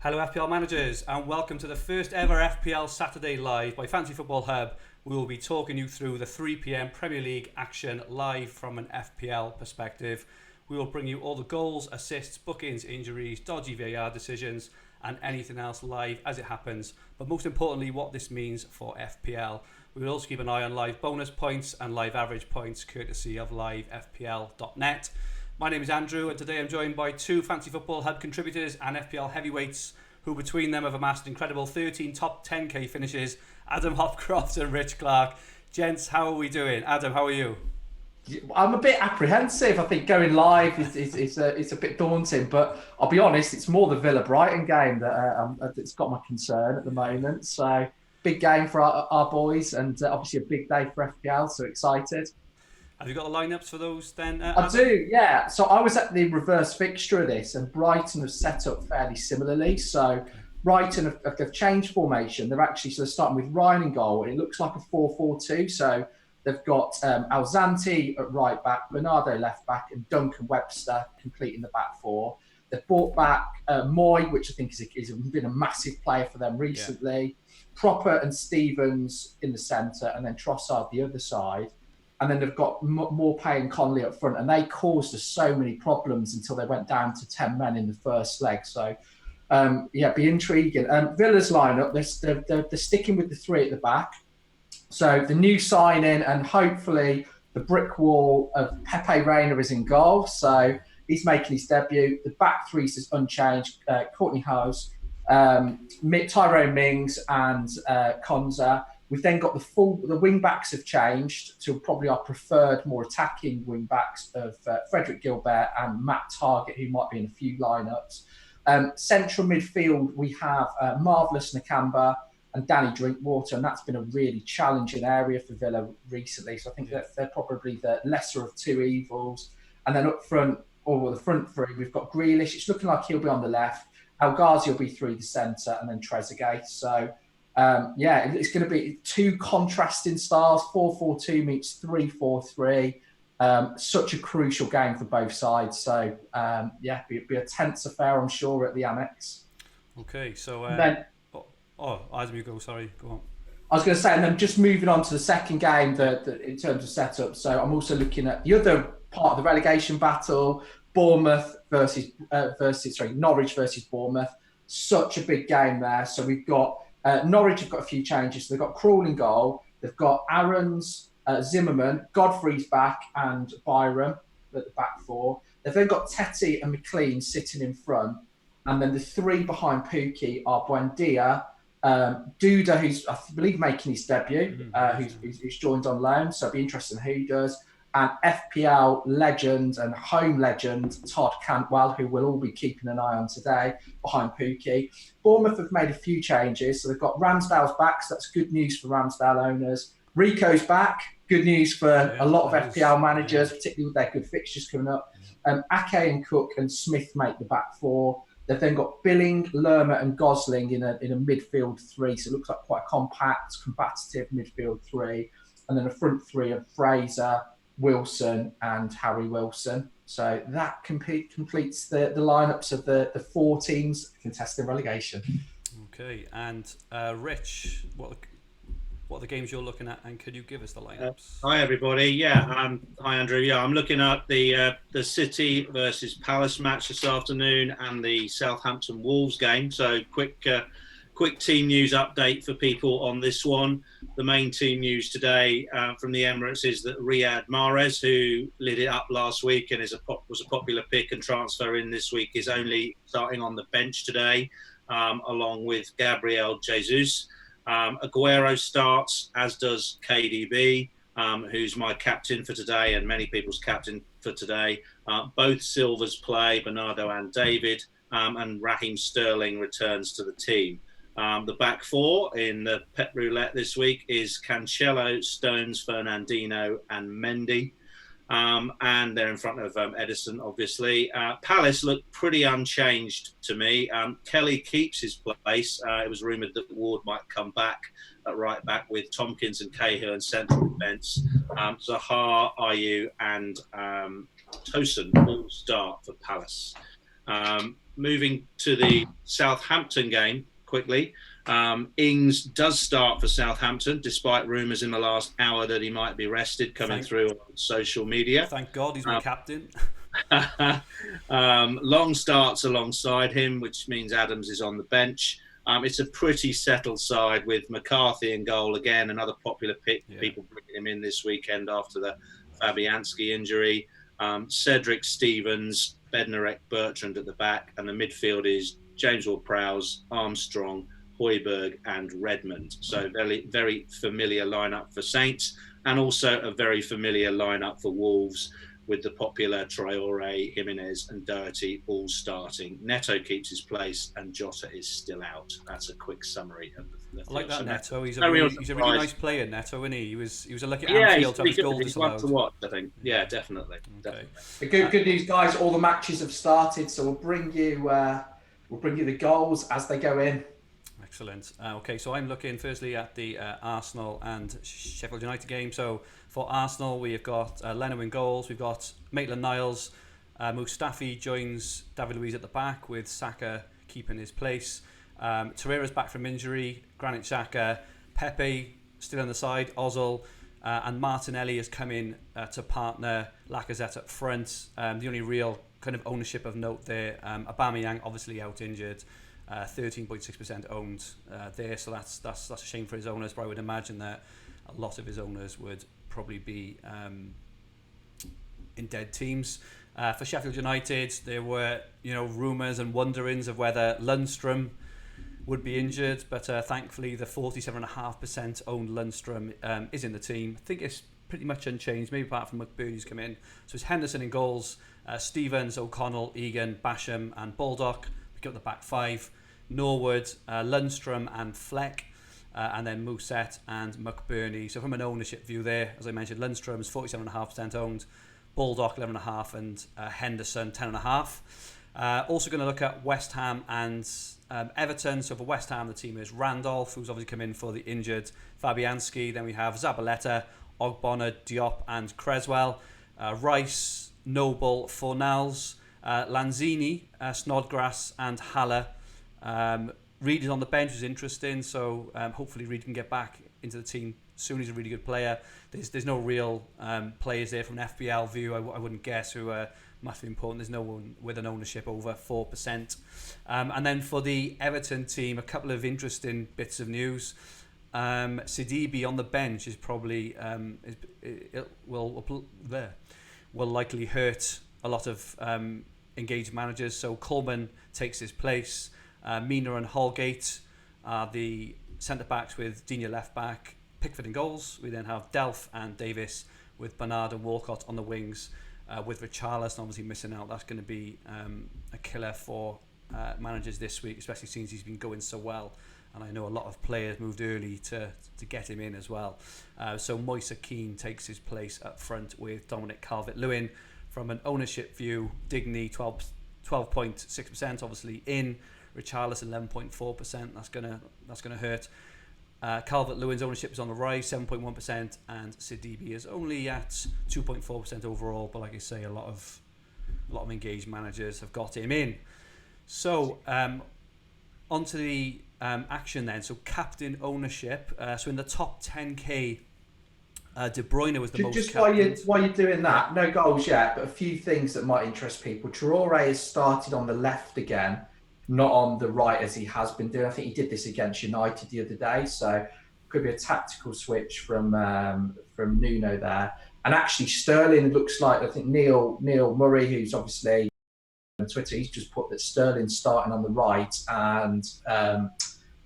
Hello FPL managers and welcome to the first ever FPL Saturday Live by Fantasy Football Hub. We will be talking you through the 3 p.m. Premier League action live from an FPL perspective. We will bring you all the goals, assists, bookings, injuries, dodgy VAR decisions and anything else live as it happens. But most importantly, what this means for FPL. We will also keep an eye on live bonus points and live average points courtesy of livefpl.net. My name is Andrew and today I'm joined by two Fantasy Football Hub contributors and FPL heavyweights who between them have amassed incredible 13 top 10k finishes, Adam Hopcroft and Rich Clarke. Gents, how are we doing? Adam, how are you? I'm a bit apprehensive. I think going live is a bit daunting, but I'll be honest, it's more the Villa-Brighton game that's got my concern at the moment. So big game for our boys and obviously a big day for FPL, so excited. Have you got the lineups for those then? I do, yeah. So I was at the reverse fixture of this, and Brighton have set up fairly similarly. So Brighton have changed formation. They're starting with Ryan in goal. It looks like a 4-4-2. So they've got Alzanti at right back, Bernardo left back, and Duncan Webster completing the back four. They've brought back Moy, which I think is been a massive player for them recently. Yeah. Proper and Stevens in the centre, and then Trossard the other side. And then they've got Morpay and Connolly up front, and they caused us so many problems until they went down to 10 men in the first leg. So, be intriguing. Villa's lineup, they're sticking with the three at the back. So the new signing and hopefully the brick wall of Pepe Reina is in goal. So he's making his debut. The back three is unchanged. Courtney Hose, Tyrone Mings and Konza. We've then got the wing backs have changed to probably our preferred, more attacking wing backs of Frederick Gilbert and Matt Targett, who might be in a few lineups. Central midfield, we have Marvellous Nakamba and Danny Drinkwater, and that's been a really challenging area for Villa recently. So I think that they're probably the lesser of two evils. And then up front, or the front three, we've got Grealish. It's looking like he'll be on the left. El Ghazi will be through the centre, and then Trezeguet. So. It's going to be two contrasting styles. 4-4-2 meets 3-4-3. Such a crucial game for both sides. So, be a tense affair, I'm sure, at the Annex. Okay, so... Adam, you go. Sorry, go on. I was going to say, and then just moving on to the second game in terms of setup. So I'm also looking at the other part of the relegation battle, Norwich versus Bournemouth. Such a big game there. So we've got... Norwich have got a few changes. So they've got Krul in goal. They've got Aarons, Zimmerman, Godfrey's back, and Byram at the back four. They've then got Tetty and McLean sitting in front. And then the three behind Pookie are Buendia, Duda, who's, I believe, making his debut, who's joined on loan. So it'll be interesting who he does. And FPL legend and home legend Todd Cantwell, who we'll all be keeping an eye on today, behind Pookie. Bournemouth have made a few changes. So they've got Ramsdale's back, so that's good news for Ramsdale owners. Rico's back, good news for a lot of FPL managers, particularly with their good fixtures coming up. Ake and Cook and Smith make the back four. They've then got Billing, Lerma and Gosling in a midfield three. So it looks like quite a compact, combative midfield three. And then a front three of Fraser, Wilson and Harry Wilson. So that completes the lineups of the four teams contesting relegation. Okay, and Rich, what are the games you're looking at, and could you give us the lineups? Hi everybody. Hi Andrew. I'm looking at the City versus Palace match this afternoon and the Southampton Wolves game. So quick team news update for people on this one. The main team news today from the Emirates is that Riyad Mahrez, who lit it up last week and was a popular pick and transfer in this week, is only starting on the bench today, along with Gabriel Jesus. Aguero starts, as does KDB, who's my captain for today and many people's captain for today. Both Silvers play, Bernardo and David, and Raheem Sterling returns to the team. The back four in the Pep Roulette this week is Cancelo, Stones, Fernandinho and Mendy. And they're in front of Edison, obviously. Palace look pretty unchanged to me. Kelly keeps his place. It was rumoured that Ward might come back at right back with Tompkins and Cahill and central defence. Zaha, Ayew and Tosin all start for Palace. Moving to the Southampton game quickly. Ings does start for Southampton, despite rumours in the last hour that he might be rested coming through on social media. Thank God he's my captain. Long starts alongside him, which means Adams is on the bench. It's a pretty settled side with McCarthy in goal again, another popular pick. Yeah. People bringing him in this weekend after the Fabianski injury. Cedric Stevens, Bednarek, Bertrand at the back, and the midfield is James Ward-Prowse, Armstrong, Højbjerg and Redmond. So very, very familiar lineup for Saints, and also a very familiar lineup for Wolves, with the popular Traore, Jimenez and Doherty all starting. Neto keeps his place and Jota is still out. That's a quick summary of the I like that Neto. He's a really nice player, Neto, isn't he? He was a lucky at Anfield to have his goal disallowed. He's one to watch, I think. Yeah, definitely. Okay. Definitely. Good news, guys. All the matches have started, so we'll bring you the goals as they go in. Excellent. Okay, so I'm looking firstly at the Arsenal and Sheffield United game. So for Arsenal, we have got Leno in goals. We've got Maitland-Niles. Mustafi joins David Luiz at the back, with Saka keeping his place. Torreira's back from injury. Granit Xhaka. Pepe still on the side. Ozil. And Martinelli has come in to partner Lacazette up front. The only real kind of ownership of note there. Aubameyang obviously out injured. 13.6% owned there, so that's a shame for his owners, but I would imagine that a lot of his owners would probably be in dead teams. For Sheffield United, there were rumours and wonderings of whether Lundstram would be injured, but thankfully the 47.5% owned Lundstram is in the team. I think it's pretty much unchanged, maybe apart from McBurnie who's come in. So it's Henderson in goals, Stevens, O'Connell, Egan, Basham and Baldock. Pick up the back five. Norwood, Lundstram and Fleck, and then Mousset and McBurnie. So from an ownership view there, as I mentioned, Lundstram is 47.5% owned, Baldock 11.5% and Henderson 10.5%. Also going to look at West Ham and Everton. So for West Ham, the team is Randolph, who's obviously come in for the injured Fabianski. Then we have Zabaleta, Ogbonna, Diop and Creswell. Rice, Noble, Fornals, Lanzini, Snodgrass and Haller. Reed is on the bench, which is interesting, so hopefully Reed can get back into the team soon. He's a really good player. There's no real players there from an FPL view, I wouldn't guess, who are massively important. There's no one with an ownership over 4%. And then for the Everton team, a couple of interesting bits of news. Sidibe on the bench is probably will likely hurt a lot of engaged managers. So Coleman takes his place. Mina and Holgate are the centre-backs, with Digne left-back, Pickford in goals. We then have Delph and Davis, with Bernard and Walcott on the wings, with Richarlison obviously missing out. That's going to be a killer for managers this week, especially since he's been going so well. And I know a lot of players moved early to get him in as well. So Moise Keane takes his place up front with Dominic Calvert-Lewin. From an ownership view, Digne 12.6%, obviously in. Richarlison 11.4%. That's gonna hurt. Calvert-Lewin's ownership is on the rise, 7.1%, and Sidibe is only at 2.4% overall. But like I say, a lot of engaged managers have got him in. So onto the action then. So captain ownership. So in the top 10k, De Bruyne was the most. Just while you're doing that, no goals yet, but a few things that might interest people. Traore has started on the left again, not on the right as he has been doing. I think he did this against United the other day, so could be a tactical switch from Nuno there. And actually, Sterling looks like, I think Neil Murray, who's obviously on Twitter, he's just put that Sterling's starting on the right, and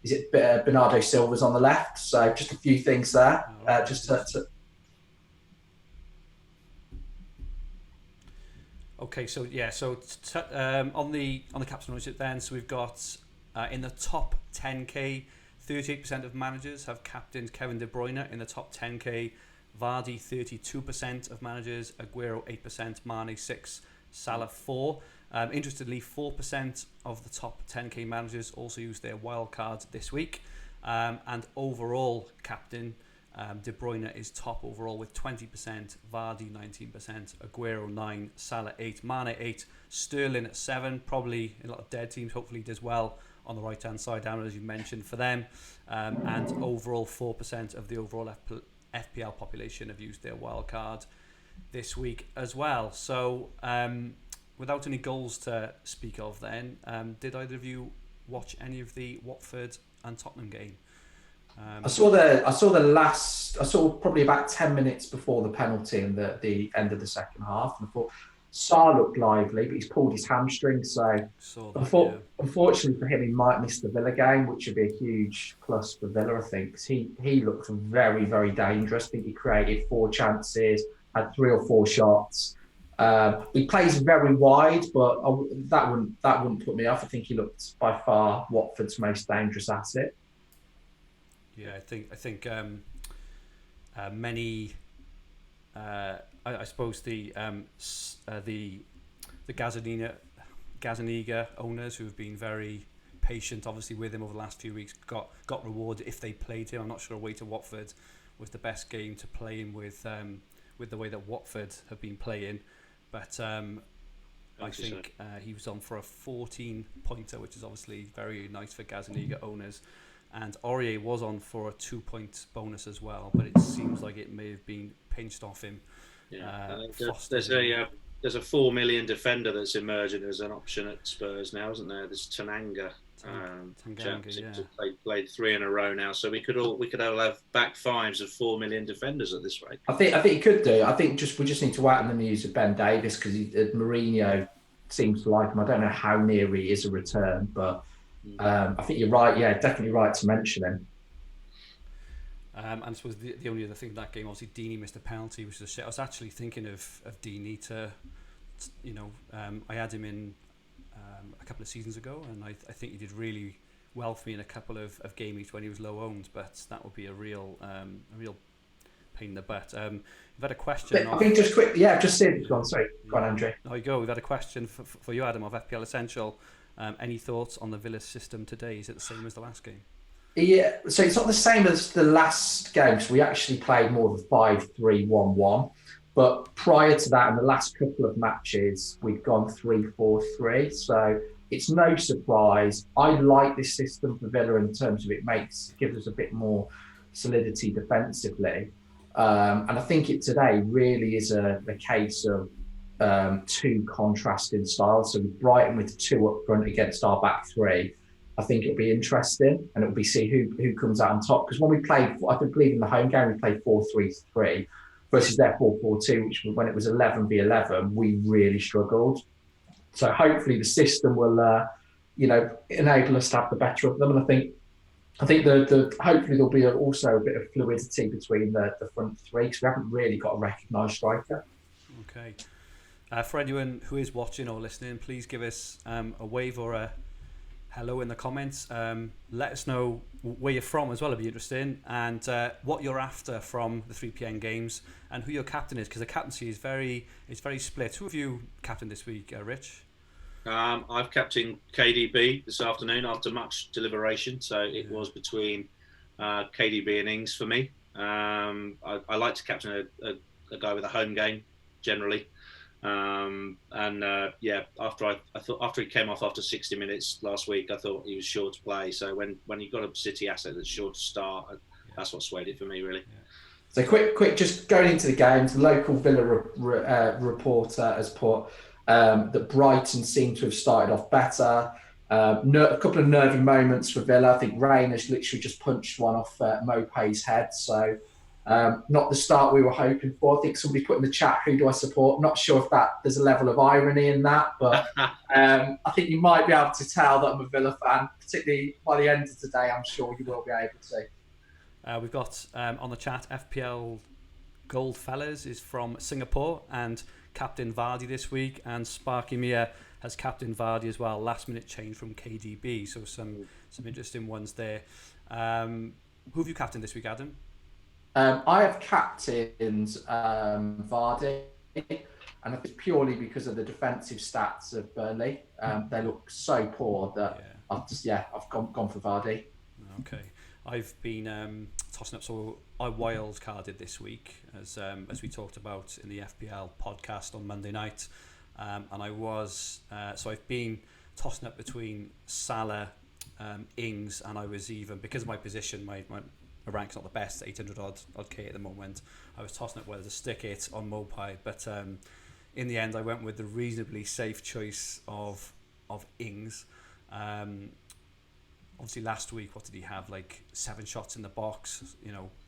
is it Bernardo Silva's on the left? So just a few things there, just to Okay, so yeah, on the captain ownership then, so we've got in the top 10k, 38% of managers have captained Kevin De Bruyne. In the top 10k, Vardy 32% of managers, Aguero 8%, Mane 6%, Salah 4%. Interestingly, 4% of the top 10k managers also used their wild card this week, and overall captain De Bruyne is top overall with 20%, Vardy 19%, Aguero 9%, Salah 8%, Mane 8%, Sterling at 7, probably a lot of dead teams. Hopefully he does well on the right hand side, down as you mentioned for them. And overall 4% of the overall FPL population have used their wild card this week as well. So without any goals to speak of then, did either of you watch any of the Watford and Tottenham game? I saw probably about 10 minutes before the penalty and the end of the second half, and I thought Sarr looked lively, but he's pulled his hamstring, so unfortunately for him, he might miss the Villa game, which would be a huge plus for Villa, I think, because he looked very, very dangerous. I think he created 4 chances, had 3 or 4 shots. He plays very wide, but that wouldn't put me off. I think he looked by far Watford's most dangerous asset. Yeah, I think many. I suppose the Gazzaniga owners who have been very patient, obviously, with him over the last few weeks, got rewarded if they played him. I'm not sure away to Watford was the best game to play him with the way that Watford have been playing, but I think he was on for a 14-pointer, which is obviously very nice for Gazzaniga owners. And Aurier was on for a 2-point bonus as well, but it seems like it may have been pinched off him. Yeah, there's a 4 million defender that's emerging as an option at Spurs now, isn't there? There's Tanganga. Played 3 in a row now, so we could all have back fives of 4 million defenders at this rate. I think he could do. I think we just need to wait on the news of Ben Davies, because Mourinho seems to like him. I don't know how near he is a return, but I think you're right. Yeah, definitely right to mention him. And I suppose the only other thing in that game, obviously, Deeney missed a penalty, which was a shit. I was actually thinking of Deeney I had him in a couple of seasons ago, and I think he did really well for me in a couple of game weeks when he was low owned. But that would be a real pain in the butt. We've had a question. I think just quick, just say it. Go on, Andrew. There you go. We've had a question for you, Adam, of FPL Essential. Any thoughts on the Villa system today? Is it the same as the last game? Yeah, so it's not the same as the last game. So we actually played more of a 5-3-1-1. But prior to that, in the last couple of matches, we've gone 3-4-3. So it's no surprise. I like this system for Villa in terms of gives us a bit more solidity defensively. And I think it today really is a case of 2 contrasting styles. So with Brighton with 2 up front against our back 3, I think it'll be interesting, and it'll be see who comes out on top. Because when we played, I believe in the home game, we played 4-3-3 versus their 4-4-2, which when it was 11v11, we really struggled. So hopefully the system will, enable us to have the better of them. And I think hopefully there'll be also a bit of fluidity between the front 3, because we haven't really got a recognised striker. Okay. For anyone who is watching or listening, please give us a wave or a hello in the comments. Let us know where you're from as well, it'd be interesting, and what you're after from the 3 p.m. games, and who your captain is, because the captaincy is very split. Who have you captained this week, Rich? I've captained KDB this afternoon after much deliberation, so it was between KDB and Ings for me. I like to captain a guy with a home game generally. After he came off after 60 minutes last week, I thought he was sure to play. So when you've got a City asset that's sure to start, that's what swayed it for me, really. Yeah. So quick, just going into the games, the local Villa reporter has put that Brighton seemed to have started off better. A couple of nervy moments for Villa. I think Rain has literally just punched one off Mopé's head. So not the start we were hoping for. I think somebody put in the chat, who do I support? Not sure if there's a level of irony in that, but I think you might be able to tell that I'm a Villa fan, particularly by the end of today. I'm sure you will be able to. We've got on the chat, FPL Gold Fellas is from Singapore and captain Vardy this week, and Sparky Mia has captain Vardy as well. Last minute change from KDB, so some interesting ones there. Who have you captained this week, Adam? I have captained Vardy, and I think purely because of the defensive stats of Burnley. They look so poor that I've gone for Vardy. Okay, I've been tossing up. So I wild carded this week, as we talked about in the FPL podcast on Monday night. and I was so I've been tossing up between Salah, Ings, and I was even, because of my position, my rank's not the best, 800 odd K at the moment. I was tossing up whether to stick it on Mopai, but in the end I went with the reasonably safe choice of Ings. Obviously last week, what did he have, like 7 shots in the box,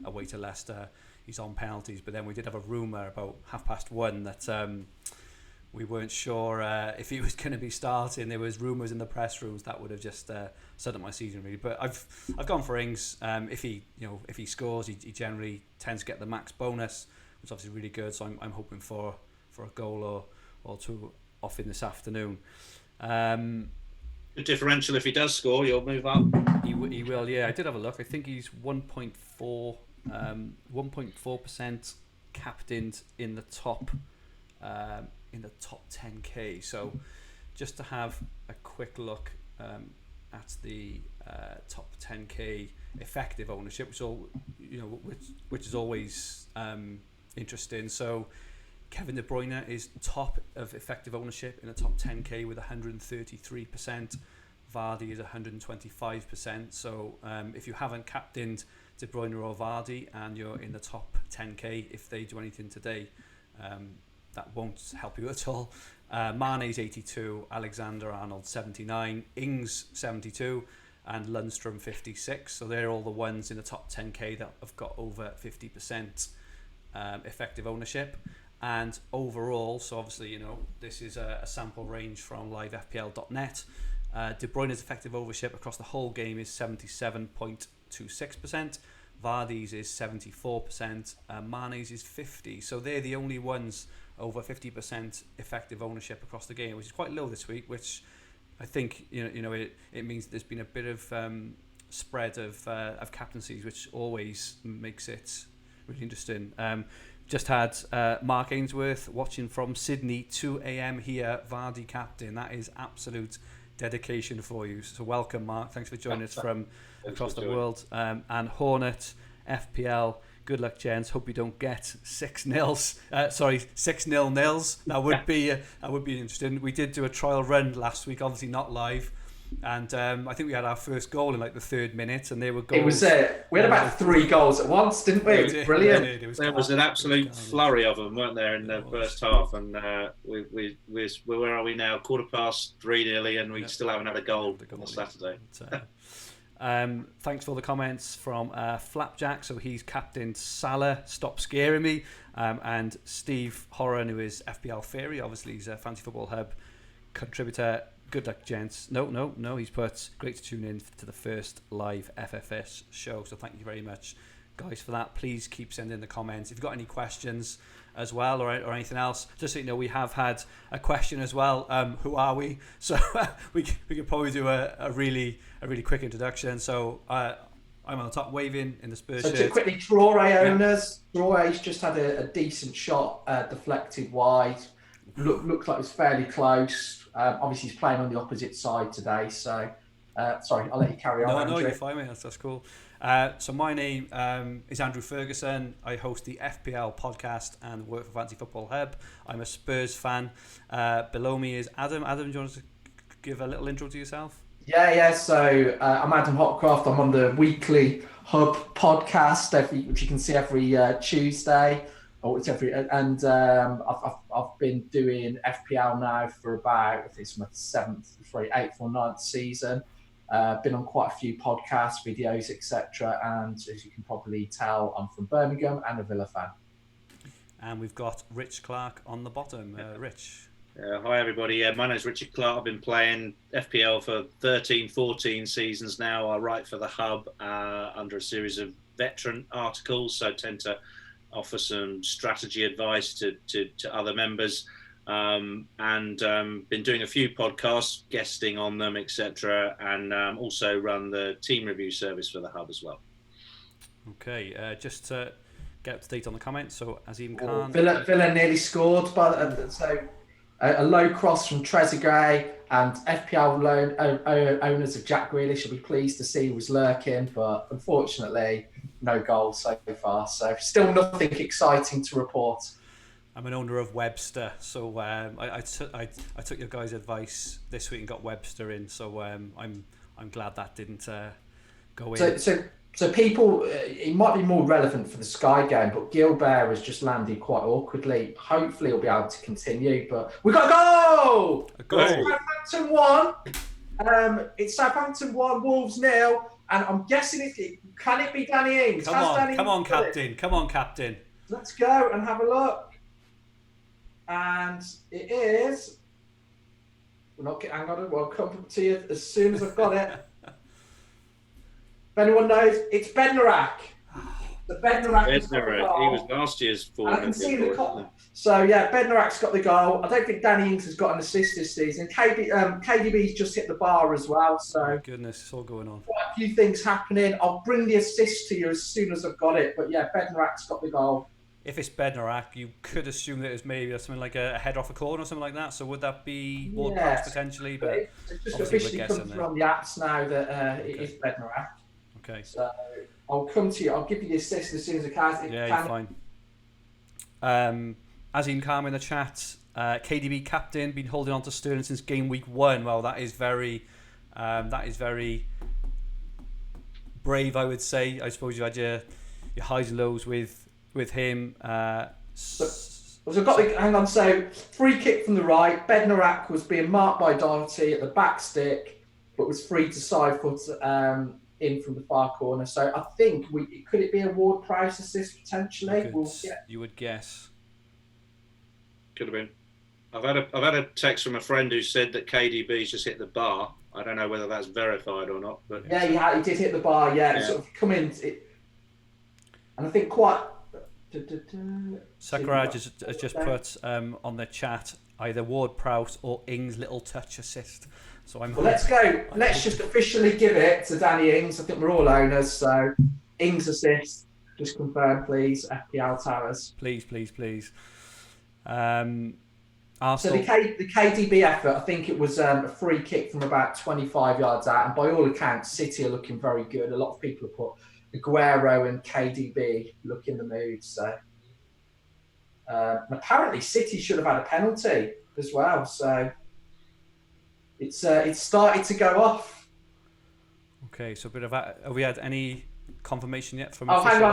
away to Leicester. He's on penalties, but then we did have a rumour about 1:30 that we weren't sure if he was going to be starting. There was rumours in the press rooms that would have just set up my season really. But I've gone for Ings. If he scores, he generally tends to get the max bonus, which is obviously really good. So I'm hoping for a goal or two off in this afternoon. Good differential if he does score, you'll move up. He will, yeah. I did have a look. I think he's 1.4% captained in the top 10k. So just to have a quick look at the top 10k effective ownership, which is always interesting. So Kevin De Bruyne is top of effective ownership in the top 10k with 133%. Vardy is 125%. So if you haven't captained De Bruyne or Vardy and you're in the top 10k, if they do anything today, that won't help you at all. Mane's 82, Alexander-Arnold 79, Ings 72, and Lundstrom 56. So they're all the ones in the top 10k that have got over 50% effective ownership. And overall, so obviously, this is a sample range from livefpl.net. De Bruyne's effective ownership across the whole game is 77.26%. Vardy's is 74%. Mane's is 50%. So they're the only ones over 50% effective ownership across the game, which is quite low this week. Which I think it means there's been a bit of spread of captaincies, which always makes it really interesting. Just had Mark Ainsworth watching from Sydney, 2 a.m. here, Vardy captain. That is absolute dedication for you. So welcome, Mark. Thanks for joining us from across the world. And Hornet, FPL, good luck, gents. Hope you don't get 6-0 nils. That would be interesting. We did do a trial run last week, obviously not live. And I think we had our first goal in like the 3rd minute, and they were goals. It was we had about 3 goals at once, didn't we? It was brilliant. There was an absolute flurry of them, weren't there, in the first half? And we're where are we now? 3:15 nearly, and we still haven't had a goal on Saturday. Thanks for all the comments from Flapjack. So he's captained Salah, stop scaring me, and Steve Horan, who is FPL Fairy, obviously he's a Fantasy Football Hub contributor. Good luck, gents. No. He's put great to tune in to the first live FFS show. So thank you very much, guys, for that. Please keep sending the comments. If you've got any questions as well or anything else, just so you know, we have had a question as well. Who are we? So we could probably do a really quick introduction. So I'm on the top, waving in the Spurs shirt. So to quickly, Traore owners. Traore's just had a decent shot deflected wide. Looks like it was fairly close. Obviously, he's playing on the opposite side today. So, sorry, I'll let you carry on. No, you're fine, mate. That's cool. So my name is Andrew Ferguson. I host the FPL podcast and work for Fantasy Football Hub. I'm a Spurs fan. Below me is Adam. Adam, do you want to give a little intro to yourself? Yeah. So I'm Adam Hopcroft. I'm on the weekly Hub podcast, which you can see every Tuesday. I've been doing FPL now for about, I think it's my 8th or 9th season. Been on quite a few podcasts, videos, etc. And as you can probably tell, I'm from Birmingham and a Villa fan. And we've got Rich Clarke on the bottom. Rich. Hi everybody. My name is Richard Clarke. I've been playing FPL for 13-14 seasons now. I write for the Hub under a series of veteran articles, so I tend to offer some strategy advice to other members, and been doing a few podcasts, guesting on them, etc., and also run the team review service for the Hub as well. Okay, just to get up to date on the comments. So Azim Khan, Villa nearly scored, but so a low cross from Trezeguet, and FPL owners of Jack Grealish should be pleased to see he was lurking, but unfortunately no goals so far. So still nothing exciting to report. I'm an owner of Webster, so I took your guys' advice this week and got Webster in. So I'm glad that didn't go in. So people, it might be more relevant for the Sky game, but Gilbert has just landed quite awkwardly. Hopefully, he'll be able to continue. But we got a goal. A goal. Southampton won. It's Southampton 1, Wolves 0, and I'm guessing can it be Danny Ings? Come on, captain. Come on, captain. Let's go and have a look. And it is. Hang on, I'll come to you as soon as I've got it. If anyone knows, it's Bednarak. The Bednarak. He was last year's forward. I can see the comment. So yeah, Bednarak's got the goal. I don't think Danny Ings has got an assist this season. KDB's just hit the bar as well. So oh, goodness, it's all going on. Quite a few things happening. I'll bring the assist to you as soon as I've got it. But yeah, Bednarak's got the goal. If it's Bednarak, you could assume that it was maybe something like a head off a corner or something like that. So would that be Ward-Prowse potentially? But it's just officially come through on the apps now that it is Bednarak. Okay. So I'll come to you. I'll give you the assist as soon as I can. Yeah, you're fine. Azim Khan in the chat. KDB captain, been holding on to Sterling since game week 1. Well, that is very brave, I would say. I suppose you had your highs and lows with him. So I've got hang on. So free kick from the right. Bednarak was being marked by Doherty at the back stick, but was free to side foot in from the far corner. So I think could it be a Ward-Prowse assist potentially? You would guess. Could have been. I've had a text from a friend who said that KDB's just hit the bar. I don't know whether that's verified or not, but yeah, he did hit the bar. Yeah. Sort of come in, and I think quite. Sakuraj has just put on the chat either Ward-Prowse or Ings' little touch assist. So let's go. Let's just officially give it to Danny Ings. I think we're all owners, so Ings assist. Just confirm, please. FPL Towers. Please. So the KDB effort, I think it was a free kick from about 25 yards out, and by all accounts, City are looking very good. A lot of people have put Aguero and KDB look in the mood. So and apparently City should have had a penalty as well. So it's started to go off. Okay, so have we had any confirmation yet from? Oh, hang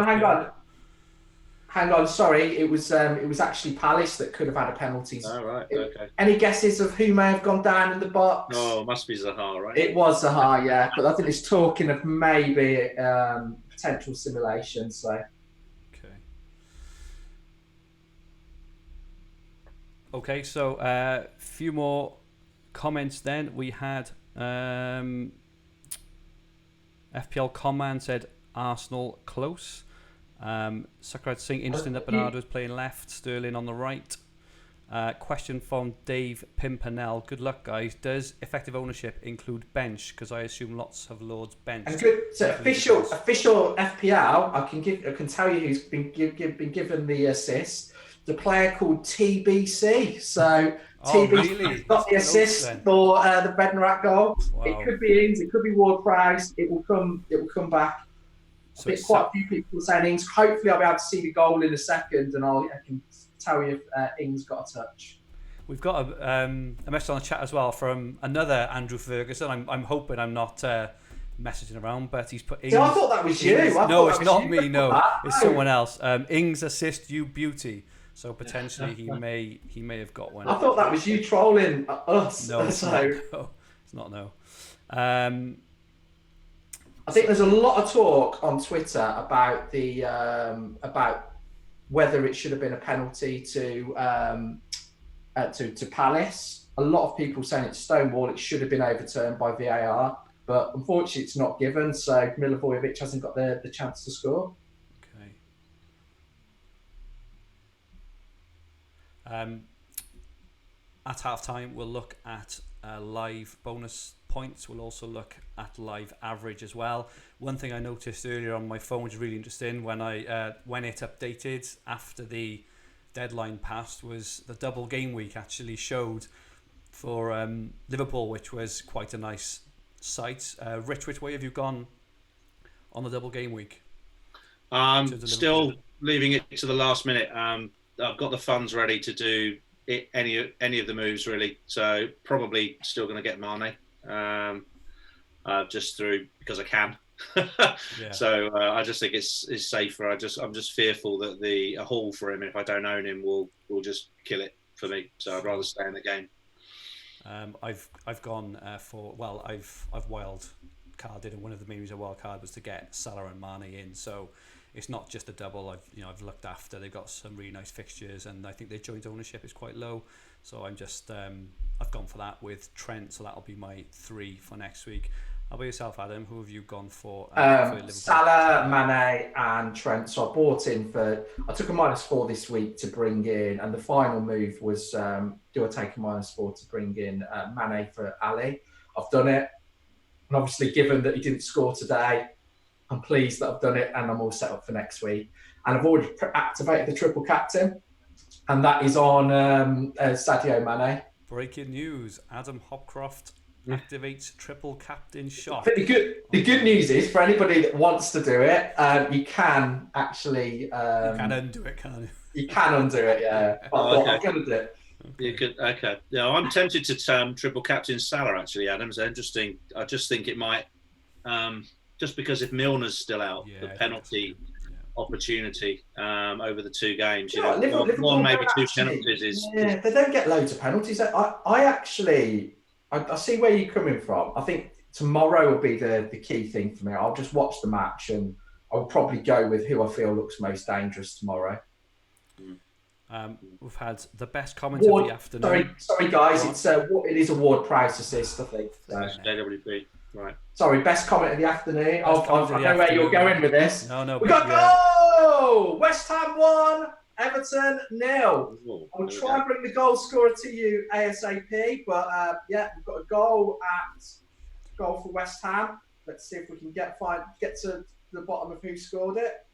on. Sorry, it was actually Palace that could have had a penalty. Oh, right. Okay. Any guesses of who may have gone down in the box? Oh, it must be Zaha, right? It was Zaha, yeah. But I think it's talking of maybe potential simulation. So. Okay. So a few more comments. Then we had FPL Command said Arsenal close. Sakuraj saying interesting that Bernardo was playing left, Sterling on the right. Question from Dave Pimpernel. Good luck, guys. Does effective ownership include bench? Because I assume lots of Lords bench. And good. So official FPL. I can tell you who's been given the assist. The player called TBC. So TBC got the assist for the Bednarak goal. Wow. It could be Ings. It could be Ward-Prowse. It will come back. So quite a few people saying Ings. Hopefully, I'll be able to see the goal in a second, and I can tell you if Ings got a touch. We've got a message on the chat as well from another Andrew Ferguson. I'm hoping I'm not messaging around, but he's put Ings. So I thought that was you. No, it's not me. No, it's someone else. Ings assist you beauty. So potentially he may have got one. I thought that was you trolling us. No, it's not. No. I think there's a lot of talk on Twitter about the about whether it should have been a penalty to Palace. A lot of people saying it's stonewall. It should have been overturned by VAR, but unfortunately it's not given. So Milivojevic hasn't got the chance to score. Okay. At half time, we'll look at live bonus points. We'll also look at live average as well. One thing I noticed earlier on my phone, which is really interesting, when it updated after the deadline passed, was the double game week actually showed for Liverpool, which was quite a nice sight. Rich, which way have you gone on the double game week? Still leaving it to the last minute. I've got the funds ready to do any of the moves really. So probably still going to get Mane, just through because I can. Yeah. So I just think it's safer. I'm just fearful that a haul for him, if I don't own him, will just kill it for me. So I'd rather stay in the game. I've gone for I've wild carded, and one of the main reasons I wild card was to get Salah and Mane in. So it's not just a double. I've looked after. They've got some really nice fixtures, and I think their joint ownership is quite low. So I'm just I've gone for that with Trent. So that'll be my 3 for next week. How about yourself, Adam? Who have you gone for Liverpool? Salah, Mane, and Trent. So I bought in I took a -4 this week to bring in, and the final move was do I take a -4 to bring in Mane for Ali? I've done it, and obviously, given that he didn't score today, I'm pleased that I've done it, and I'm all set up for next week. And I've already activated the triple captain, and that is on Sadio Mane. Breaking news: Adam Hopcroft activates triple captain shot. But the good news is, for anybody that wants to do it, you can actually you can undo it, can't you? You can undo it, yeah. Okay. I'm gonna do it. You could, okay. Yeah, I'm tempted to triple captain Salah actually. Adam's interesting. I just think it might, just because if Milner's still out, the penalty opportunity over the 2 games. Liverpool one maybe 2 penalties is. Yeah, they don't get loads of penalties. I actually. I see where you're coming from. I think tomorrow will be the key thing for me. I'll just watch the match, and I'll probably go with who I feel looks most dangerous tomorrow. We've had the best comment of the afternoon. Sorry guys, it is a Ward Prowse assist, I think. So. JWP, right. Sorry, best comment of the afternoon. I know where you're going with this. No. We got goal! West Ham 1, Everton 0. I'll try and bring the goal scorer to you ASAP, but we've got a goal for West Ham. Let's see if we can get to the bottom of who scored it.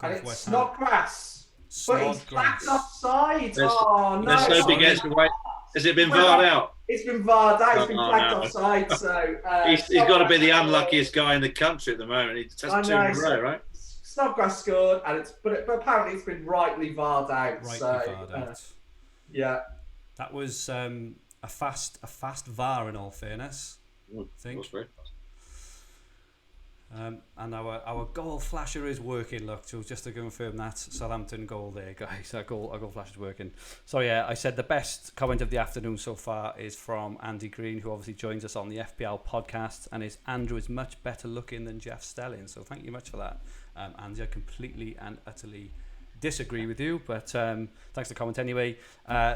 And it's Snodgrass. But he's flagged offside. No. Has it been VAR'd out? It's been VAR'd out. It's been flagged offside. So he's got to be the unluckiest guy in the country at the moment. He just has 2 in a row, right? Snodgrass scored, but apparently it's been rightly VAR'd out. Yeah. That was a fast VAR in all fairness. I think. And our goal flasher is working. Look, so just to confirm that Southampton goal there, guys. Our goal flash is working. So yeah, I said the best comment of the afternoon so far is from Andy Green, who obviously joins us on the FPL podcast, and Andrew is much better looking than Jeff Stelling. So thank you much for that, Andy. I completely and utterly disagree with you, but thanks for the comment anyway.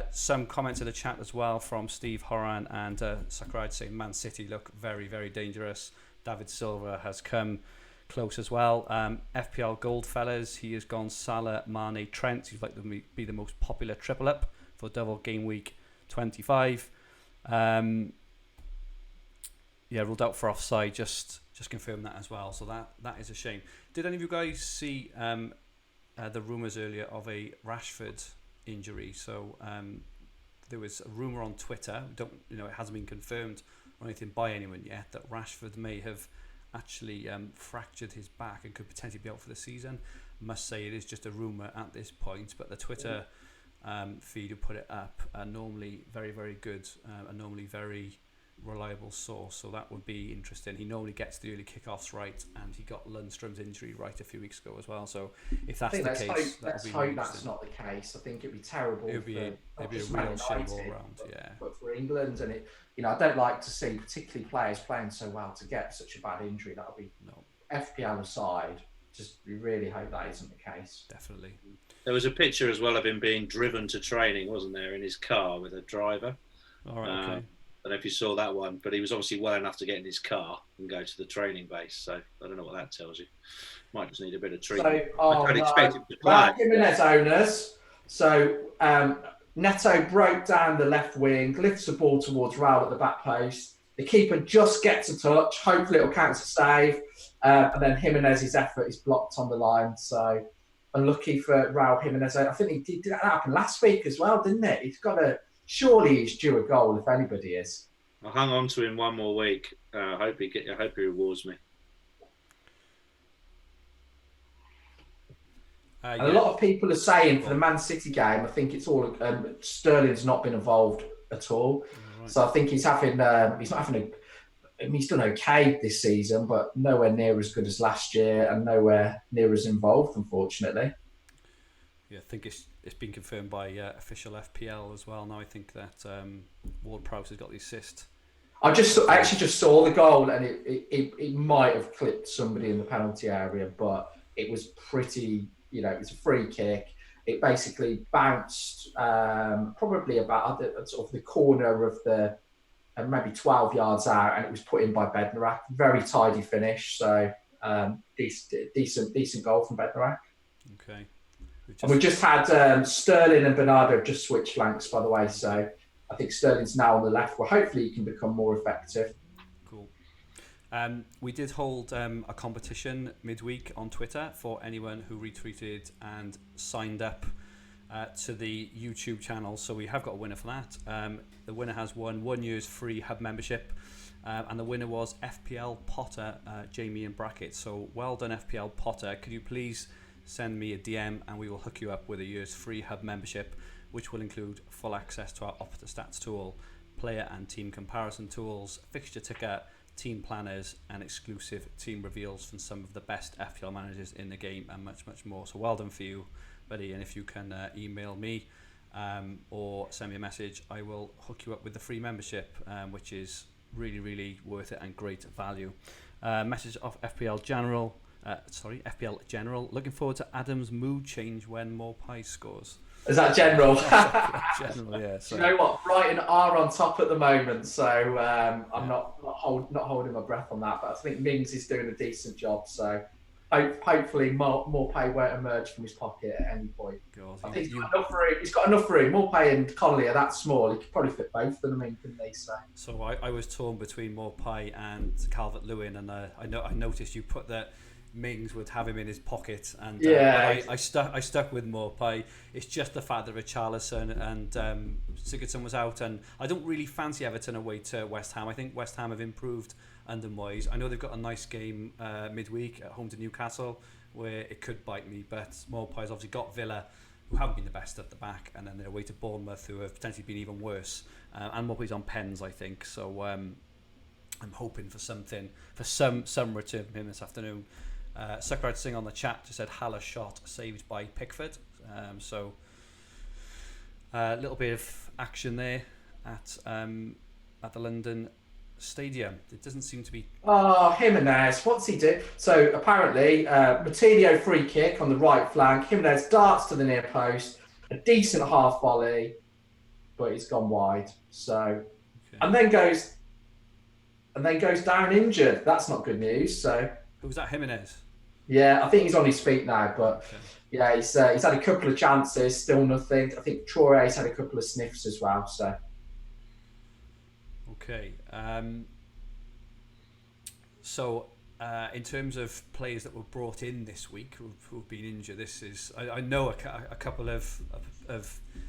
Some comments in the chat as well from Steve Horan and Sakuraj saying Man City look very, very dangerous. David Silva has come close as well. FPL Gold fellas, he has gone Salah, Mane, Trent. He's like to be the most popular triple up for double game week 25. Ruled out for offside. Just confirm that as well. So that is a shame. Did any of you guys see the rumours earlier of a Rashford injury? So there was a rumour on Twitter. It hasn't been confirmed or anything by anyone yet, that Rashford may have actually fractured his back and could potentially be out for the season. Must say it is just a rumour at this point, but the Twitter feed who put it up are normally very, very good, and normally very reliable source, so that would be interesting. He normally gets the early kickoffs right, and he got Lundstrom's injury right a few weeks ago as well. So if that's the case, let's hope that's not the case. I think it'd be terrible. It'd be a real shame all round, but for England, and I don't like to see particularly players playing so well to get such a bad injury. That'll be FPL aside. Just we really hope that isn't the case. Definitely. There was a picture as well of him being driven to training, wasn't there, in his car with a driver. All right. Okay. I don't know if you saw that one, but he was obviously well enough to get in his car and go to the training base. So I don't know what that tells you. Might just need a bit of treatment. I don't expect him to play. Jimenez owners. So Neto broke down the left wing, lifts the ball towards Raul at the back post. The keeper just gets a touch. Hopefully it'll count as a save. And then Jimenez's effort is blocked on the line. So unlucky for Raul Jimenez. I think he did that happen last week as well, didn't it? He's got a... Surely he's due a goal if anybody is. I'll hang on to him one more week. I hope he rewards me. And a lot of people are saying for the Man City game, I think it's all Sterling's not been involved at all. Right. So I think he's not having he's done okay this season, but nowhere near as good as last year and nowhere near as involved, unfortunately. Yeah, I think it's been confirmed by official FPL as well. Now I think that Ward-Prowse has got the assist. I actually just saw the goal, and it might have clipped somebody in the penalty area, but it was pretty. It was a free kick. It basically bounced probably about sort of the corner of the maybe 12 yards out, and it was put in by Bednarek. Very tidy finish. So decent goal from Bednarek. Okay. We've just had Sterling and Bernardo just switched flanks, by the way. So I think Sterling's now on the left. Well, hopefully he can become more effective. Cool. We did hold a competition midweek on Twitter for anyone who retweeted and signed up to the YouTube channel. So we have got a winner for that. The winner has won 1 year's free hub membership. And the winner was FPL Potter, Jamie in brackets. So well done, FPL Potter. Could you please send me a DM and we will hook you up with a year's free hub membership, which will include full access to our Opta Stats tool, player and team comparison tools, fixture ticker, team planners, and exclusive team reveals from some of the best FPL managers in the game, and much, much more. So well done for you, buddy. And if you can email me or send me a message, I will hook you up with the free membership, which is really, really worth it and great value. Message of FPL General. FPL General. Looking forward to Adam's mood change when Morpie scores. Is that General? General, yeah. So. Do you know what? Brighton are on top at the moment, so I'm not holding my breath on that. But I think Mings is doing a decent job, so hopefully Morpie won't emerge from his pocket at any point. God, I think he's got enough room. Morpie and Connolly are that small. He could probably fit both of them in, couldn't they? So I was torn between Morpie and Calvert-Lewin, and I noticed you put that Mings would have him in his pocket, and I stuck with Morpie. It's just the fact that Richarlison and Sigurdsson was out, and I don't really fancy Everton away to West Ham. I think West Ham have improved under Moyes. I know they've got a nice game midweek at home to Newcastle where it could bite me, but Morpie's obviously got Villa, who haven't been the best at the back, and then they're away to Bournemouth, who have potentially been even worse, and Morpie's on pens, I think. So I'm hoping for some return from him this afternoon. Suckrad Singh on the chat just said Haller shot saved by Pickford. So a little bit of action there at the London Stadium. It doesn't seem to be. Oh, Jimenez, what's he do? So apparently, Matilio free kick on the right flank. Jimenez darts to the near post, a decent half volley, but he's gone wide. So, okay. and then goes down injured. That's not good news. So. Who's that, Jimenez? Yeah, I think he's on his feet now, but okay. Yeah, he's had a couple of chances, still nothing. I think Traore's had a couple of sniffs as well. So, okay. In terms of players that were brought in this week who've been injured, this is I know a couple of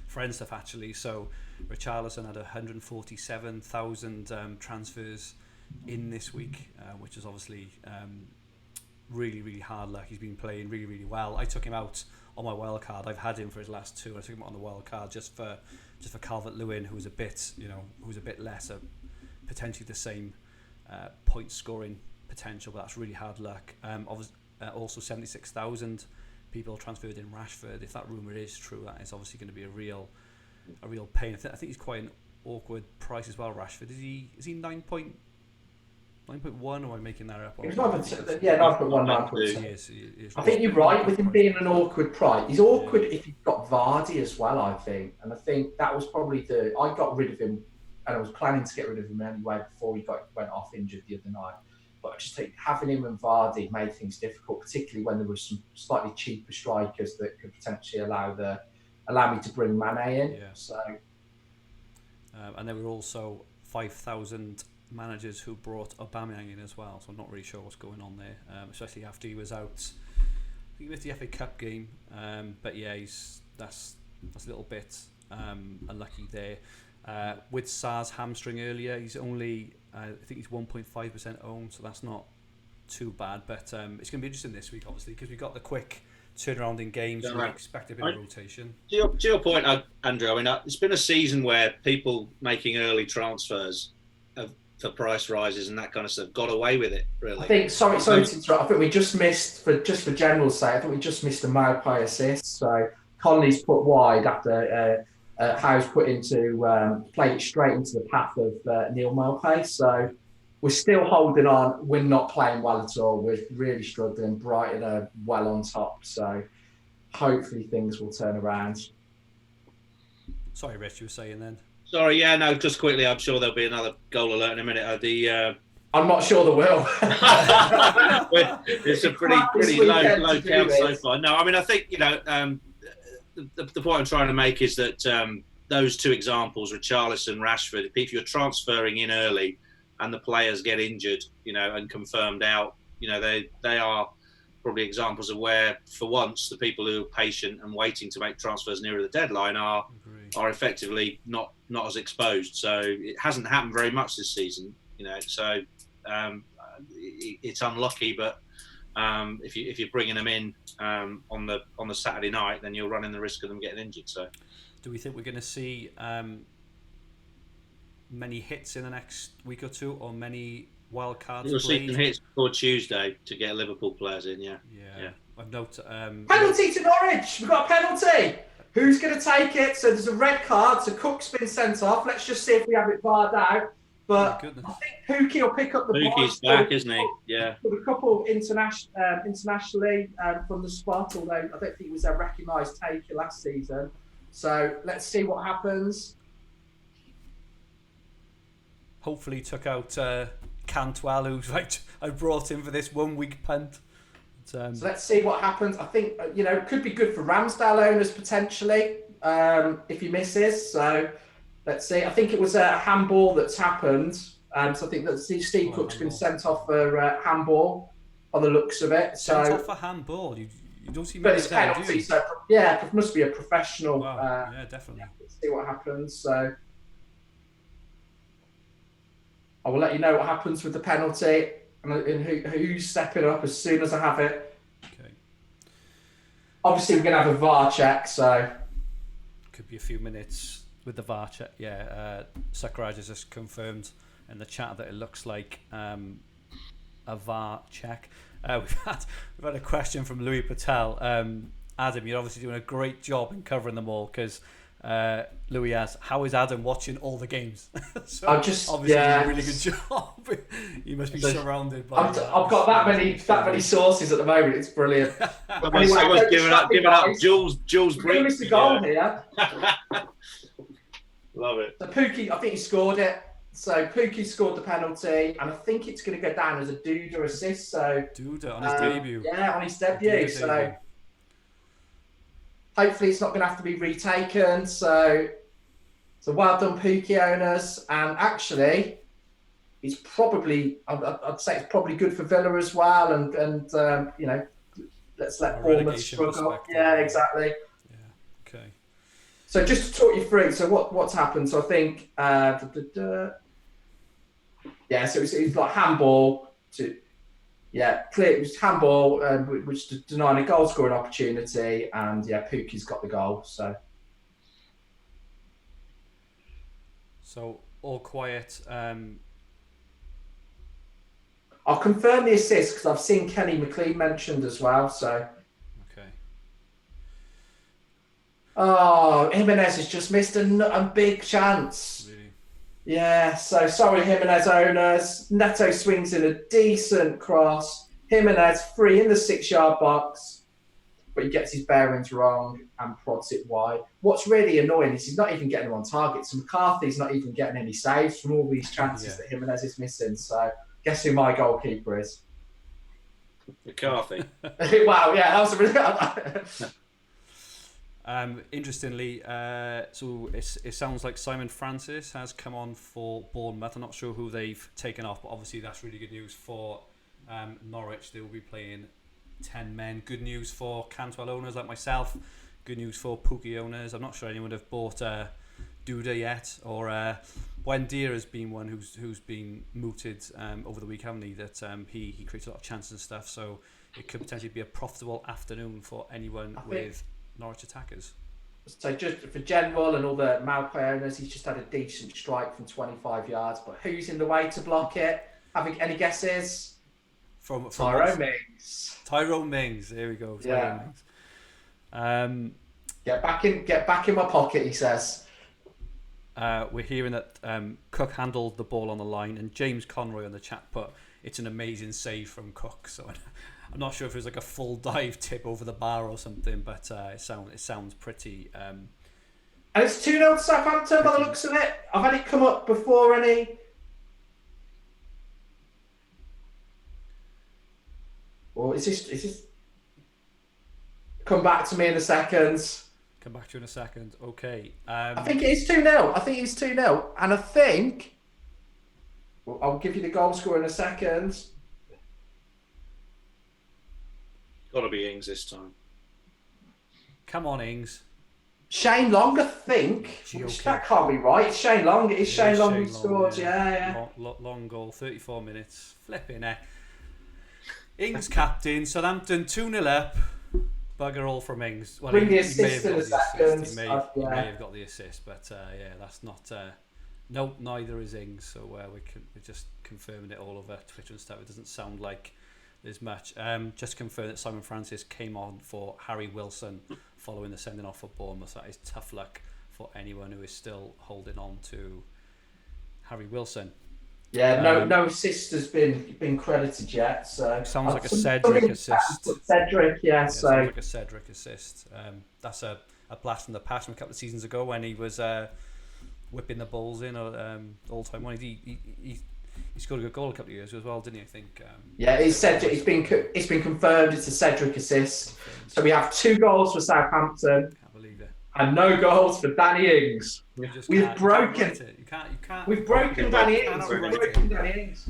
friend stuff actually. So, Richarlison had 147,000 transfers in this week, which is obviously really, really hard luck. He's been playing really, really well. I took him out on my wild card. I've had him for his last two. I took him on the wild card just for Calvert-Lewin, who's a bit less, potentially the same point scoring potential, but that's really hard luck. Also 76,000 people transferred in Rashford. If that rumour is true, that is obviously going to be a real pain. I think he's quite an awkward price as well. Rashford, is he 9.1, or am I making that up? He's 9.1, 9.2. I think you're right with him being an awkward price. He's awkward if you've got Vardy as well, I think. And I think that was probably I got rid of him, and I was planning to get rid of him anyway before he went off injured the other night. But I just think having him and Vardy made things difficult, particularly when there were some slightly cheaper strikers that could potentially allow me to bring Mane in. Yeah. So, and there were also 5,000 managers who brought Aubameyang in as well, so I'm not really sure what's going on there, especially after he was out. I think he missed the FA Cup game, but yeah, that's a little bit unlucky there. With Sarr's hamstring earlier, he's only I think he's 1.5% owned, so that's not too bad. But it's going to be interesting this week, obviously, because we've got the quick turnaround in games, Yeah, we expect a bit of rotation. To your point, Andrew, I mean, it's been a season where people making early transfers for price rises and that kind of stuff got away with it, really. I think, sorry to interrupt, I think we just missed, for general sake, I think we just missed a Magpie assist. So Conley's put wide after Howe's put into, played it straight into the path of Neil Maupay. So we're still holding on. We're not playing well at all. We're really struggling. Brighton are well on top. So hopefully things will turn around. Sorry, Rich, you were saying then? Sorry, yeah, no, just quickly, I'm sure there'll be another goal alert in a minute. I'm not sure there will. It's a pretty low count so far. No, I mean, I think, the point I'm trying to make is that those two examples, Richarlison, Rashford, if you're transferring in early and the players get injured, and confirmed out, they are probably examples of where, for once, the people who are patient and waiting to make transfers nearer the deadline are effectively not as exposed. So it hasn't happened very much this season, So it's unlucky, but if you're bringing them in on the Saturday night, then you're running the risk of them getting injured. So, do we think we're going to see many hits in the next week or two, or many wild cards? You'll see some hits before Tuesday to get Liverpool players in. Yeah. I've noted penalty to Norwich. We've got a penalty. Who's going to take it? So there's a red card. So Cook's been sent off. Let's just see if we have it barred out. But I think Pookie will pick up the ball. Pookie's back, isn't he? Yeah. For a couple internationally from the spot, although I don't think it was a recognised taker last season. So let's see what happens. Hopefully took out Cantwell, who's I brought in for this 1 week punt. So let's see what happens. I think it could be good for Ramsdale owners potentially if he misses. So let's see. I think it was a handball that's happened. So I think that Steve Cook's been sent off for handball on the looks of it. Sent off for handball. You don't see. But it's penalty. So it must be a professional. Wow. Yeah, definitely. Let's see what happens. So I will let you know what happens with the penalty and who's stepping up as soon as I have it. Okay. Obviously, we're going to have a VAR check, so could be a few minutes with the VAR check. Yeah, Sakuraj has just confirmed in the chat that it looks like a VAR check. We've had a question from Louis Patel. Adam, you're obviously doing a great job in covering them all because Louis asks, how is Adam watching all the games? So obviously a really good job. You must be surrounded by. I've got that many sources at the moment. It's brilliant. Anyway, someone's giving up Jules Brink. Missed a goal here. Love it. So Pookie, I think he scored it. So Pookie scored the penalty, and I think it's going to go down as a Duda assist. So Duda on his debut. Yeah, on his debut. So hopefully it's not going to have to be retaken. So well done, Pookie owners. And actually, it's probably, I'd say it's probably good for Villa as well. And let's let Bournemouth struggle. Yeah, exactly. Yeah, okay. So just to talk you through, so what's happened? So I think, so it's like handball to, clear. It was handball, which denying a goal scoring opportunity, and Pookie's got the goal. So all quiet. I'll confirm the assist because I've seen Kenny McLean mentioned as well. So. Okay. Oh, Jimenez has just missed a big chance. Really? Yeah, so sorry, Jimenez owners. Neto swings in a decent cross. Jimenez free in the 6-yard box, but he gets his bearings wrong and prods it wide. What's really annoying is he's not even getting them on target. So McCarthy's not even getting any saves from all these chances that Jimenez is missing. So guess who my goalkeeper is? McCarthy. Wow, yeah, that was a really... Interestingly, so it sounds like Simon Francis has come on for Bournemouth. I'm not sure who they've taken off, but obviously that's really good news for Norwich. They will be playing 10 men. Good news for Cantwell owners like myself. Good news for Pookie owners. I'm not sure anyone would have bought Duda yet, or Buendia has been one who's been mooted over the week, haven't he? That he creates a lot of chances and stuff. So it could potentially be a profitable afternoon for anyone with Norwich attackers. So just for general and all the Malplay owners, he's just had a decent strike from 25 yards. But who's in the way to block it? Having any guesses? From Tyrone Mings. Tyrone Mings. There we go. Tyrone Mings. Get back in my pocket, he says. We're hearing that Cook handled the ball on the line, and James Conroy on the chat put it's an amazing save from Cook. So I'm not sure if it was like a full dive tip over the bar or something, but it sounds pretty. And it's 2-0 to Southampton by the looks of it. I've had it come up before any. Or is this? Come back to me in a second. Come back to you in a second. Okay. I think it is 2-0. I think it's 2-0. And I think... Well, I'll give you the goal scorer in a second. Got to be Ings this time. Come on, Ings. Shane Long, I think. That can't be right. It's Shane Long. It is Shane Long who scored. Yeah. Long goal, 34 minutes. Flipping heck. Ings captain. Southampton 2-0 up. Bugger all from Ings. Well, Bring the assist in a second. He may have got the assist, but that's not. Nope, neither is Ings. So we're just confirming it all over Twitter and stuff. It doesn't sound like there's much. Just confirm that Simon Francis came on for Harry Wilson following the sending off of Bournemouth. That is tough luck for anyone who is still holding on to Harry Wilson. Yeah, no assist has been credited yet. So sounds like a Cedric assist. Cedric, yeah. So sounds like a Cedric assist. That's a blast from the past from a couple of seasons ago when he was whipping the balls in all time. When he scored a good goal a couple of years ago as well, didn't he? I think. Yeah, it's Cedric. It's been confirmed. It's a Cedric assist. So we have 2 goals for Southampton. Can't believe it. And no goals for Danny Ings. We've broken. You can't. We've broken Danny Ings. We've broken Danny Ings.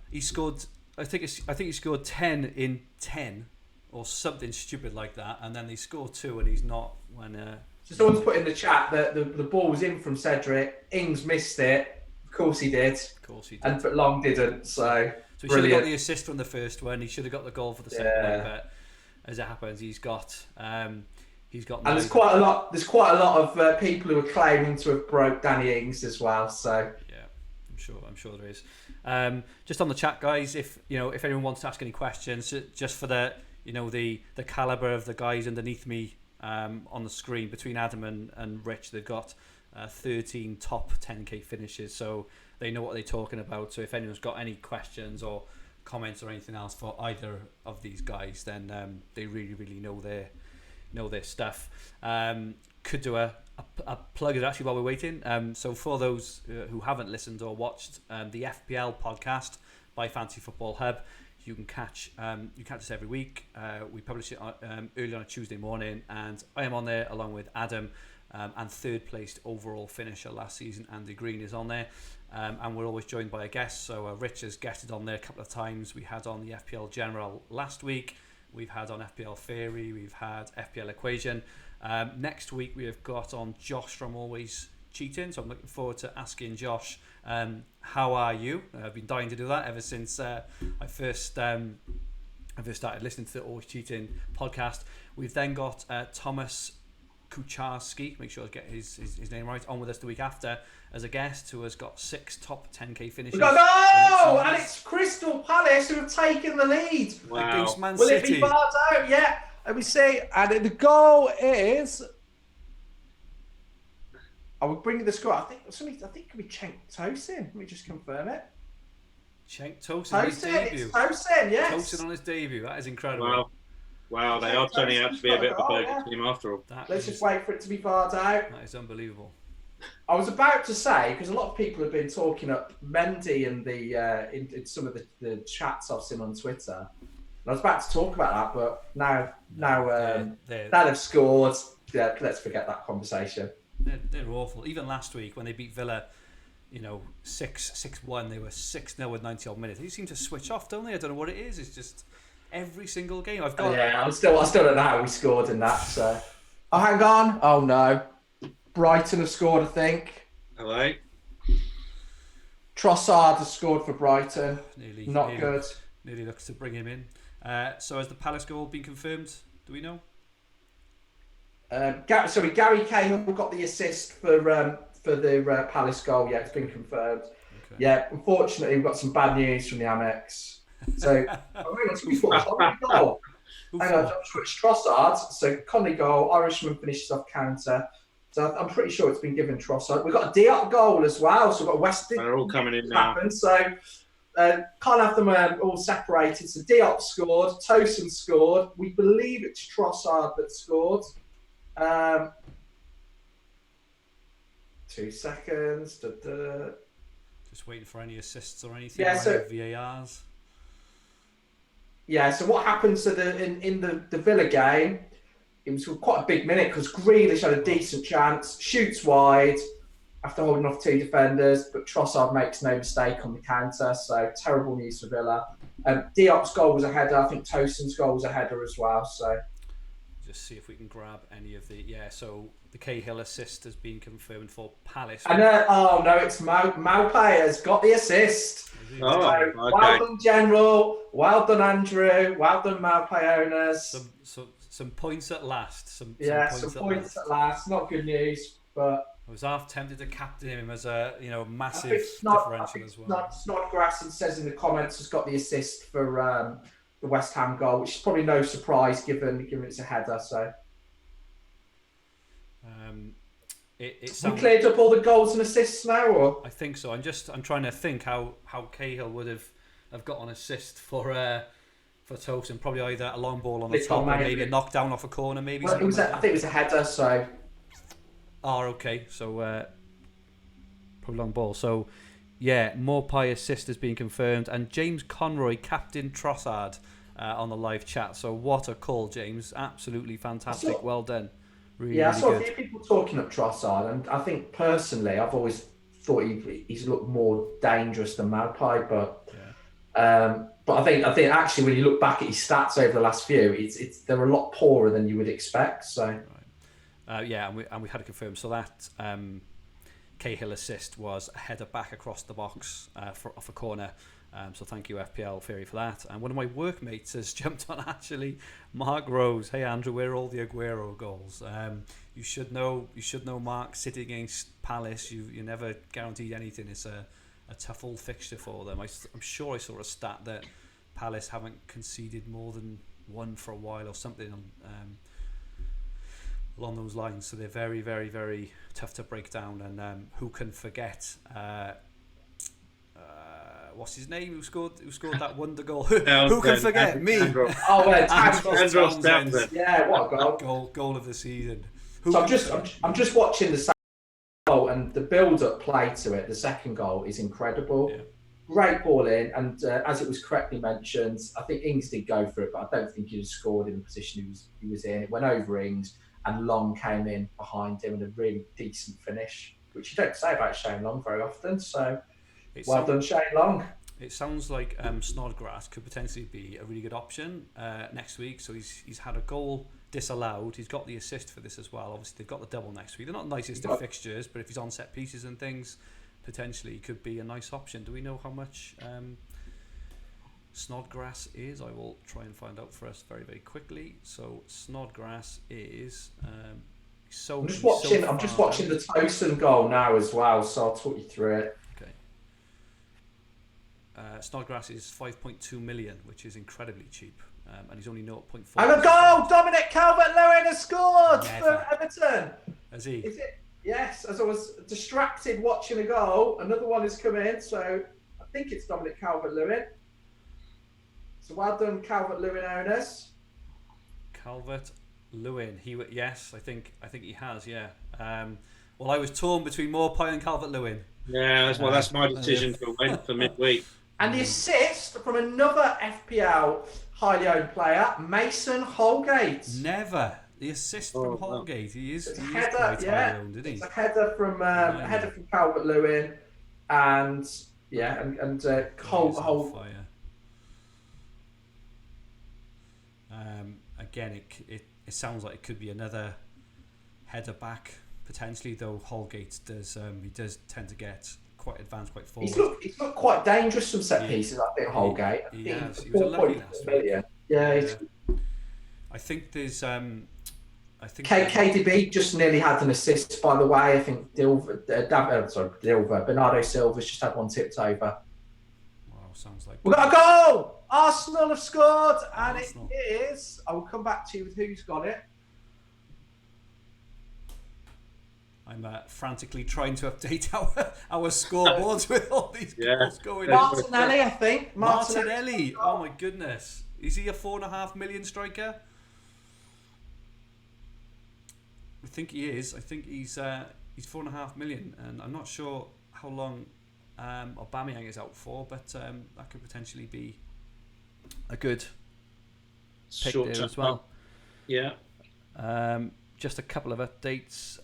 He scored. I think he scored 10 in 10 or something stupid like that, and then they scored 2, and he's not when. So someone's put in the chat that the ball was in from Cedric. Ings missed it. Of course he did. But Long didn't. So he should have got the assist from the first one. He should have got the goal for the second one. But as it happens, he's got. And there's quite a lot. There's quite a lot of people who are claiming to have broke Danny Ings as well. So yeah, I'm sure there is. Just on the chat, guys, if anyone wants to ask any questions, just for the caliber of the guys underneath me on the screen between Adam and Rich, they've got 13 top 10k finishes, so they know what they're talking about. So if anyone's got any questions or comments or anything else for either of these guys, then they really know their stuff. Could do a plug it actually while we're waiting. So for those who haven't listened or watched the FPL podcast by Fantasy Football Hub, you can catch us every week. We publish it early on a Tuesday morning, and I am on there along with Adam, and third placed overall finisher last season, Andy Green, is on there. And we're always joined by a guest. So Rich has guested on there a couple of times. We had on the FPL General last week. We've had on FPL Theory. We've had FPL Equation. Next week we have got on Josh from Always Cheating. So I'm looking forward to asking Josh, how are you? I've been dying to do that ever since I first started listening to the Always Cheating podcast. We've then got Thomas Kucharski, make sure I get his name right, on with us the week after as a guest, who has got 6 top 10k finishes. No! And it's Crystal Palace who have taken the lead. Wow. Against Man Will City. it be barred out? Yeah. Let me see. And the goal is... I will bring the score. I think it could be Cenk Tosin. Let me just confirm it. Cenk Tosin on his debut. Tosin, yes. Tosin on his debut. That is incredible. Wow, they are turning out to be a bit of a burger team after all. Let's just wait for it to be barred out. That is unbelievable. I was about to say, because a lot of people have been talking up Mendy and in some of the chats I've seen on Twitter. And I was about to talk about that, but now that have scored, let's forget that conversation. They're awful. Even last week when they beat Villa, 6-1, they were 6-0 with 90 odd minutes. They seem to switch off, don't they? I don't know what it is. It's just every single game I've got. Yeah, I still don't know how we scored in that. So, hang on. Oh no, Brighton have scored, I think. Hello. Trossard has scored for Brighton. Nearly good. nearly looks to bring him in. So has the Palace goal been confirmed? Do we know? Gary Cahill got the assist for the Palace goal. Yeah, it's been confirmed. Okay. Yeah, unfortunately, we've got some bad news from the Amex. So, goal. Hang on, it's Trossard. So, Conley goal, Irishman finishes off counter. So, I'm pretty sure it's been given Trossard. We've got a Diop goal as well. So, we've got West. They're all coming in now. So, can't have them all separated. So, Diop scored, Tosin scored. We believe it's Trossard that scored. 2 seconds. Just waiting for any assists or anything. Yeah, so VARs. Yeah, so what happened in the Villa game? It was quite a big minute because Grealish had a decent chance, shoots wide after holding off 2 defenders, but Trossard makes no mistake on the counter. So terrible news for Villa. Diop's goal was a header. I think Tosin's goal was a header as well. So just see if we can grab any of the So the Cahill assist has been confirmed for Palace. And oh no, it's Maupay has got the assist. Oh, okay. Well done, General. Well done, Andrew. Well done, Maupay owners. Some points at last. Some points at last. Not good news, but I was half tempted to captain him as a massive differential as well. Snodgrass says in the comments has got the assist for the West Ham goal, which is probably no surprise given it's a header. So we cleared up all the goals and assists now, or I think so. I'm trying to think how Cahill would have got an assist for Tosin. Probably either a long ball on the top, or maybe a knockdown off a corner. Maybe. Well, I think it was a header. So. Oh, okay. So probably long ball. So yeah, Maupay assist has been confirmed, and James Conroy captain Trossard on the live chat. So what a call, James! Absolutely fantastic. Well done. Really, I saw really a few people talking up Trossard, and I think personally, I've always thought he's looked more dangerous than Maupay, but I think actually when you look back at his stats over the last few, they're a lot poorer than you would expect. So. Right. And we had it confirmed. So that Cahill assist was a header back across the box off a corner. So thank you FPL Theory for that. And one of my workmates has jumped on actually. Mark Rose. Hey Andrew, where are all the Aguero goals? You should know Mark, City against Palace. You never guaranteed anything. It's a tough old fixture for them. I'm sure I saw a stat that Palace haven't conceded more than one for a while or something along those lines. So they're very, very, very tough to break down. And who can forget? What's his name? Who scored that wonder goal? Who can forget? Me. Andrew Townsend. Yeah, what a goal! Goal of the season. So I'm just watching the second goal, and the build-up play to it. The second goal is incredible. Yeah. Great ball in, and as it was correctly mentioned, I think Ings did go for it, but I don't think he scored in the position he was in. It went over Ings, and Long came in behind him in a really decent finish, which you don't say about Shane Long very often. So. Well done, Shane Long. It sounds like Snodgrass could potentially be a really good option next week. So he's had a goal disallowed. He's got the assist for this as well. Obviously, they've got the double next week. They're not the nicest of fixtures, but if he's on set pieces and things, potentially he could be a nice option. Do we know how much Snodgrass is? I will try and find out for us very, very quickly. So Snodgrass is... I'm just watching the Tosin goal now as well, so I'll talk you through it. Snodgrass is 5.2 million, which is incredibly cheap, and he's only 0.4. And a goal! Dominic Calvert-Lewin has scored for Everton. Has he? Is it? Yes. As I was distracted watching a goal, another one has come in. So I think it's Dominic Calvert-Lewin. So well done, Calvert-Lewin owners. Calvert-Lewin. Yes, I think he has. Yeah. Well, I was torn between Maupay and Calvert-Lewin. Yeah, that's my decision for midweek. And the assist from another FPL highly owned player, Mason Holgate. Never. The assist from Holgate. He is quite highly owned, isn't he? It's a header from Calvert-Lewin, and Holt. Again, it sounds like it could be another header back potentially, though Holgate does tend to get quite advanced, quite forward. He's looked quite dangerous from set pieces, I think, Holgate. He has. He was unlucky last week. Yeah. I think there's... KDB just nearly had an assist, by the way. I think Bernardo Silva's just had one tipped over. Wow, sounds like... We've got a goal! Arsenal have scored, and it is... I will come back to you with who's got it. I'm frantically trying to update our scoreboards with all these goals going Martinelli, I think. Martinelli. Oh, my goodness. Is he a 4.5 million striker? I think he is. I think he's 4.5 million, and I'm not sure how long Aubameyang is out for, but that could potentially be a good pick there as well. Yeah. Just a couple of updates.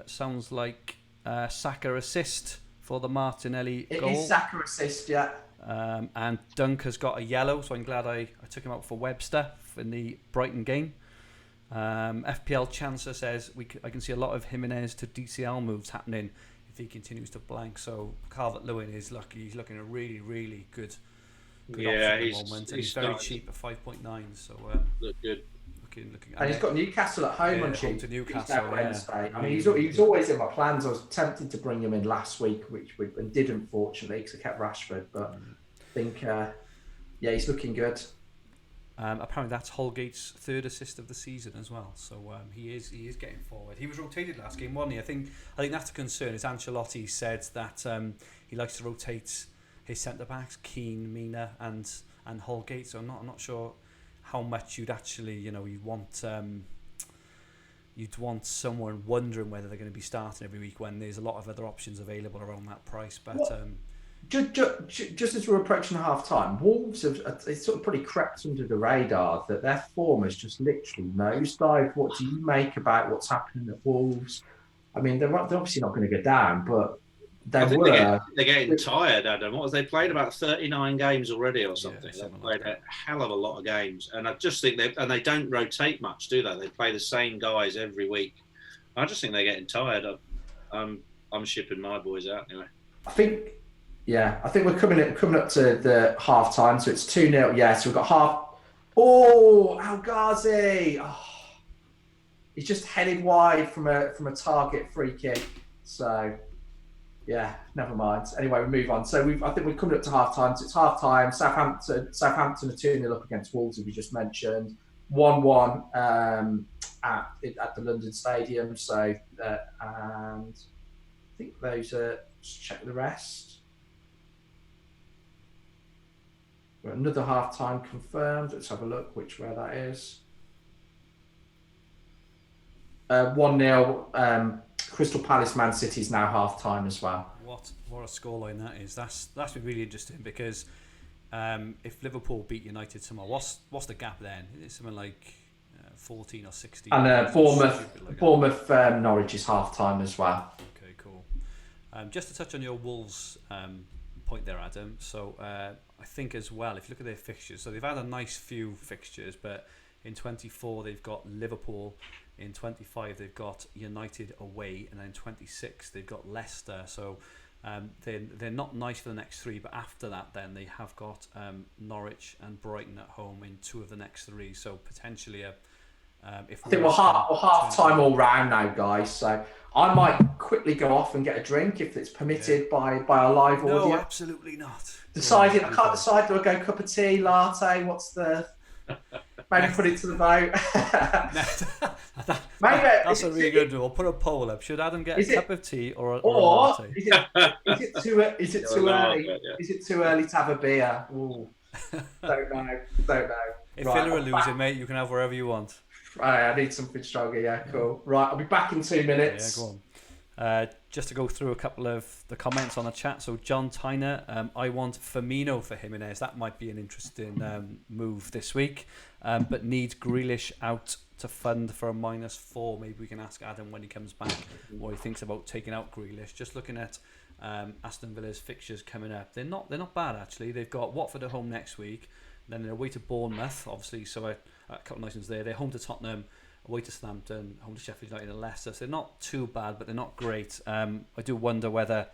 Sounds like Saka assist for the Martinelli goal. It is Saka assist, yeah. And Dunk has got a yellow, so I'm glad I took him out for Webster in the Brighton game. FPL Chancer says I can see a lot of Jimenez to DCL moves happening if he continues to blank. So Calvert-Lewin is lucky. He's looking a really, really good option at the moment. And he's very cheap at 5.9. So look good. Looking. And he's got Newcastle at home on Tuesday. To Newcastle, Wednesday. I mean, he's always in my plans. I was tempted to bring him in last week, which and didn't, fortunately, because I kept Rashford. But I think, he's looking good. Apparently, that's Holgate's third assist of the season as well. So he is getting forward. He was rotated last game, wasn't he? I think that's the concern. Is Ancelotti said that he likes to rotate his centre backs, Keane, Mina, and Holgate. So I'm not sure how much you'd actually, you'd want someone wondering whether they're going to be starting every week when there's a lot of other options available around that price. But just as we're approaching half time, Wolves have it's sort of pretty crept under the radar that their form has just literally nosedived. What do you make about what's happening at Wolves? I mean, they're obviously not going to go down, but they're getting tired, Adam. What was they played about 39 games already or something? They've played a hell of a lot of games, and I just think they don't rotate much, do they? They play the same guys every week. I just think they're getting tired. I'm shipping my boys out anyway. I think we're coming up to the half time, so it's 2-0. Yeah, so we've got half. Oh, Al Ghazi! Oh, he's just headed wide from a target free kick. So. Yeah, never mind. Anyway, we move on. So I think we're coming up to half time. So it's half time. Southampton are 2-0 up against Wolves, as we just mentioned. 1-1 at the London Stadium. So and I think those are. Just check the rest. Another half time confirmed. Let's have a look where that is. 1-0. Crystal Palace Man City is now half time as well. What a scoreline that is. That's been really interesting because if Liverpool beat United tomorrow, what's the gap then? It's something like 14 or 16. And Bournemouth Norwich is half time as well. Okay, cool. Just to touch on your Wolves point there, Adam. So I think as well, if you look at their fixtures, so they've had a nice few fixtures, but in 24 they've got Liverpool. In 25, they've got United away, and then in 26, they've got Leicester. So they're not nice for the next three, but after that, then they have got Norwich and Brighton at home in two of the next three. So potentially, if I think we're half time all round now, guys. So I might quickly go off and get a drink if it's permitted by our live audience. No, absolutely not. I can't decide. Do I go cup of tea, latte? What's the? Maybe put it to the vote. That's a really good one. We'll put a poll up. Should Adam get a cup of tea or a latte? Is it too early? Is it too early to have a beer? Ooh. Don't know. If Villa are losing, mate, you can have wherever you want. Right, I need something stronger. Yeah, cool. Right, I'll be back in 2 minutes. Yeah, go on. Just to go through a couple of the comments on the chat. So John Tyner, I want Firmino for Jimenez. That might be an interesting move this week, but needs Grealish out to fund for a -4. Maybe we can ask Adam when he comes back what he thinks about taking out Grealish. Just looking at Aston Villa's fixtures coming up, they're not bad actually. They've got Watford at home next week, then they're away to Bournemouth, obviously. So a couple of nice ones there. They're home to Tottenham, away to Southampton, home to Sheffield United and Leicester. So they're not too bad, but they're not great. I do wonder whether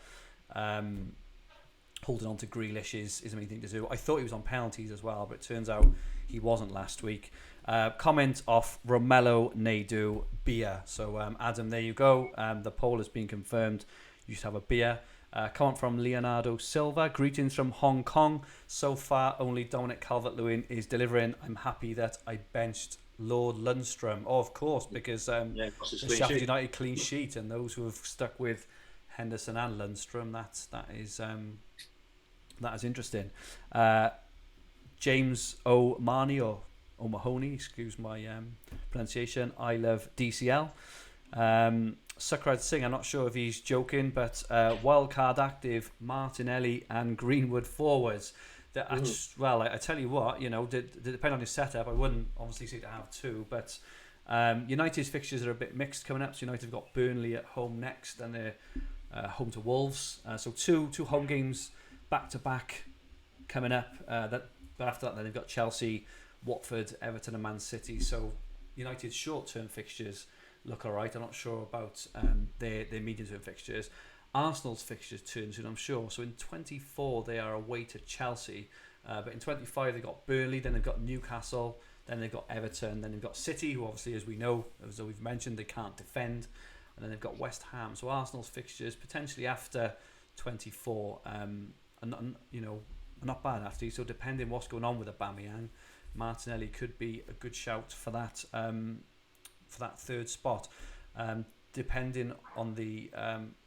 holding on to Grealish is the main thing to do. I thought he was on penalties as well, but it turns out he wasn't last week. Comment off Romello Naidu, beer. So Adam, there you go. The poll has been confirmed. You should have a beer. Comment from Leonardo Silva. Greetings from Hong Kong. So far, only Dominic Calvert-Lewin is delivering. I'm happy that I benched Lord Lundstrom. Oh, of course, because the Sheffield United clean sheet, and those who have stuck with Henderson and Lundstrom, that is interesting. James O'Mahony or O'Mahony, excuse my pronunciation. I love DCL. Sukrad Singh, I'm not sure if he's joking, but wildcard active Martinelli and Greenwood forwards. I tell you what, depending on his setup, I wouldn't obviously say to have two, but United's fixtures are a bit mixed coming up. So United have got Burnley at home next, and they're home to Wolves. So two home games back to back coming up. But after that, then they've got Chelsea, Watford, Everton, and Man City. So United's short-term fixtures look alright. I'm not sure about their medium-term fixtures. Arsenal's fixtures turn soon, I'm sure. So in 24 they are away to Chelsea, but in 25 they've got Burnley, then they've got Newcastle, then they've got Everton, then they've got City, who obviously, as we know, as we've mentioned, they can't defend, and then they've got West Ham. So Arsenal's fixtures potentially after 24, and not bad after. So depending what's going on with Aubameyang, Martinelli could be a good shout for that third spot. Depending on the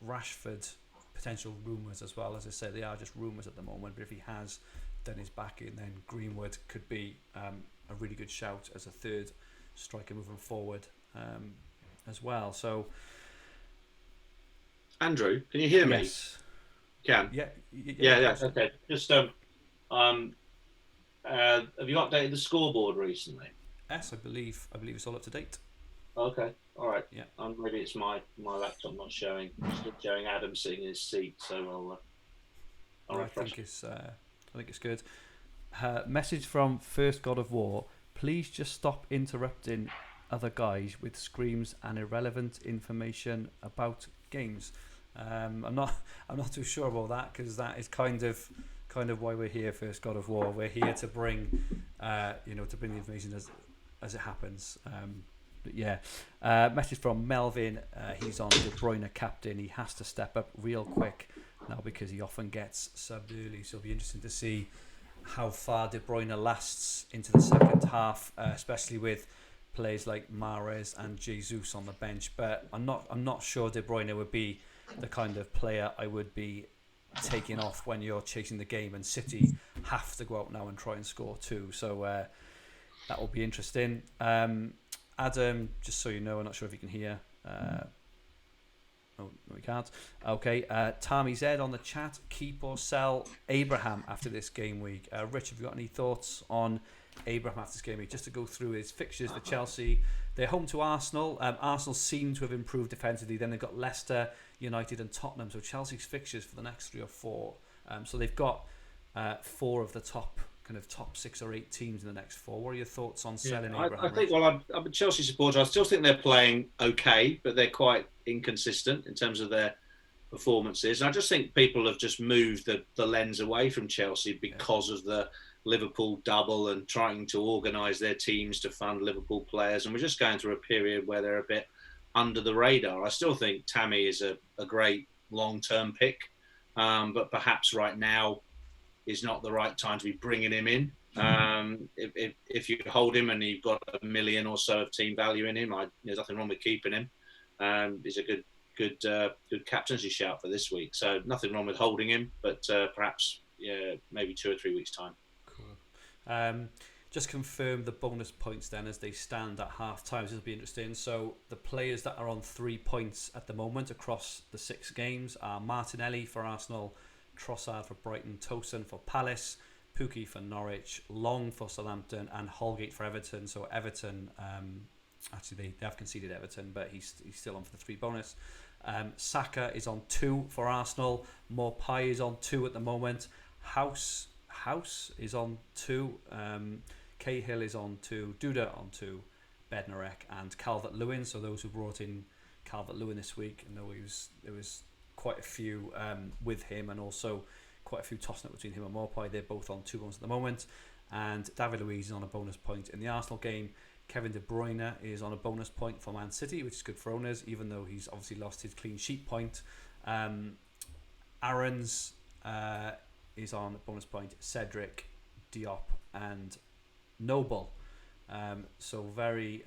Rashford potential rumours as well. As I said, they are just rumours at the moment, but if he has done his back in, then Greenwood could be a really good shout as a third striker moving forward as well. So, Andrew, can you hear me? Yes. Can? Yeah. Okay. Just have you updated the scoreboard recently? Yes, I believe it's all up to date. Okay, all right. Yeah. Maybe it's my laptop not showing. It's still showing Adam sitting in his seat, so I'll refresh. I think it's good. Message from First God of War. Please just stop interrupting other guys with screams and irrelevant information about games. I'm not too sure about that, because that is kind of why we're here. First God of War. We're here to bring the information as it happens. But yeah, message from Melvin. He's on De Bruyne captain. He has to step up real quick now because he often gets subbed early. So it'll be interesting to see how far De Bruyne lasts into the second half, especially with players like Mahrez and Jesus on the bench. But I'm not sure De Bruyne would be the kind of player I would be taking off when you're chasing the game, and City have to go out now and try and score too. So that will be interesting. Adam, just so you know, I'm not sure if you can hear. No, we can't. Okay, Tommy Z on the chat. Keep or sell Abraham after this game week. Rich, have you got any thoughts on Abraham after this game week? Just to go through his fixtures for Chelsea. They're home to Arsenal. Arsenal seem to have improved defensively. Then they've got Leicester, United and Tottenham. So Chelsea's fixtures for the next 3 or 4. So they've got 4 of the top 6 or 8 teams in the next 4. What are your thoughts on selling Abraham? I think, I'm a Chelsea supporter. I still think they're playing okay, but they're quite inconsistent in terms of their performances. And I just think people have just moved the lens away from Chelsea because of the Liverpool double and trying to organise their teams to fund Liverpool players. And we're just going through a period where they're a bit under the radar. I still think Tammy is a great long-term pick, but perhaps right now is not the right time to be bringing him in. If you hold him and you've got $1 million or so of team value in him, there's nothing wrong with keeping him. He's a good captaincy shout for this week. So nothing wrong with holding him, but perhaps maybe 2 or 3 weeks time. Cool. Just confirm the bonus points then as they stand at half time. This will be interesting. So the players that are on 3 points at the moment across the 6 games are Martinelli for Arsenal, Trossard for Brighton, Tosun for Palace, Pukki for Norwich, Long for Southampton, and Holgate for Everton. So Everton, actually they have conceded Everton, but he's still on for the 3 bonus. Saka is on 2 for Arsenal. Maupay is on 2 at the moment. House is on 2. Cahill is on 2. Duda on 2. Bednarek and Calvert-Lewin. So those who brought in Calvert-Lewin this week, I know it was quite a few with him, and also quite a few tossing up between him and Maupay. They're both on 2 bonus at the moment, and David Luiz is on a bonus point in the Arsenal game. Kevin De Bruyne is on a bonus point for Man City, which is good for owners, even though he's obviously lost his clean sheet point. Aaron's is on bonus point. Cedric, Diop, and Noble. So very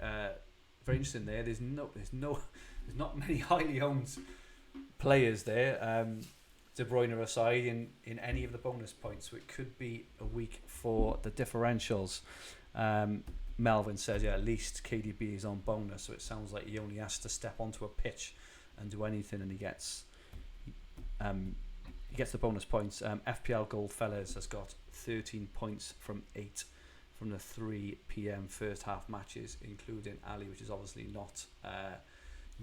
interesting there. There's not many highly owned players there. De Bruyne aside in any of the bonus points, so it could be a week for the differentials. Melvin says, at least KDB is on bonus, so it sounds like he only has to step onto a pitch and do anything, and he gets the bonus points. FPL Goldfellas has got 13 points from 8 from the 3 p.m. first half matches, including Ali, which is obviously not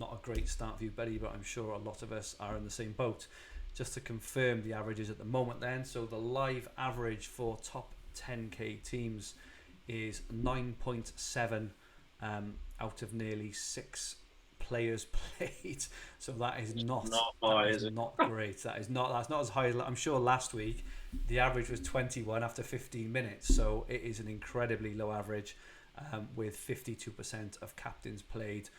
a great start for you, Betty, but I'm sure a lot of us are in the same boat. Just to confirm the averages at the moment then, so the live average for top 10k teams is 9.7 out of nearly 6 players played. So that is not great. That's not as high as, I'm sure last week the average was 21 after 15 minutes. So it is an incredibly low average with 52% of captains played,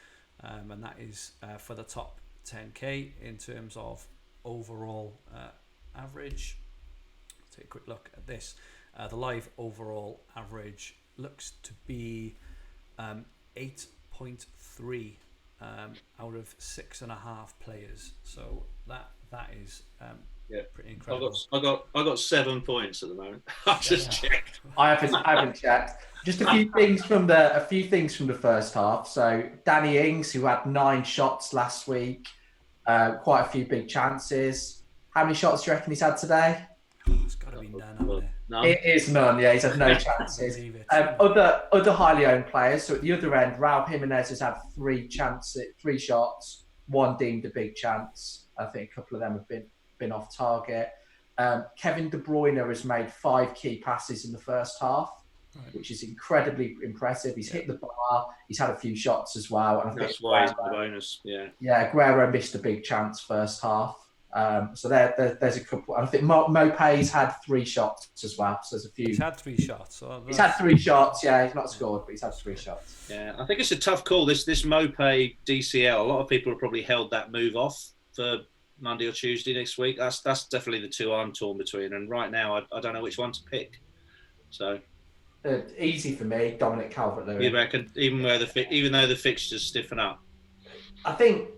and that is for the top 10k in terms of overall average. Let's take a quick look at this. The live overall average looks to be 8.3 out of 6.5 players. So that is pretty incredible. I got 7 points at the moment. I've just checked. I haven't checked. Just a few things from the first half. So Danny Ings, who had 9 shots last week, quite a few big chances. How many shots do you reckon he's had today? It's got to be none, hasn't it? No. It is none. Yeah, he's had no chances. Other highly owned players. So at the other end, Raul Jimenez has had 3 shots, 1 deemed a big chance. I think a couple of them have been off target. Kevin De Bruyne has made 5 key passes in the first half, which is incredibly impressive. He's hit the bar. He's had a few shots as well. And I That's why he's the bonus. Yeah. Yeah, Aguero missed a big chance first half. So there's a couple. And I think Maupay's had 3 shots as well. So there's a few. He's had 3 shots. So he's had 3 shots. Yeah, he's not scored, but he's had 3 shots. Yeah, I think it's a tough call. This Maupay DCL. A lot of people have probably held that move off for Monday or Tuesday next week. That's definitely the 2 I'm torn between. And right now, I don't know which one to pick. So. Easy for me, Dominic Calvert-Lewin. You reckon, even though the fixtures stiffen up? I think,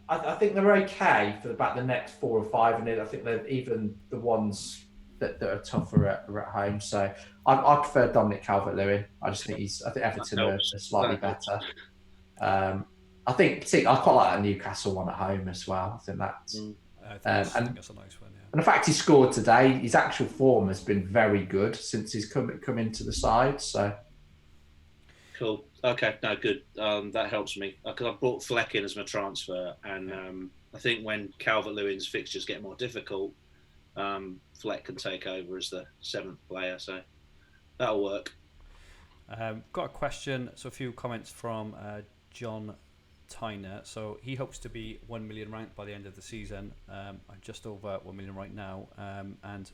I think they're okay for about the next 4 or 5, and I think they're even the ones that are tougher are at home. So I prefer Dominic Calvert-Lewin. I think Everton are slightly better. I think I quite like that Newcastle one at home as well. I think that's I think that's a nice one. Yeah. And the fact he scored today, his actual form has been very good since he's come into the side. So cool. Okay, no, good. That helps me because I brought Fleck in as my transfer, and I think when Calvert-Lewin's fixtures get more difficult, Fleck can take over as the 7th player. So that'll work. Got a question. So a few comments from John Tyner. So he hopes to be 1 million ranked by the end of the season. I'm just over 1 million right now. And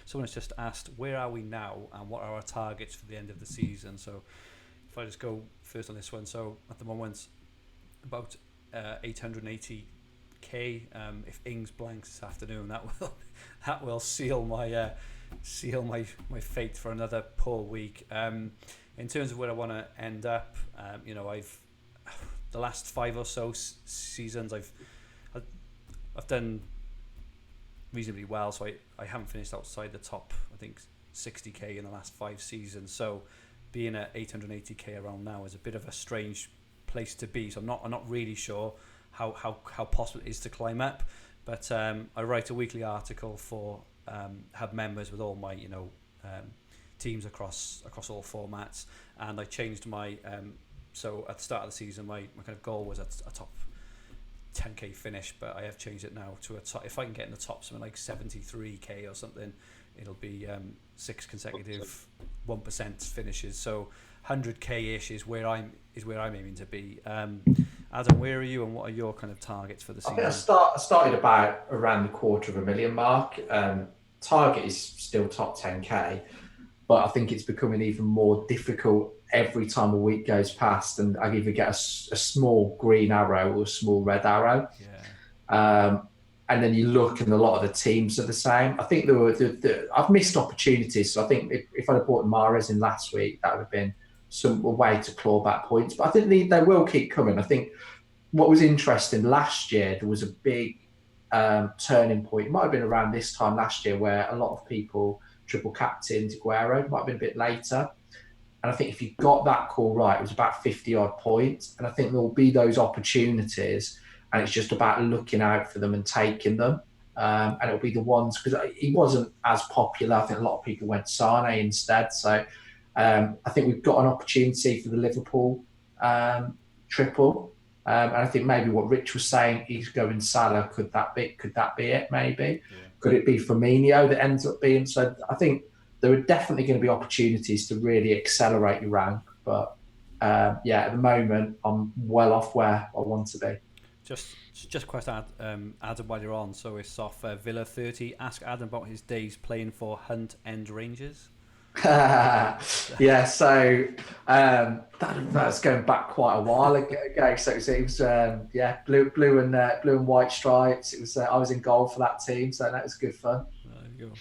someone has just asked, where are we now and what are our targets for the end of the season? So if I just go first on this one, so at the moment about 880k. If Ings blanks this afternoon, that will seal my fate for another poor week. In terms of where I want to end up, I've the last 5 or so seasons I've done reasonably well, so I haven't finished outside the top, I think 60k in the last 5 seasons. So being at 880k around now is a bit of a strange place to be. So I'm not really sure how possible it is to climb up. But I write a weekly article for Hub members with all my teams across all formats, and I changed my so at the start of the season my kind of goal was a top 10k finish, but I have changed it now to a top, if I can get in the top something like 73k or something, it'll be 6 consecutive 1% finishes. So 100k ish is where I'm aiming to be. Adam, where are you and what are your kind of targets for the I season? think I started about around the 250,000 mark. Target is still top 10k, but I think it's becoming even more difficult every time a week goes past, and I either get a small green arrow or a small red arrow. And then you look, and a lot of the teams are the same. I think I've missed opportunities. So I think if I'd have bought Mahrez in last week, that would have been a way to claw back points. But I think they will keep coming. I think what was interesting last year, there was a big turning point. It might have been around this time last year where a lot of people triple captained Aguero. It might have been a bit later. And I think if you got that call right, it was about 50 odd points. And I think there will be those opportunities, and it's just about looking out for them and taking them. And it'll be the ones, because he wasn't as popular. I think a lot of people went Sane instead. So I think we've got an opportunity for the Liverpool triple. And I think maybe what Rich was saying, he's going Salah. Could that be it? Maybe. Yeah. Could it be Firmino that ends up being? So I think there are definitely going to be opportunities to really accelerate your rank. But at the moment, I'm well off where I want to be. Just question, Adam, while you're on. So it's off Villa 30. Ask Adam about his days playing for Hunt End Rangers. Yeah, so that's going back quite a while ago. So it was blue and white stripes. It was I was in goal for that team, so that was good fun. There you go.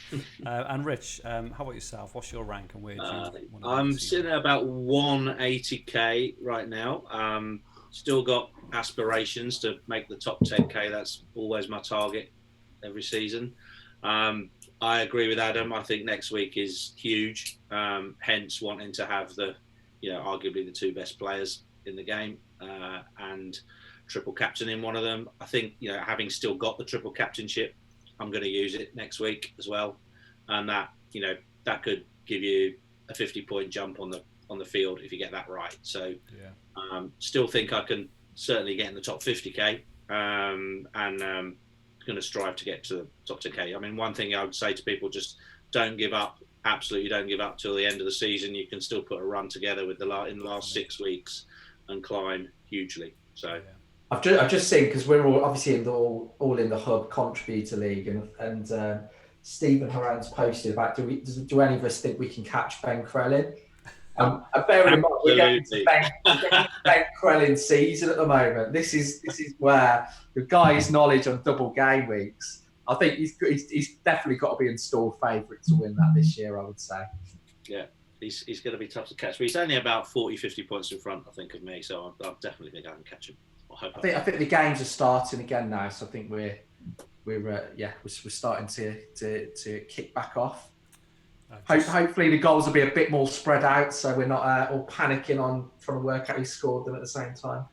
And Rich, how about yourself? What's your rank and where do you want to I'm sitting at about 180k right now. Still got aspirations to make the top 10k. That's always my target every season. I agree with Adam. I think next week is huge. Hence wanting to have arguably the two best players in the game and triple captaining one of them. I think, having still got the triple captainship, I'm going to use it next week as well. And that could give you a 50-point jump on the field if you get that right. So still think I can certainly get in the top 50k and going to strive to get to the top 10k. I mean, one thing I would say to people, just don't give up. Absolutely don't give up till the end of the season. You can still put a run together in the last 6 weeks and climb hugely. So I've just seen, because we're all obviously all in the Hub Contributor League, and Stephen Horan's posted about do any of us think we can catch Ben Crellin? Bearing in mind we're getting to Ben Crellin's season at the moment. This is where the guy's knowledge on double game weeks. I think he's definitely got to be installed favourite to win that this year, I would say. Yeah, he's going to be tough to catch. But he's only about 40-50 points in front, I think, of me. So I definitely think I can catch him. I think the games are starting again now, so I think we're starting to kick back off. Hopefully the goals will be a bit more spread out, so we're not all panicking on trying to work out who scored them at the same time.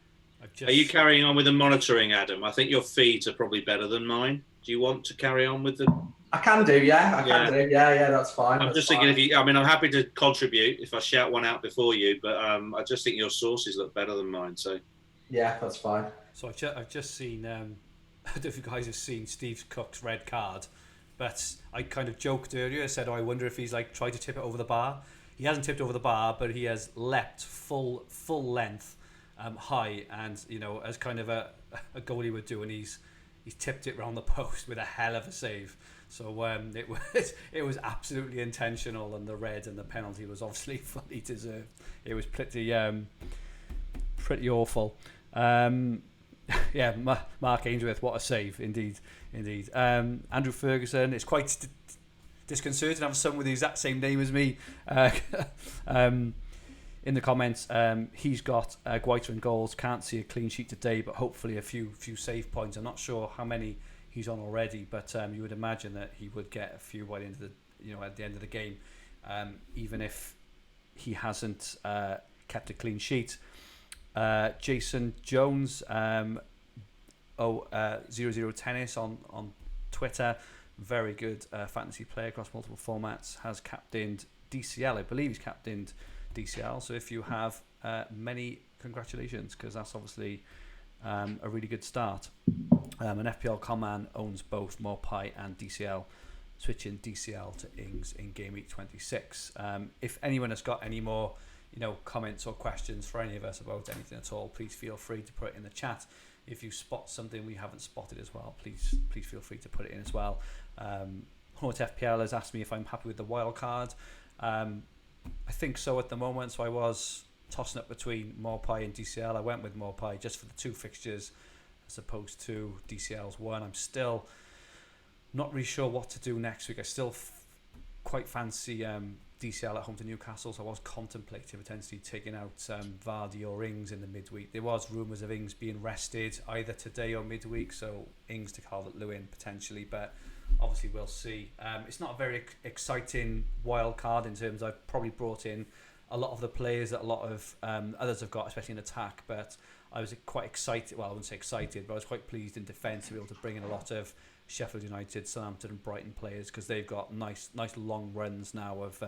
Are you carrying on with the monitoring, Adam? I think your feeds are probably better than mine. Do you want to carry on with the? I can do, yeah. I can do, yeah. That's fine. I'm just thinking I'm happy to contribute if I shout one out before you, but I just think your sources look better than mine. So yeah, that's fine. So I've just seen. I don't know if you guys have seen Steve Cook's red card. But I kind of joked earlier. I said, I wonder if he's tried to tip it over the bar. He hasn't tipped over the bar, but he has leapt full length, high, and as kind of a goalie would do, and he's tipped it round the post with a hell of a save. So it was absolutely intentional, and the red and the penalty was obviously fully deserved. It was pretty awful. Mark Ainsworth, what a save indeed. Andrew Ferguson, it's quite disconcerting to have someone with the exact same name as me in the comments. He's got Guaita in goals, can't see a clean sheet today, but hopefully a few save points. I'm not sure how many he's on already, but you would imagine that he would get a few by the end of at the end of the game, even if he hasn't kept a clean sheet. Jason Jones, 00 Tennis on Twitter, very good fantasy player across multiple formats, has captained DCL. I believe he's captained DCL, so if you have many congratulations, because that's obviously a really good start. An FPL Command owns both Morpie and DCL, switching DCL to Ings in game week 26. If anyone has got any more comments or questions for any of us about anything at all, please feel free to put it in the chat. If you spot something we haven't spotted as well, please feel free to put it in as well. Norwich FPL has asked me if I'm happy with the wild card. I think so at the moment. So I was tossing up between Morpie and DCL. I went with Morpie just for the 2 fixtures as opposed to DCL's 1. I'm still not really sure what to do next week. I still quite fancy DCL at home to Newcastle, so I was contemplating potentially taking out Vardy or Ings in the midweek. There was rumours of Ings being rested either today or midweek, so Ings to Calvert-Lewin potentially, but obviously we'll see. It's not a very exciting wild card in terms I've probably brought in a lot of the players that a lot of others have got, especially in attack, but I was quite excited, well I wouldn't say excited, but I was quite pleased in defence to be able to bring in a lot of Sheffield United, Southampton and Brighton players, because they've got nice long runs now of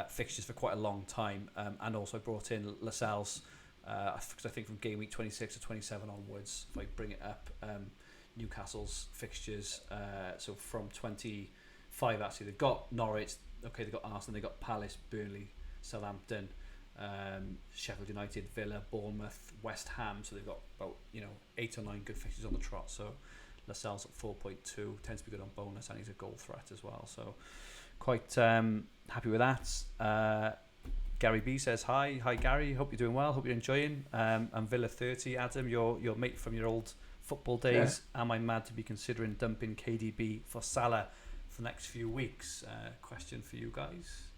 fixtures for quite a long time, and also brought in Lascelles because I think from game week 26 to 27 onwards, if I bring it up, Newcastle's fixtures, so from 25 actually, they've got Norwich, they've got Arsenal, they've got Palace, Burnley, Southampton, Sheffield United, Villa, Bournemouth, West Ham, so they've got about 8 or 9 good fixtures on the trot. So Lascelles at 4.2 tends to be good on bonus, and he's a goal threat as well, so quite happy with that. Gary B says hi Gary, hope you're doing well, hope you're enjoying. And Villa 30, Adam, your mate from your old football days, am I mad to be considering dumping KDB for Salah for the next few weeks? Question for you guys.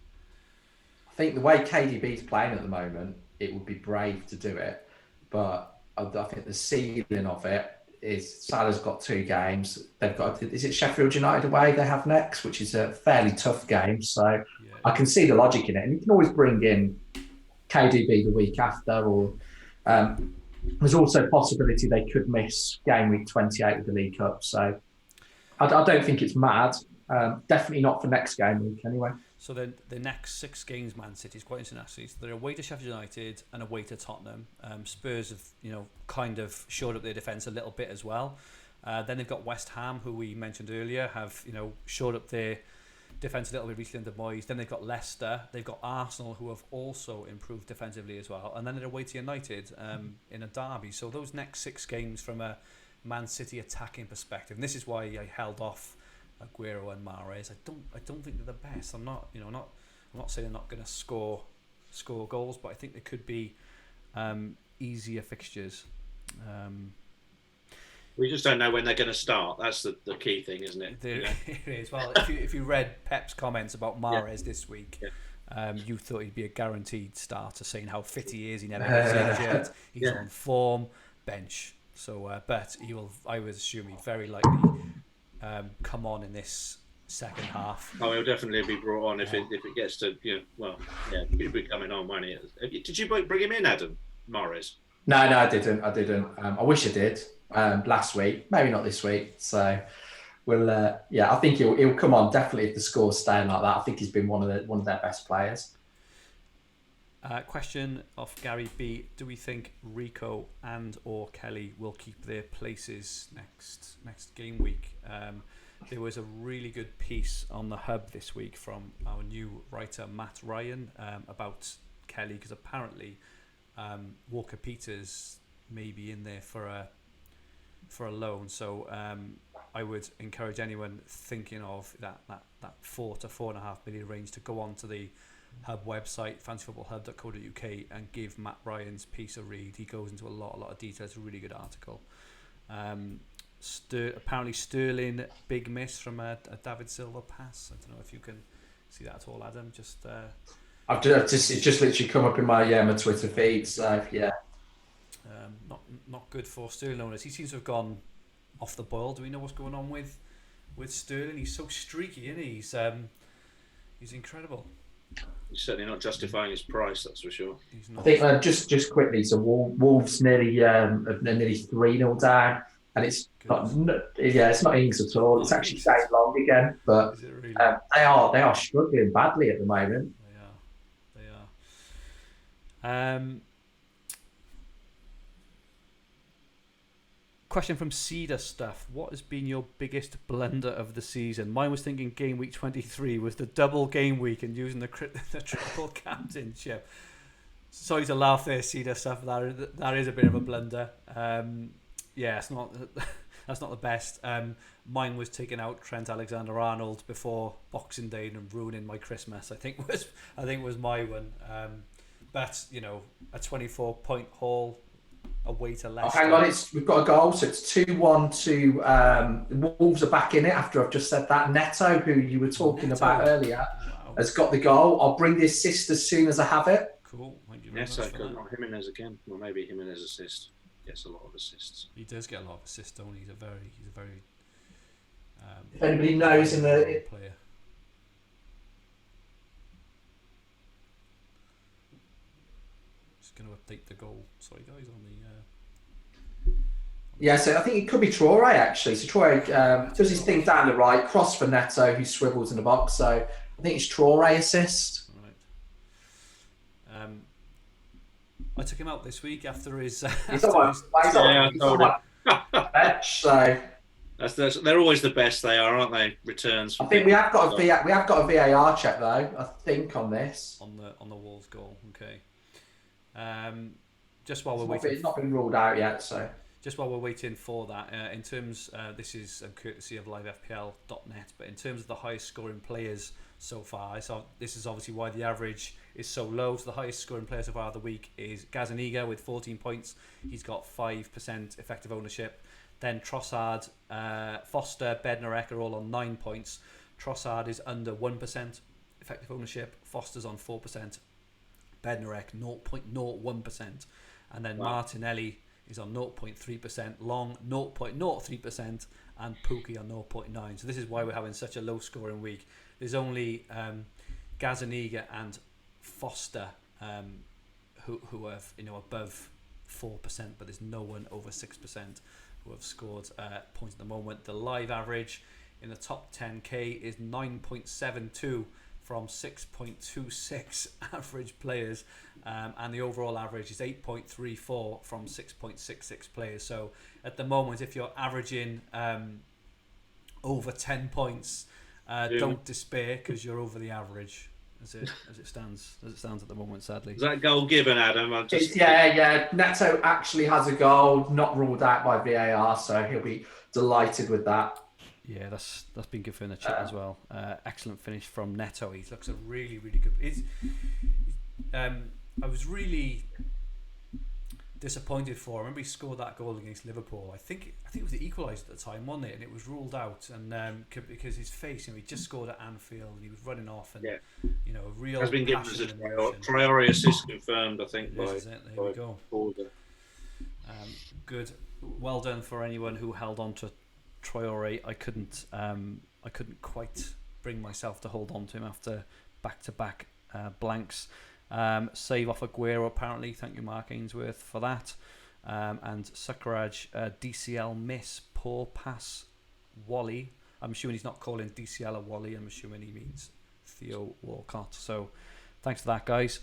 I think the way KDB's playing at the moment, it would be brave to do it, but I think the ceiling of it is Salah's got 2 games. They've got, is it Sheffield United away they have next, which is a fairly tough game. So I can see the logic in it, and you can always bring in KDB the week after, or there's also a possibility they could miss game week 28 of the League Cup. So I don't think it's mad. Definitely not for next game week anyway. So then the next 6 games, Man City is quite interesting actually. So they're away to Sheffield United and away to Tottenham. Spurs have kind of shored up their defence a little bit as well. Then they've got West Ham, who we mentioned earlier, have shored up their defence a little bit recently under Moyes. Then they've got Leicester, they've got Arsenal, who have also improved defensively as well, and then they're away to United in a derby. So those next 6 games from a Man City attacking perspective, and this is why I held off Aguero and Mahrez. I don't think they're the best. I'm not saying they're not going to score goals, but I think they could be easier fixtures. We just don't know when they're going to start. That's the key thing, isn't it? It is. Well, if you read Pep's comments about Mahrez this week, you thought he'd be a guaranteed starter, saying how fit he is. He never gets injured. He's on form, bench. So, but I would assume he'd very likely come on in this second half. Oh, he'll definitely be brought on if it gets to he'll be coming on, won't he? Did you bring him in, Adam Mahrez? No, I didn't. I wish I did last week, maybe not this week. So we'll I think he'll come on definitely if the score's staying like that. I think he's been one of their best players. Question of Gary B. Do we think Rico and or Kelly will keep their places next game week? There was a really good piece on the Hub this week from our new writer Matt Ryan about Kelly, because apparently Walker Peters may be in there for a loan. So I would encourage anyone thinking of that 4 to 4.5 million range to go on to the Hub website, fantasyfootballhub.co.uk, and give Matt Ryan's piece a read. He goes into a lot of detail. It's a really good article. Apparently Sterling, big miss from a David Silva pass. I don't know if you can see that at all, Adam. It's just literally come up in my Twitter feed. So yeah, not good for Sterling owners. He seems to have gone off the boil. Do we know what's going on with Sterling? He's so streaky, isn't he? He's incredible. He's certainly not justifying his price, that's for sure. I think just quickly, so Wolves nearly 3-0 down, and it's not Ings at all. It's actually Shane Long again, but really? They are struggling badly at the moment. They are. Question from Cedar Stuff. What has been your biggest blunder of the season? Mine was thinking game week 23 was the double game week and using the triple captainship. Sorry to laugh there, Cedar Stuff. That is a bit of a blunder. It's not. That's not the best. Mine was taking out Trent Alexander-Arnold before Boxing Day and ruining my Christmas. I think was my one. But a 24-point haul away to Leicester. Hang on, we've got a goal, so it's 2-1 to the Wolves are back in it after I've just said that. Neto, who you were talking about earlier, has got the goal. I'll bring the assist as soon as I have it. Cool. Thank you very much for that. Not Jimenez again. Well, maybe Jimenez assist. Gets a lot of assists. He does get a lot of assists, don't he? He's a very if anybody knows in the player. Just going to update the goal. Sorry, guys, on the. Yeah, so I think it could be Traore actually. So Traore does his thing down the right, cross for Neto, who swivels in the box. So I think it's Traore assist. Right. I took him out this week after his. He's on my bench, so. They're always the best. They are, aren't they? Returns. I think we have got a VAR check though. I think on this. On the Wolves goal. Okay. Just while we're waiting, it's not been ruled out yet. So just while we're waiting for that, in terms, this is courtesy of livefpl.net. But in terms of the highest scoring players so far, so this is obviously why the average is so low. So the highest scoring player so far of the week is Gazaniga with 14 points. He's got 5% effective ownership. Then Trossard, Foster, Bednarek are all on 9 points. Trossard is under 1% effective ownership. Foster's on 4%. Bednarek 0.01%. And then Martinelli is on 0.3%. Long 0.03%. And Pookie on 0.9%. So this is why we're having such a low scoring week. There's only Gazaniga and Foster who have above 4%, but there's no one over 6%. Who have scored points at the moment. The live average in the top 10k is 9.72 from 6.26 average players, and the overall average is 8.34 from 6.66 players. So at the moment, if you're averaging over 10 points, don't despair because you're over the average. As it stands at the moment, sadly. Is that goal given, Adam? Yeah. Neto actually has a goal, not ruled out by VAR, so he'll be delighted with that. Yeah, that's been good for in the chat as well. Excellent finish from Neto. He looks a really, really good. I was really disappointed for him. I remember he scored that goal against Liverpool. I think it was the equaliser at the time, wasn't it? And it was ruled out, and because his face, he just scored at Anfield, and he was running off, and a real. Has been given as a Traore assist confirmed, I think. There we go. Good, well done for anyone who held on to Traore. I couldn't quite bring myself to hold on to him after back-to-back blanks. Save off Aguero apparently. Thank you, Mark Ainsworth, for that. And Suckeraj, DCL miss, poor pass, Wally. I'm assuming he's not calling DCL a Wally. I'm assuming he means Theo Walcott. So thanks for that, guys.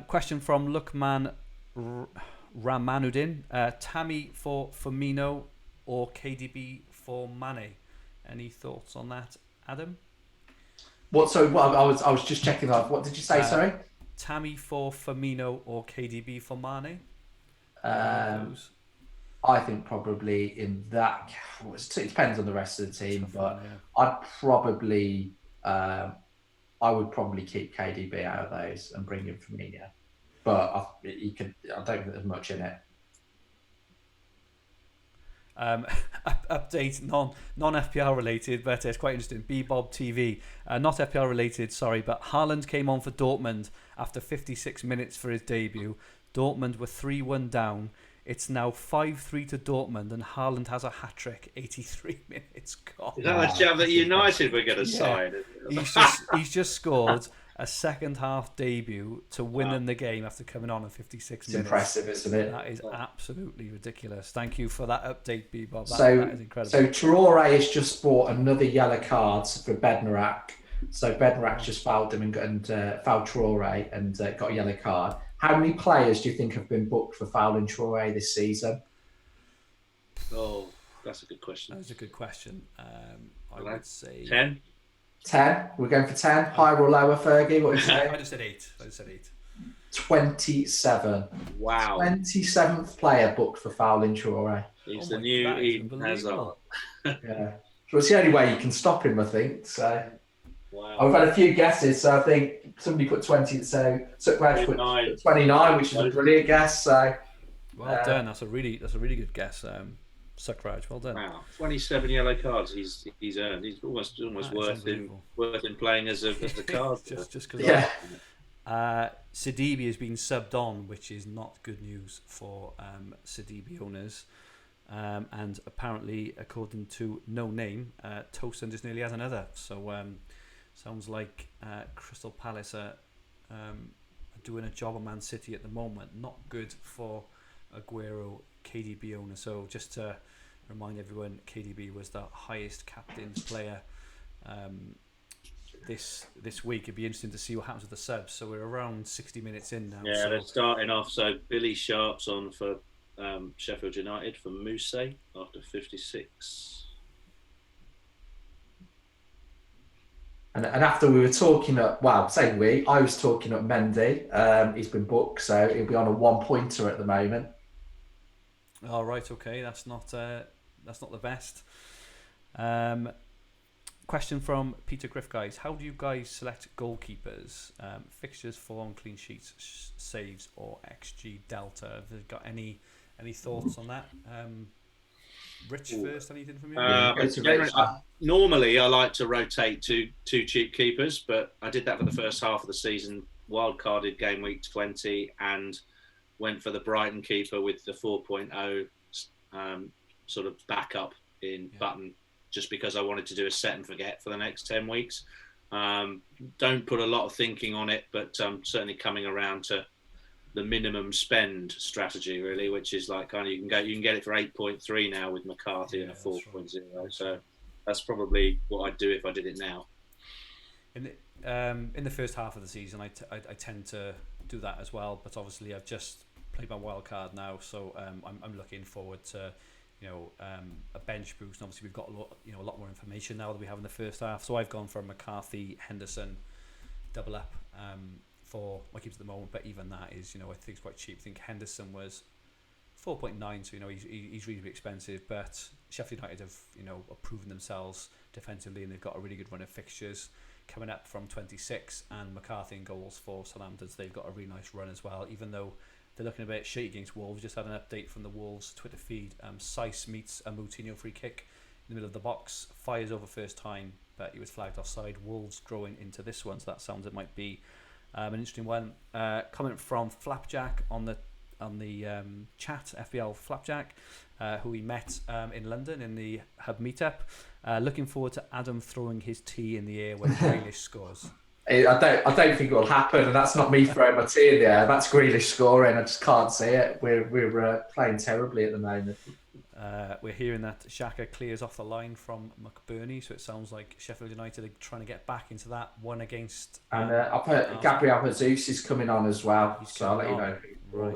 Question from Lukman Ramanuddin. Tammy for Firmino or KDB for Mane? Any thoughts on that, Adam? What? So what? I was just checking that. What did you say? Sorry. Tammy for Firmino or KDB for Mane? I think probably in that. It depends on the rest of the team, but I'd probably, I would probably keep KDB out of those and bring in Firmino. But I don't think there's much in it. Update non FPL related, but it's quite interesting. Bebob TV, not FPL related, sorry, but Haaland came on for Dortmund after 56 minutes for his debut. Dortmund were 3-1 down. It's now 5-3 to Dortmund, and Haaland has a hat trick. 83 minutes. God. Is that the jab that United were going to sign? He's just scored a second half debut to win them the game after coming on in 56 minutes. Impressive, isn't it? That is absolutely ridiculous. Thank you for that update, Bebob. That is incredible. So Traore has just bought another yellow card for Bednarek. So Bednarek just fouled him and fouled Traore and got a yellow card. How many players do you think have been booked for fouling Traore this season? Oh, that's a good question. That's a good question. I would say 10. 10. We're going for 10. Higher or lower, Fergie? What are you saying? I just said 8. 27. Wow. 27th player booked for fouling Traore. He's Oh the my new God, that is Eden Hazard. unbelievable. Yeah. So it's the only way you can stop him, I think. So Wow. I've had a few guesses. So I think somebody put 20, so Reg put 29, which is a brilliant guess. So Well done. That's a really good guess. Suckraj, well done. Wow, 27 yellow cards he's earned. He's almost worth him playing as a card. just because. yeah. Sidibe has been subbed on, which is not good news for Sidibe owners. And apparently, according to No Name, Tosin just nearly has another. So sounds like Crystal Palace are doing a job on Man City at the moment. Not good for Aguero, KDB owner. So just to remind everyone, KDB was the highest captain's player this week. It'd be interesting to see what happens with the subs. So we're around 60 minutes in now. Yeah, so they're starting off. So Billy Sharp's on for Sheffield United for Mousse after 56. And after we were talking at, I was talking at Mendy. He's been booked, so he'll be on a 1-pointer at the moment. All right, okay, that's not the best. Question from Peter Griff, guys. How do you guys select goalkeepers? Fixtures, form, clean sheets, saves, or XG delta? Have you got any thoughts on that? Rich first, anything from you? Normally, I like to rotate two cheap keepers, but I did that for the first half of the season. Wildcarded game week 20 and went for the Brighton keeper with the 4.0 sort of backup in Button, just because I wanted to do a set and forget for the next 10 weeks. Don't put a lot of thinking on it, but certainly coming around to the minimum spend strategy, really, which is like kind of you can get it for 8.3 now with McCarthy and a 4.0. Right. So that's probably what I'd do if I did it now. In the first half of the season, I tend to do that as well, but obviously I've just played my wild card now, so I'm looking forward to a bench boost. And obviously we've got a lot more information now that we have in the first half. So I've gone for McCarthy, Henderson, double up for my keeps at the moment. But even that is, I think it's quite cheap. I think Henderson was 4.9, so he's reasonably expensive. But Sheffield United have proven themselves defensively, and they've got a really good run of fixtures coming up from 26. And McCarthy in goals for Southampton, they've got a really nice run as well, even though they're looking a bit shaky against Wolves. Just had an update from the Wolves Twitter feed. Saiss meets a Moutinho free kick in the middle of the box, fires over first time, but he was flagged offside. Wolves growing into this one, so that sounds it might be an interesting one. Comment from Flapjack on the chat, FPL Flapjack, who we met in London in the Hub meetup. Looking forward to Adam throwing his tea in the air when Grealish scores. I don't think it will happen, and that's not me throwing my tea in the air. That's Grealish scoring. I just can't see it. We're playing terribly at the moment. We're hearing that Xhaka clears off the line from McBurney, so it sounds like Sheffield United are trying to get back into that one against. And I've heard Gabriel Jesus is coming on as well, so I'll let you know. Right.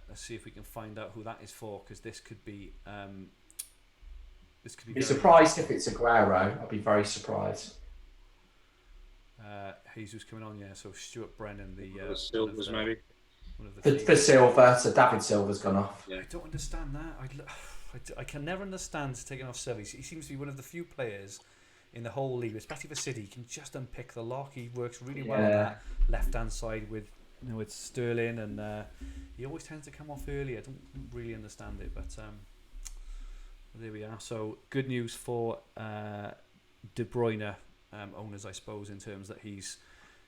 Let's see if we can find out who that is for, because this could be. Be surprised if it's Aguero. I'll be very surprised. Jesus coming on, yeah. So Stuart Brennan, Silvers maybe. For Silva, so David Silva's gone off. Yeah. I don't understand that. I can never understand taking off Silva. He seems to be one of the few players in the whole league, especially for City, he can just unpick the lock. He works really well on that left-hand side with Sterling, and he always tends to come off early. I don't really understand it, but there we are. So good news for De Bruyne owners, I suppose, in terms that he's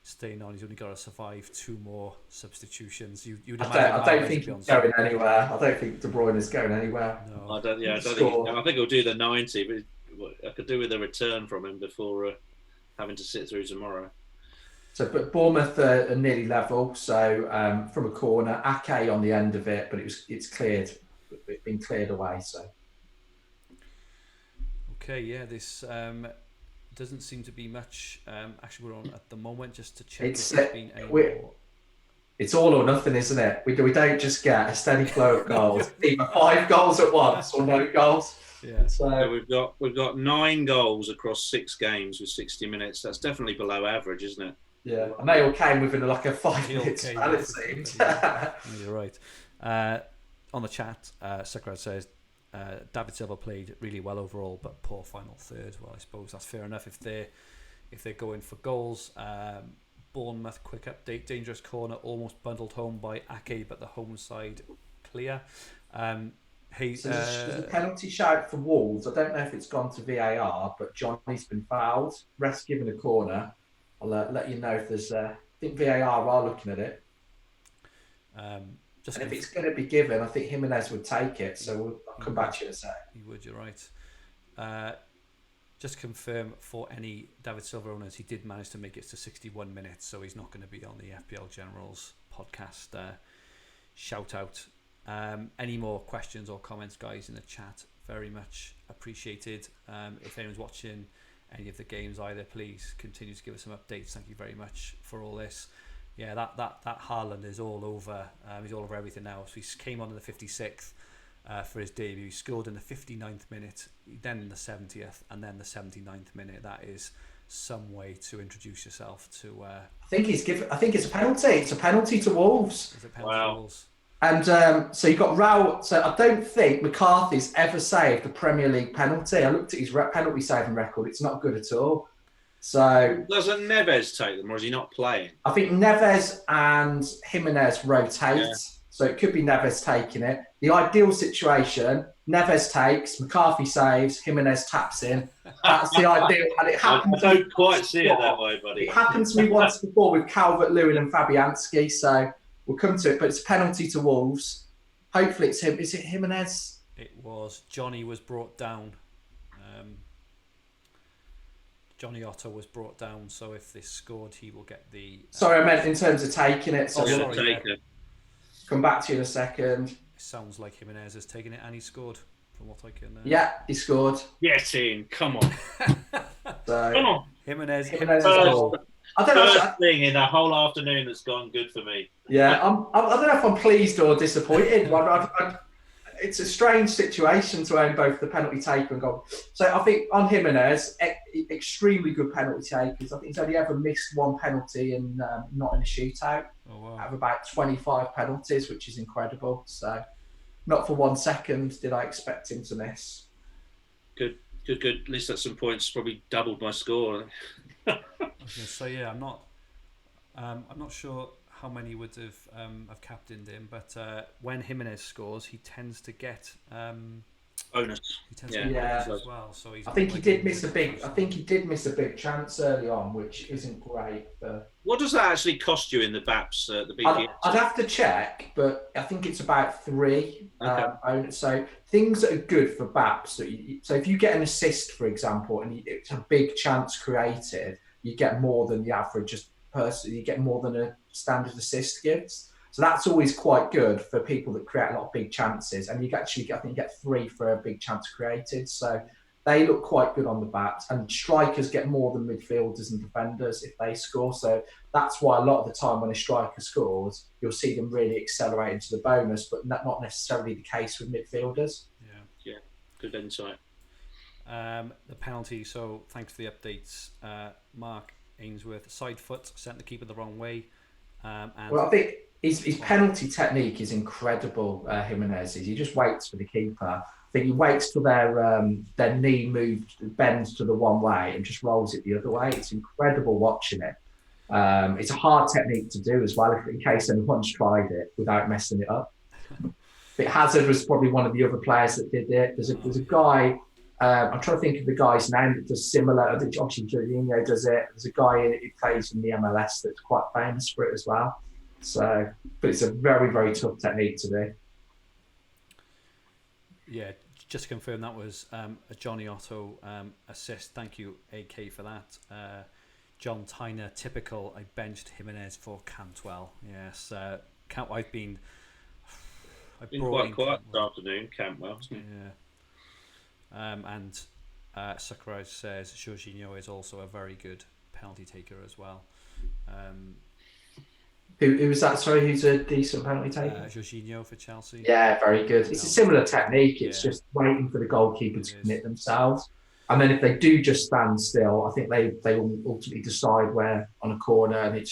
staying on. He's only got to survive 2 more substitutions. I don't think he's going anywhere. I don't think De Bruyne is going anywhere. No. I don't think he'll do the 90, but I could do with a return from him before having to sit through tomorrow. So, but Bournemouth are nearly level. So from a corner, Ake on the end of it, but it's cleared. It's been cleared away. So okay, yeah, this doesn't seem to be much action going on at the moment. Just to check if there's been any more. It's all or nothing, isn't it? We don't just get a steady flow of goals, either 5 goals at once or no goals. Yeah. So we've got 9 goals across 6 games with 60 minutes. That's definitely below average, isn't it? Yeah, and they all came within like a 5 They all minute came spell, it off it, seemed. yeah. You're right. On the chat, Sukrad says David Silva played really well overall, but poor final third. Well, I suppose that's fair enough if they're going for goals. Bournemouth quick update: dangerous corner almost bundled home by Ake, but the home side clear. So there's a penalty shout for Wolves. I don't know if it's gone to VAR, but Johnny's been fouled. Ref's given a corner. I'll let you know if there's. I think VAR are looking at it. And if it's going to be given, I think Jimenez would take it. So I'll come back to you in a sec. You would, you're right. Just confirm for any David Silva owners, he did manage to make it to 61 minutes, so he's not going to be on the FPL Generals podcast. Shout out. Any more questions or comments, guys, in the chat? Very much appreciated. If anyone's watching any of the games either, please continue to give us some updates. Thank you very much for all this. Yeah, that Haaland is all over. He's all over everything now. So he came on in the 56th for his debut. He scored in the 59th minute, then in the 70th, and then the 79th minute. That is some way to introduce yourself to. I think it's a penalty. It's a penalty to Wolves. Is it penalty to Wolves? And so you've got Raul. So I don't think McCarthy's ever saved a Premier League penalty. I looked at his penalty saving record. It's not good at all. So doesn't Neves take them, or is he not playing? I think Neves and Jimenez rotate. Yeah. So it could be Neves taking it. The ideal situation: Neves takes, McCarthy saves, Jimenez taps in. That's the ideal. And it happens. I don't quite see it that way, buddy. It happened to me once before with Calvert-Lewin and Fabianski. So we'll come to it, but it's a penalty to Wolves. Hopefully it's him. Is it Jimenez? It was. Johnny was brought down. Johnny Otto was brought down, so if they scored, he will get the... Sorry, I meant in terms of taking it. So sorry, come back to you in a second. It sounds like Jimenez has taken it and he scored, from what I can... Yeah, he scored. Get in, come on. Come on. Jimenez goal. I don't know. First thing in the whole afternoon that's gone good for me. Yeah, I don't know if I'm pleased or disappointed. It's a strange situation to own both the penalty taker and goal. So I think on Jimenez, extremely good penalty takers. I think he's only ever missed one penalty and not in a shootout. Oh, wow. Out of about 25 penalties, which is incredible. So not for 1 second did I expect him to miss. Good. At least at some points, probably doubled my score. I was going to say, yeah, I'm not sure how many would have captained him, but when Jimenez scores, he tends to get bonus. He tends to get bonus as well. So I think he did miss a big chance early on, which isn't great. But what does that actually cost you in the BAPS? The BPS? I'd have to check, but I think it's about 3. Okay. So things that are good for BAPS. So if you get an assist, for example, and it's a big chance created, you get more than the average person. You get more than a standard assist gives. So that's always quite good for people that create a lot of big chances. And you actually, I think you get 3 for a big chance created. So they look quite good on the BAPS. And strikers get more than midfielders and defenders if they score. So that's why a lot of the time when a striker scores, you'll see them really accelerate into the bonus, but not necessarily the case with midfielders. Yeah, good insight. The penalty, so thanks for the updates. Mark Ainsworth, side foot, sent the keeper the wrong way. Well, I think his penalty technique is incredible, Jimenez's. He just waits for the keeper. I think he waits till their knee bends to the one way and just rolls it the other way. It's incredible watching it. It's a hard technique to do as well, in case anyone's tried it without messing it up. I think Hazard was probably one of the other players that did it. There's a guy... I'm trying to think of the guy's name that does similar. I think obviously Jorginho does it. There's a guy who plays in the MLS that's quite famous for it as well. So, but it's a very, very tough technique to do. Yeah, just to confirm, that was a Johnny Otto assist. Thank you, AK, for that. John Tyner, typical. I benched Jimenez for Cantwell. Yes, I've been quite quiet this afternoon, Cantwell. Yeah. And Sakurai says Jorginho is also a very good penalty taker as well. Who was that? Sorry, who's a decent penalty taker? Jorginho for Chelsea. Yeah, very good. It's a similar technique. It's Yeah. just waiting for the goalkeeper It to is. commit themselves. And then if they do just stand still, I think they will ultimately decide where on a corner, and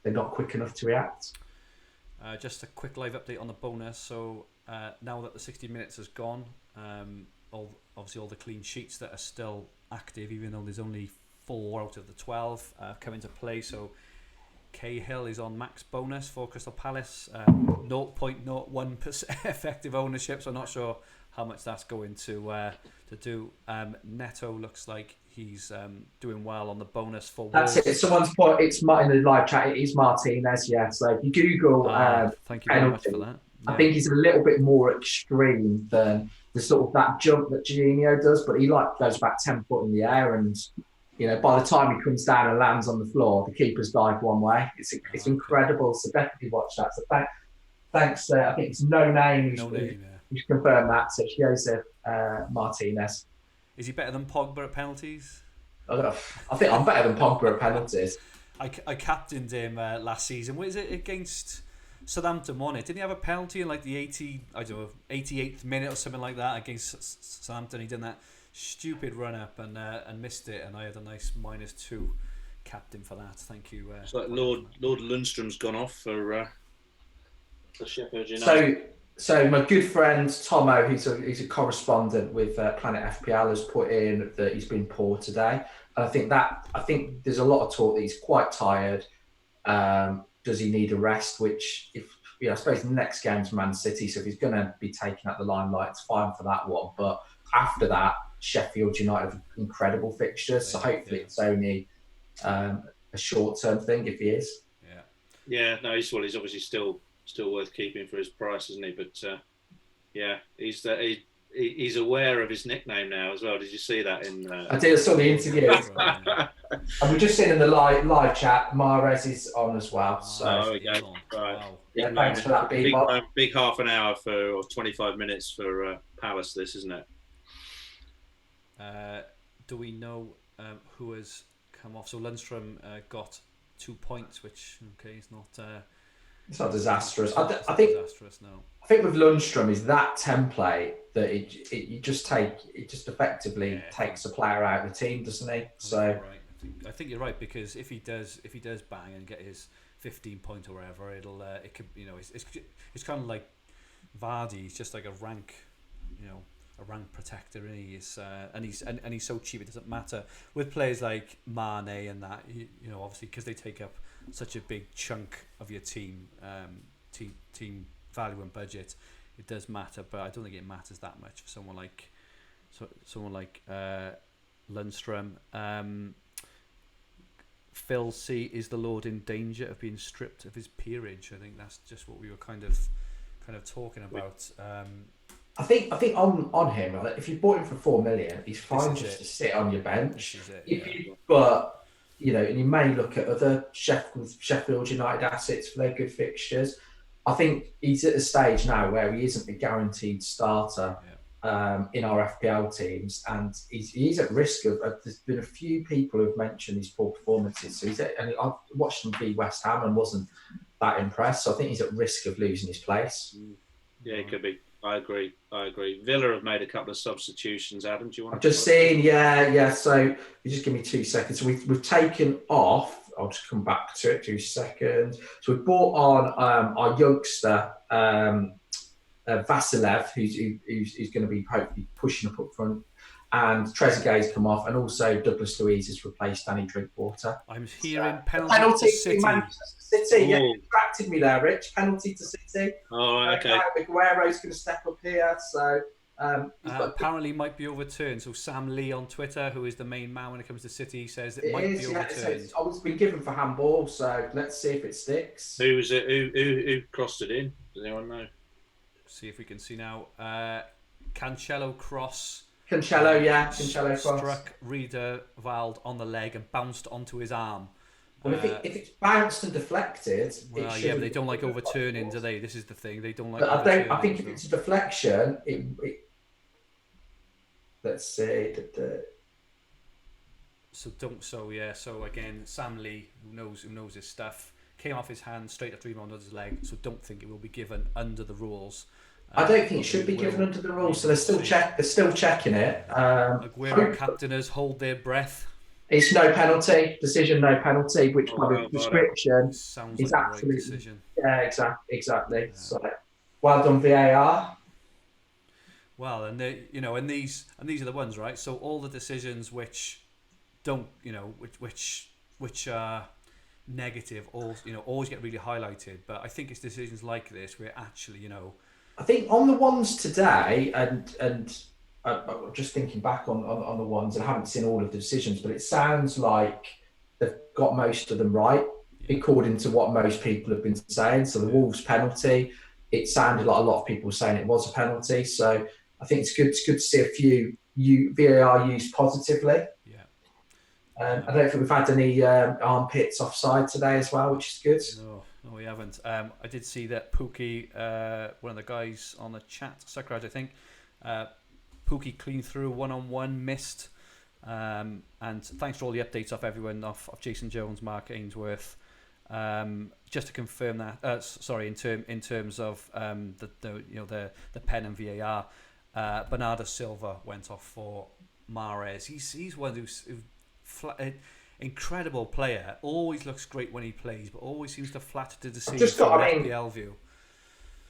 they're not quick enough to react. Just a quick live update on the bonus. So now that the 60 minutes has gone, obviously all the clean sheets that are still active, even though there's only 4 out of the 12 come into play. So Cahill is on max bonus for Crystal Palace, 0.01% effective ownership. So I'm not sure how much that's going to do. Neto looks like he's doing well on the bonus for Wolves. That's it. Someone's put it's in the live chat. It is Martinez. Yeah. So if you Google, thank you very much for that. Yeah. I think he's a little bit more extreme than the sort of that jump that Jorginho does, but he goes about 10 foot in the air, and by the time he comes down and lands on the floor, the keeper's dived one way. It's incredible. So definitely watch that. So thanks. I think it's No Name who's confirmed that. So it's Joseph Martinez. Is he better than Pogba at penalties? I think I'm better than Pogba at penalties. I captained him last season. What is it against Southampton? Won it? Didn't he have a penalty in like the 88th minute or something like that against Southampton? He did that stupid run up and missed it, and I had a nice -2 captain for that. Thank you. It's like Lord Lundstrom's gone off for Sheffield United. So my good friend Tomo, he's a correspondent with Planet FPL, has put in that he's been poor today. And I think there's a lot of talk that he's quite tired. Does he need a rest? Which, I suppose the next game's Man City, so if he's going to be taking out the limelight, it's fine for that one. But after that, Sheffield United have incredible fixtures, so hopefully it's only a short-term thing if he is. Yeah. No, he's obviously still worth keeping for his price, isn't he? But he's aware of his nickname now as well. Did you see that in? I saw the interview. And we've just seen in the live chat, Mahrez is on as well. So there we go. Right. Wow. Yeah, thanks for that, Bebop. Big half an hour or 25 minutes for Palace. This, isn't it? Do we know who has come off? So Lundstrom got 2 points, which is not. It's not disastrous. I think disastrous. No. I think with Lundstrom is that template that it just effectively takes a player out of the team, doesn't he? So I think you're right, because if he does bang and get his 15 point or whatever, it could it's kind of like Vardy. He's just like a rank protector, and he's so cheap it doesn't matter. With players like Mane and that, obviously because they take up such a big chunk of your team value and budget, it does matter. But I don't think it matters that much for someone like Lundstrom. Phil C, is the Lord in danger of being stripped of his peerage? I think that's just what we were kind of talking about. I think on him, if you bought him for 4 million, he's fine just to sit on your bench. But and you may look at other Sheffield United assets for their good fixtures. I think he's at a stage now where he isn't a guaranteed starter in our FPL teams, and he's at risk of. There's been a few people who've mentioned his poor performances. So and I've watched him beat West Ham and wasn't that impressed. So I think he's at risk of losing his place. Yeah, it could be. I agree. Villa have made a couple of substitutions. Adam, do you want? I've just seen, yeah. So you just give me 2 seconds. So we've taken off. I'll just come back to it. 2 seconds. So we've brought on our youngster Vasilev, who's going to be hopefully pushing up front, and Trezeguet's come off, and also Douglas Luiz has replaced Danny Drinkwater. I'm hearing penalty to City. City, yeah, distracted me there, Rich. Penalty to City. Oh, okay. Aguero's going to step up here, so. Apparently might be overturned. So Sam Lee on Twitter, who is the main man when it comes to City, says it might be overturned. So it's been given for handball, so let's see if it sticks. Who was it? Who crossed it in? Does anyone know? See if we can see now. Cancelo cross. Cancelo cross. Struck Riederwald on the leg and bounced onto his arm. Well, if it's bounced and deflected, but they don't like overturning, do they? This is the thing. They don't like. But I think if it's a deflection, let's see. So again, Sam Lee, who knows his stuff, came off his hand straight after he mounted his leg, so don't think it will be given under the rules. I don't think it should be given under the rules, so they're still checking it. Aguero captainers hold their breath. It's no penalty decision, no penalty, which by the description sounds is like absolutely a right decision. Yeah, exactly. Yeah. So, well done VAR. Well, and these are the ones, right? So all the decisions which don't, which are negative, always get really highlighted. But I think it's decisions like this where actually, I think on the ones today, and I'm just thinking back on the ones, and I haven't seen all of the decisions, but it sounds like they've got most of them right, according to what most people have been saying. So the Wolves penalty, it sounded like a lot of people were saying it was a penalty. So I think it's good to see a few VAR used positively. Yeah. I don't think we've had any armpits offside today as well, which is good. No, we haven't. I did see that Pookie, one of the guys on the chat, Sakraj, I think, Pookie cleaned through one-on-one, missed. And thanks for all the updates off everyone, off Jason Jones, Mark Ainsworth. Just to confirm that, in terms of the pen and VAR, Bernardo Silva went off for Mahrez. He's one who's incredible player. Always looks great when he plays, but always seems to flatter to deceive from an FPL view.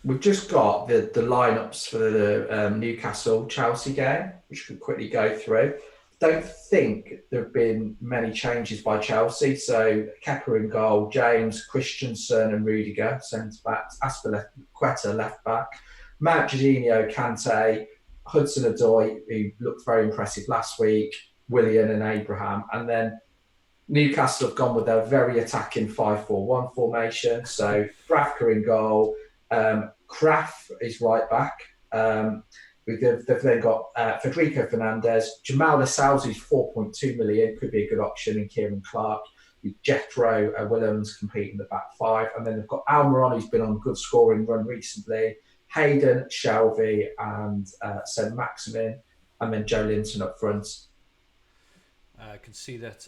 We've just got the lineups for the Newcastle-Chelsea game, which we could quickly go through. Don't think there have been many changes by Chelsea. So Kepa in goal, James, Christensen and Rudiger, centre-backs, Azpilicueta left-back, Mount Jorginho, Kante, Hudson-Odoi, who looked very impressive last week, Willian and Abraham. And then Newcastle have gone with their very attacking 5-4-1 formation. So Bravka in goal, Kraft is right back. They've then got Federico Fernandez, Jamal Lascelles, who's 4.2 million, could be a good option, and Kieran Clarke, with Jethro Willems competing the back five. And then they've got Almiron, who's been on a good scoring run recently, Hayden, Shelby, and St. Maximin, and then Joe Linton up front. I can see that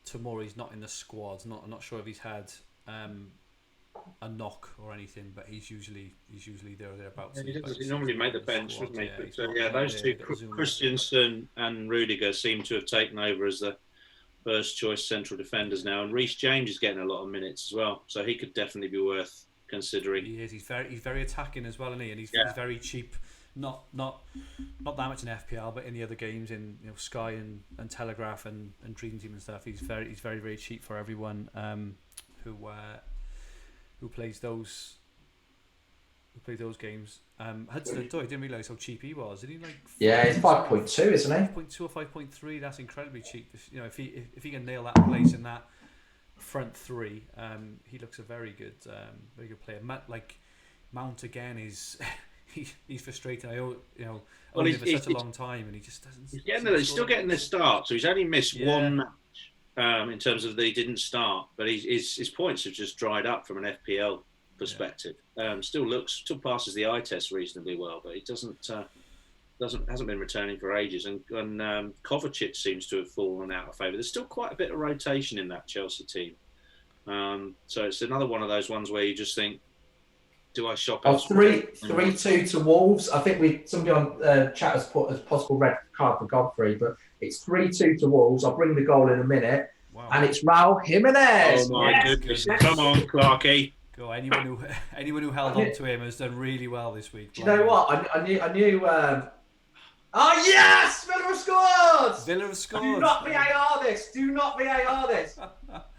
Tomori's not in the squad. I'm not sure if he's had a knock or anything, but he's usually there or thereabouts. Yeah, he normally make the bench, doesn't he? Those two, Christensen and Rudiger, seem to have taken over as the first choice central defenders now, and Reece James is getting a lot of minutes as well, so he could definitely be worth considering. He is. He's very attacking as well, isn't he? And he's very cheap. Not that much in FPL, but in the other games, in Sky and Telegraph and Dream Team and stuff, he's very cheap for everyone who plays those games. Hudson-Odoi, didn't realise how cheap he was. Did he he's 5.2, isn't he? 5.2 or 5.3. That's incredibly cheap. If he can nail that place in that front three, he looks a very good player. Mount again is. He's frustrating. Only for such a long time, and he just doesn't. He's still getting the start, so he's only missed one match in terms of they didn't start, but his points have just dried up from an FPL perspective. Still passes the eye test reasonably well, but he hasn't been returning for ages. And Kovacic seems to have fallen out of favour. There's still quite a bit of rotation in that Chelsea team, so it's another one of those ones where you just think, do I shop? 3-2 to Wolves. I think somebody on chat has put as possible red card for Godfrey, but it's 3-2 to Wolves. I'll bring the goal in a minute, and it's Raul Jimenez. Oh my goodness! Come on, Clarke. Go. Anyone who held on to him has done really well this week. Do you know what? I knew. Oh yes! Villa have scored! Villa have scored. Do not VAR this.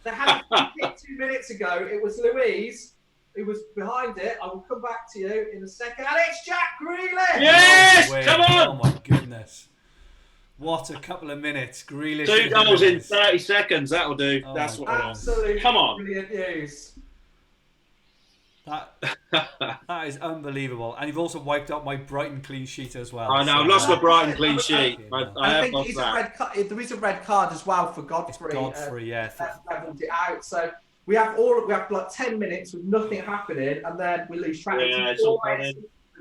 They had it 2 minutes ago. It was Louise who was behind it. I will come back to you in a second. And it's Jack Grealish! Yes! Come on! Oh my goodness. What a couple of minutes. Grealish. 2 goals in 30 seconds. That'll do. That's what absolutely. Come on. Brilliant news. That is unbelievable. And you've also wiped out my Brighton clean sheet as well. I know, I've lost my Brighton clean sheet. I think it's a red card. There is a red card as well for Godfrey. It's Godfrey, leveled it out. So we have like 10 minutes with nothing happening, and then we lose track. Yeah, it's all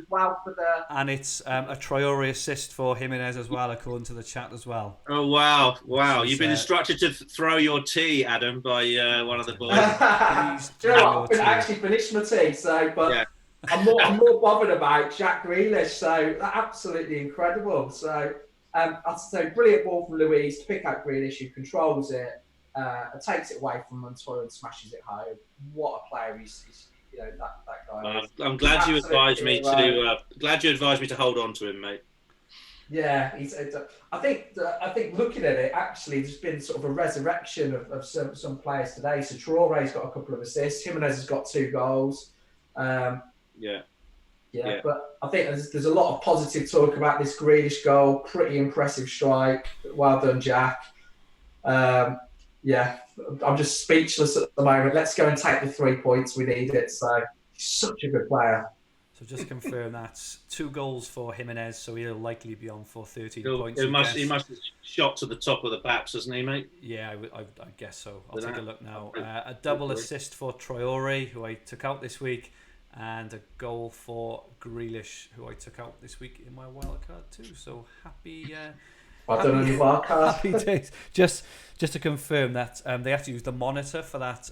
as well for the. And it's a Traore assist for Jimenez as well, according to the chat as well. Oh wow! Is, You've been instructed to throw your tea, Adam, by one of the boys. Please Do you know your what? I tea. actually finished my tea, so but Yeah. I'm more bothered about Jack Grealish. So absolutely incredible. So I'd say brilliant ball from Louise to pick out Grealish, who controls it, takes it away from Montoya and smashes it home. What a player he's that guy. I'm glad you advised me Absolutely, to hold on to him, mate. Yeah, I think looking at it, actually, there's been sort of a resurrection of some players today. So Traore's got a couple of assists. Jimenez has got 2 goals. Yeah, but I think there's a lot of positive talk about this Grealish goal. Pretty impressive strike. Well done, Jack. I'm just speechless at the moment. Let's go and take the 3 points. We need it. So he's such a good player. So just confirm that's 2 goals for Jimenez, so he'll likely be on for 13 points. He must have shot to the top of the baps, hasn't he, mate? Yeah, I guess so. I'll take a look now. A double assist for Traore, who I took out this week, and a goal for Grealish, who I took out this week in my wildcard too. So happy days. Just to confirm that they have to use the monitor for that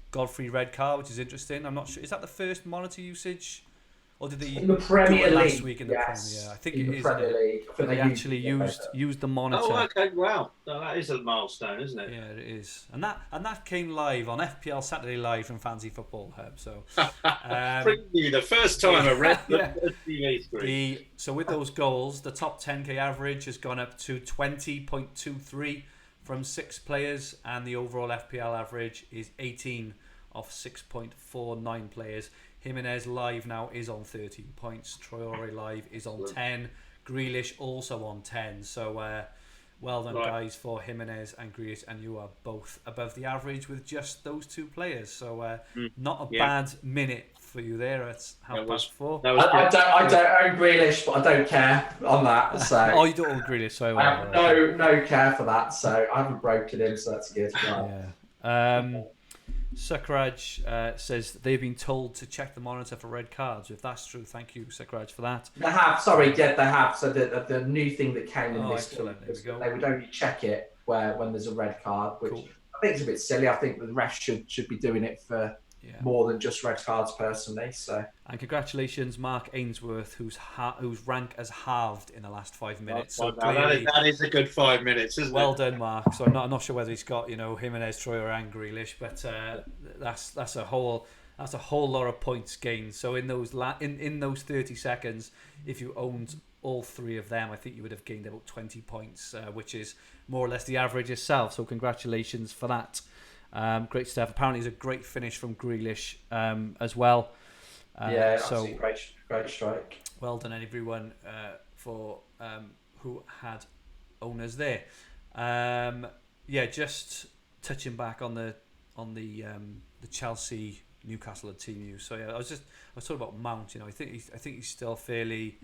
Godfrey red card, which is interesting. I'm not sure. Is that the first monitor usage? Or did they in the Premier do it last League, week in the yes. Premier? I think in it the is. Premier League. But they actually used the monitor. Oh, okay, wow, that is a milestone, isn't it? Yeah, it is, and that came live on FPL Saturday Live from Fancy Football Hub. So, preview the first time I read the TV screen. So with those goals, the top 10k average has gone up to 20.23 from 6 players, and the overall FPL average is 18 of 6.49 players. Jimenez live now is on 13 points. Traore live is on 10. Grealish also on 10. So well done, guys, for Jimenez and Grealish, and you are both above the average with just those 2 players. So not a bad minute for you there at 4:30. I don't own Grealish, but I don't care on that. So oh, you don't own Grealish, so I have no care for that. So I haven't broken him, so that's good. Yeah. Sukraj says they've been told to check the monitor for red cards. If that's true, thank you, Sukraj, for that. They have. Sorry, they have. So the new thing that came in this week was they would only check it when there's a red card, which I think is a bit silly. I think the ref should be doing it for more than just red cards, personally. So. And congratulations, Mark Ainsworth, whose rank has halved in the last 5 minutes. So that is a good 5 minutes, isn't it? Well done, Mark. So I'm not sure whether he's got Jimenez, Traore, and Grealish, but that's a whole lot of points gained. So in those in those 30 seconds, if you owned all 3 of them, I think you would have gained about 20 points, which is more or less the average itself. So congratulations for that. Great stuff. Apparently, it's a great finish from Grealish as well. So great strike. Well done, everyone, for who had owners there. Just touching back on the Chelsea Newcastle team news. So I was talking about Mount. I think he's still fairly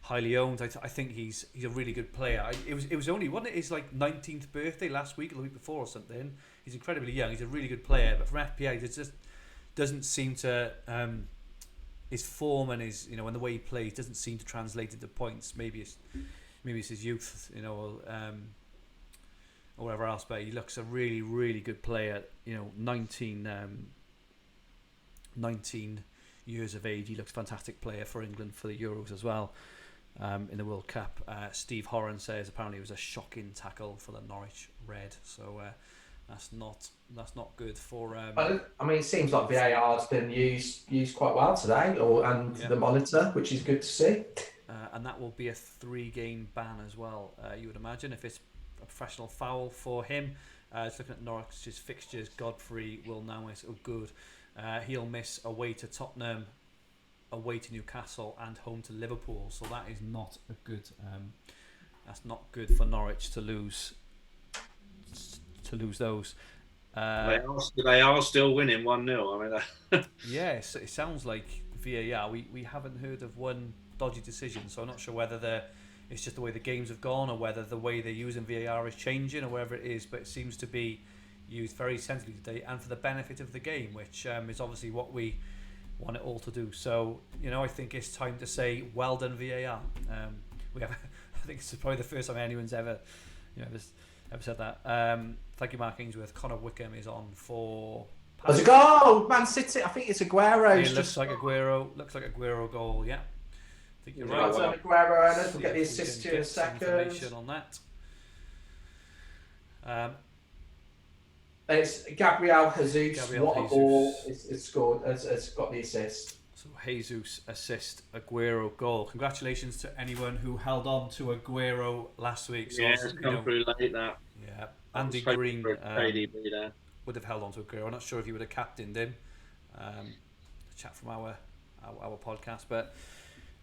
highly owned. I think he's a really good player. It was only wasn't it his 19th birthday last week or the week before or something. He's incredibly young. He's a really good player, but from FPL, it just doesn't seem to his form and his and the way he plays doesn't seem to translate into points. Maybe it's his youth, or whatever else. But he looks a really, really good player. 19 years of age. He looks a fantastic player for England for the Euros as well. In the World Cup, Steve Horan says apparently it was a shocking tackle for the Norwich Red. So that's not good for. It seems like VAR has been used quite well today, the monitor, which is good to see. And that will be a 3-game ban as well. You would imagine if it's a professional foul for him. Just looking at Norwich's fixtures, Godfrey will now miss. Oh, good. He'll miss away to Tottenham, away to Newcastle, and home to Liverpool. So that is not a good. That's not good for Norwich to lose those. They are still winning 1-0. Yes, it sounds like VAR. We haven't heard of one dodgy decision, so I'm not sure whether it's just the way the games have gone, or whether the way they're using VAR is changing, or wherever it is. But it seems to be used very sensitively today, and for the benefit of the game, which is obviously what we want it all to do. So, I think it's time to say, well done, VAR. I think it's probably the first time anyone's ever said that. Thank you, Mark Ainsworth. Connor Wickham is on for... There's a goal! Man City, I think it's Aguero. It looks like Aguero goal, yeah. I think you're right. Well, Aguero, and we'll get the assist to you in a second. Information on that. It's Gabriel Jesus. What a ball! It's scored. Has got the assist. So Jesus assist, Aguero goal. Congratulations to anyone who held on to Aguero last week. So it's come through late, that. Yeah, Andy Green would have held on to Aguero. I'm not sure if he would have captained him. Chat from our podcast, but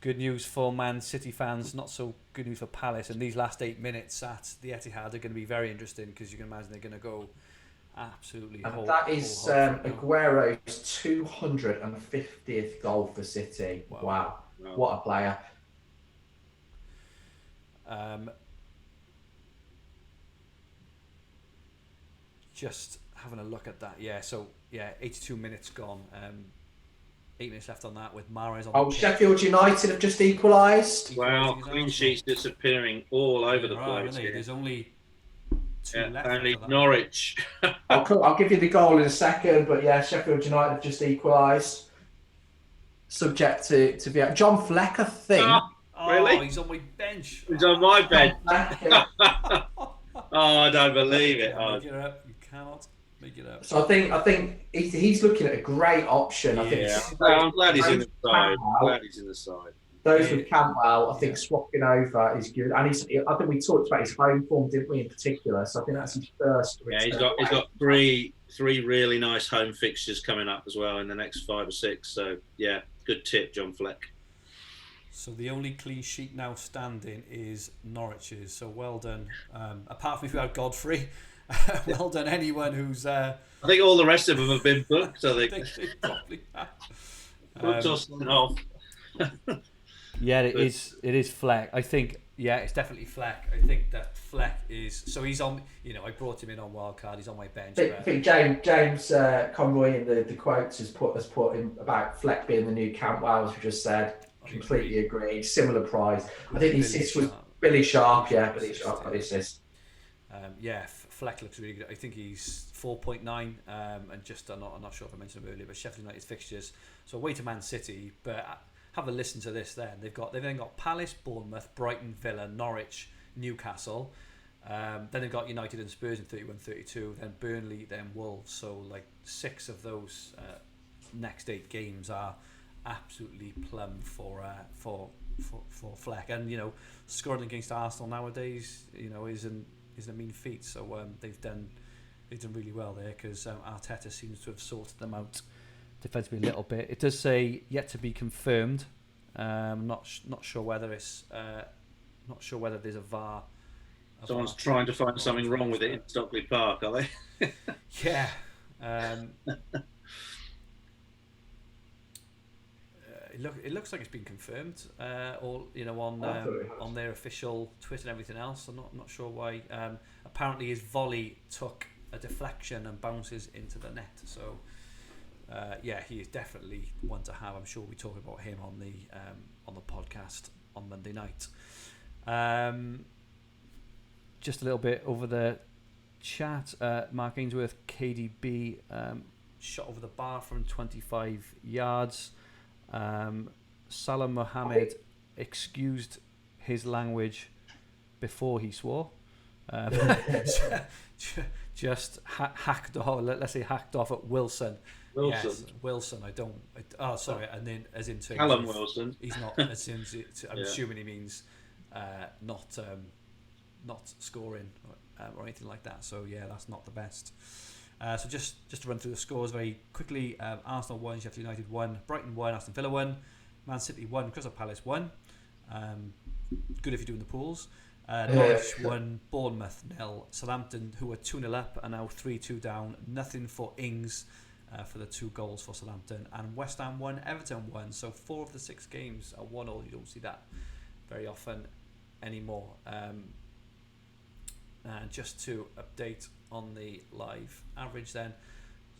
good news for Man City fans. Not so good news for Palace. And these last 8 minutes at the Etihad are going to be very interesting, because you can imagine they're going to go absolutely. And that is Aguero's 250th goal for City. Wow. What a player. Just having a look at that. 82 minutes gone. 8 minutes left on that with Mahrez on the pitch. Sheffield United have just equalised. Wow, clean sheets disappearing all over the place. There's only two left. Only Norwich. I'll give you the goal in a second, but Sheffield United have just equalised. Subject to VR. John Fleck, I think. Really? He's on my bench. He's on my bench. I don't believe it. Make it up. You cannot make it up. So I think he's looking at a great option. I think. I'm glad he's in the side. Those with Campbell, I think swapping over is good, and I think we talked about his home form, didn't we, in particular? So I think that's his first. Yeah, he's got three really nice home fixtures coming up as well in the next 5 or 6. So yeah, good tip, John Fleck. So the only clean sheet now standing is Norwich's. So well done. Apart from if you had Godfrey, well done anyone who's. I think all the rest of them have been booked. I think they probably have. Booked or sent off. Yeah, it is Fleck. I think, it's definitely Fleck. I think that Fleck is... So he's on... I brought him in on wildcard. He's on my bench. I think James Conroy in the quotes has put in about Fleck being the new Campbell, as we just said. Completely agree. Similar price. I think the assist was Billy Sharp. Yeah, Billy Sharp got the assist. Fleck looks really good. I think he's 4.9, and just I'm not sure if I mentioned him earlier, but Sheffield United's fixtures. So away to Man City, but... Have a listen to this then. They've then got Palace, Bournemouth, Brighton, Villa, Norwich, Newcastle. Then they've got United and Spurs in 31-32, then Burnley, then Wolves. So 6 of those next 8 games are absolutely plumb for Fleck. And scoring against Arsenal nowadays, isn't a mean feat. So they've done really well there, because Arteta seems to have sorted them out defensively a little bit. It does say yet to be confirmed. Not sure whether it's there's a VAR. Someone's trying to find something wrong with it in Stockley Park, are they? Yeah. It looks like it's been confirmed. On their official Twitter and everything else. I'm not sure why. Apparently his volley took a deflection and bounces into the net. So. He is definitely one to have. I'm sure we'll be talking about him on the podcast on Monday night. Just a little bit over the chat. Mark Ainsworth, KDB, shot over the bar from 25 yards. Salah Mohammed excused his language before he swore. Just hacked off. Let's say hacked off at Wilson. Yes, Wilson. And then as in terms Callum of, Wilson. He's not. As soon as I'm assuming he means not scoring or anything like that. So that's not the best. So just to run through the scores very quickly: Arsenal 1, Sheffield United 1, Brighton 1, Aston Villa 1, Man City 1, Crystal Palace 1. Good if you're doing the pools. Norwich 1, Bournemouth 0, Southampton, who were 2-0 up, are now 3-2 down. Nothing for Ings for the 2 goals for Southampton, and West Ham 1, Everton 1. So 4 of the 6 games are 1-1. You don't see that very often anymore. And just to update on the live average then,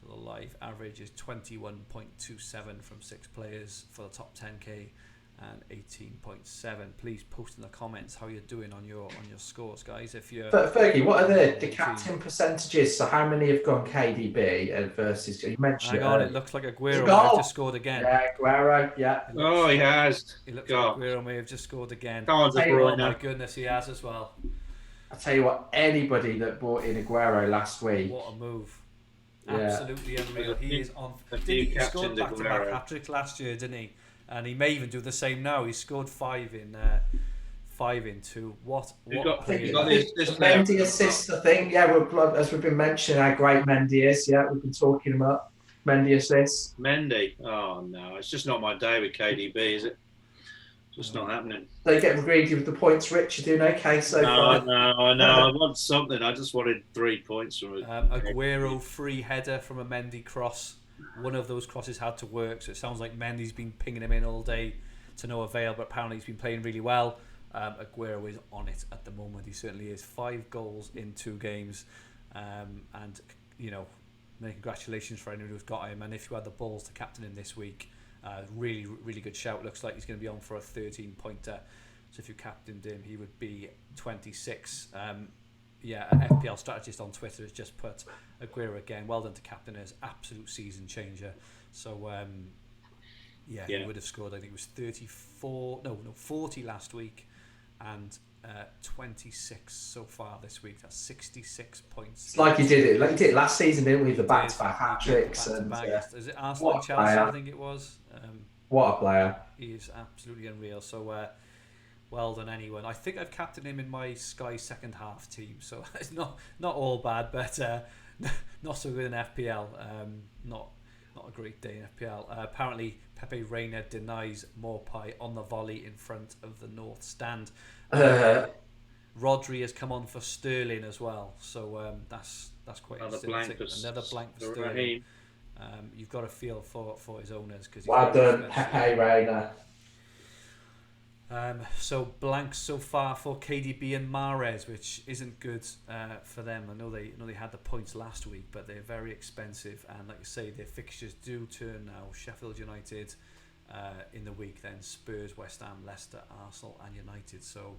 So the live average is 21.27 from 6 players for the top 10k and 18.7. Please post in the comments how you're doing on your scores, guys. If you're Fergie, what are the captain percentages? So how many have gone KDB versus? You mentioned hang on, it looks like Aguero goal. may have just scored again. Yeah, Aguero. Yeah. Oh, he has. It looks like Aguero may have just scored again. Oh, De Oh Bruyne. my goodness, he has as well. I tell you what, anybody that bought in Aguero last week. What a move. Yeah. Absolutely unreal. He is on. A Did few he scored captained back-to-back Aguero. hat-tricks last year, didn't he? And he may even do the same now. He scored 5 in 2. What He's a got- player. he's got his- this Mendy assist, I think. Yeah, as we've been mentioning how great Mendy is. Yeah, we've been talking about Mendy assists. Mendy. Oh no, it's just not my day with KDB, is it? Just not happening. They get greedy with the points. Rich, you're doing okay so far. No, I want something. I just wanted 3 points from it. Aguero free header from a Mendy cross. One of those crosses had to work, so it sounds like Mendy's been pinging him in all day to no avail, but apparently he's been playing really well. Aguero is on it at the moment. He certainly is. 5 goals in 2 games, and you know, many congratulations for anyone who's got him. And if you had the balls to captain him this week, really, really good shout. Looks like he's going to be on for a 13-pointer. So if you captained him, he would be 26. Yeah, an FPL strategist on Twitter has just put Aguero again. Well done to captain as absolute season changer. So yeah, he would have scored. I think it was 40 last week, and 26 so far this week. That's 66 points. It's like he did it last season, didn't we? The back-to-back hat tricks and is it Arsenal and Chelsea? I think it was. what a player! He is absolutely unreal. So well done, anyone. I think I've captained him in my Sky second half team, so it's not all bad, but not so good in FPL. Not a great day in FPL. Apparently, Pepe Reina denies Morpie on the volley in front of the North Stand. Rodri has come on for Sterling as well, so that's quite interesting. Another blank for Sterling. You've got to feel for his owners because well done, Pepe Reina. So blanks so far for KDB and Mahrez, which isn't good for them. I know they had the points last week, but they're very expensive. And like I say, their fixtures do turn now. Sheffield United in the week, then Spurs, West Ham, Leicester, Arsenal, and United. So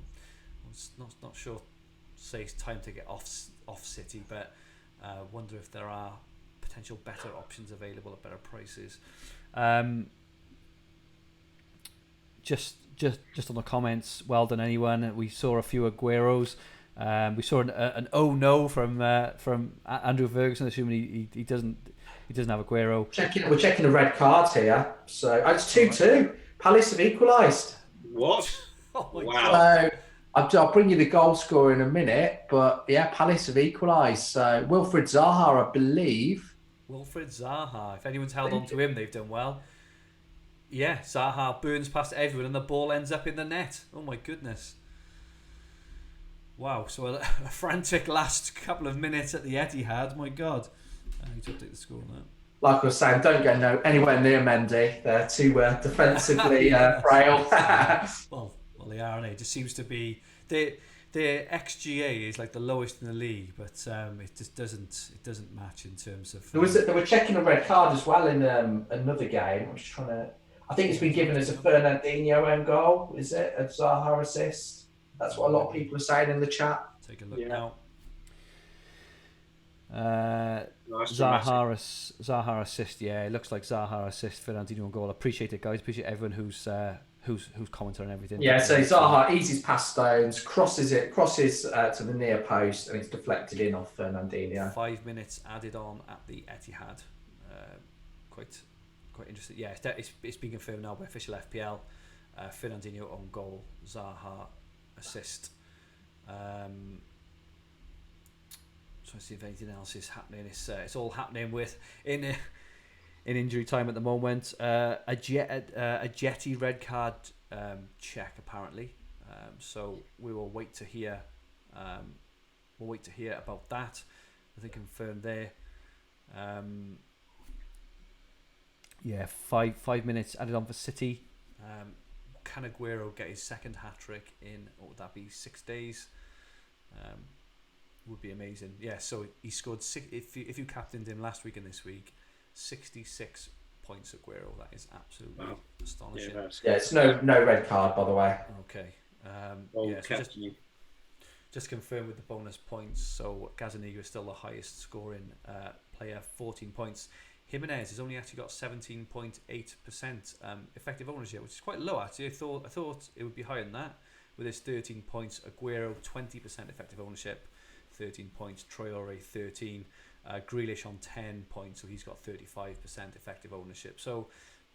I'm not sure. Say it's time to get off City, but wonder if there are potential better options available at better prices. Just on the comments, well done anyone. We saw a few Agueros. We saw an oh no from Andrew Ferguson, assuming he doesn't have Aguero. We're checking the red cards here. So it's 2-2. Palace have equalised. What? Oh my Wow. God. So I'll bring you the goal scorer in a minute, but yeah, Palace have equalised. So Wilfred Zaha, I believe. Wilfred Zaha. If anyone's held on to him, they've done well. Yeah, Zaha burns past everyone and the ball ends up in the net. Oh my goodness. Wow, so a frantic last couple of minutes at the Etihad. My God. I need to update the score now. Like I was saying, don't go anywhere near Mendy. They're too defensively frail. well, they are, and it just seems to be their XGA is like the lowest in the league, but it just doesn't match in terms of. They were checking a red card as well in another game. I'm just trying to. I think it's been given as a Fernandinho own goal. Is it a Zaha assist? That's what a lot of people are saying in the chat. Take a look now. Zaha assist. Yeah, it looks like Zaha assist. Fernandinho goal. Appreciate it, guys. Appreciate everyone who's commented on everything. Yeah, so Zaha eases past Stones, crosses to the near post, and it's deflected in off Fernandinho. 5 minutes added on at the Etihad. Quite interesting. Yeah, it's been confirmed now by official FPL. Fernandinho on goal, Zaha assist. So let's see if anything else is happening. It's all happening in injury time at the moment. A Jetty red card check apparently. So we will wait to hear. We'll wait to hear about that. I think confirmed there. Yeah, five minutes added on for City. Can Aguero get his second hat trick in? What would that be? 6 days. would be amazing. Yeah, so he scored if you captained him last week and this week, 66 points Aguero. That is absolutely astonishing. Yeah, it's no red card, by the way. Okay. So just confirm with the bonus points. So Gazzaniga is still the highest scoring player, 14 points. Jimenez has only actually got 17.8% effective ownership, which is quite low actually. I thought it would be higher than that with his 13 points. Aguero 20% effective ownership, 13 points. Traore 13. Grealish on 10 points, so he's got 35% effective ownership. So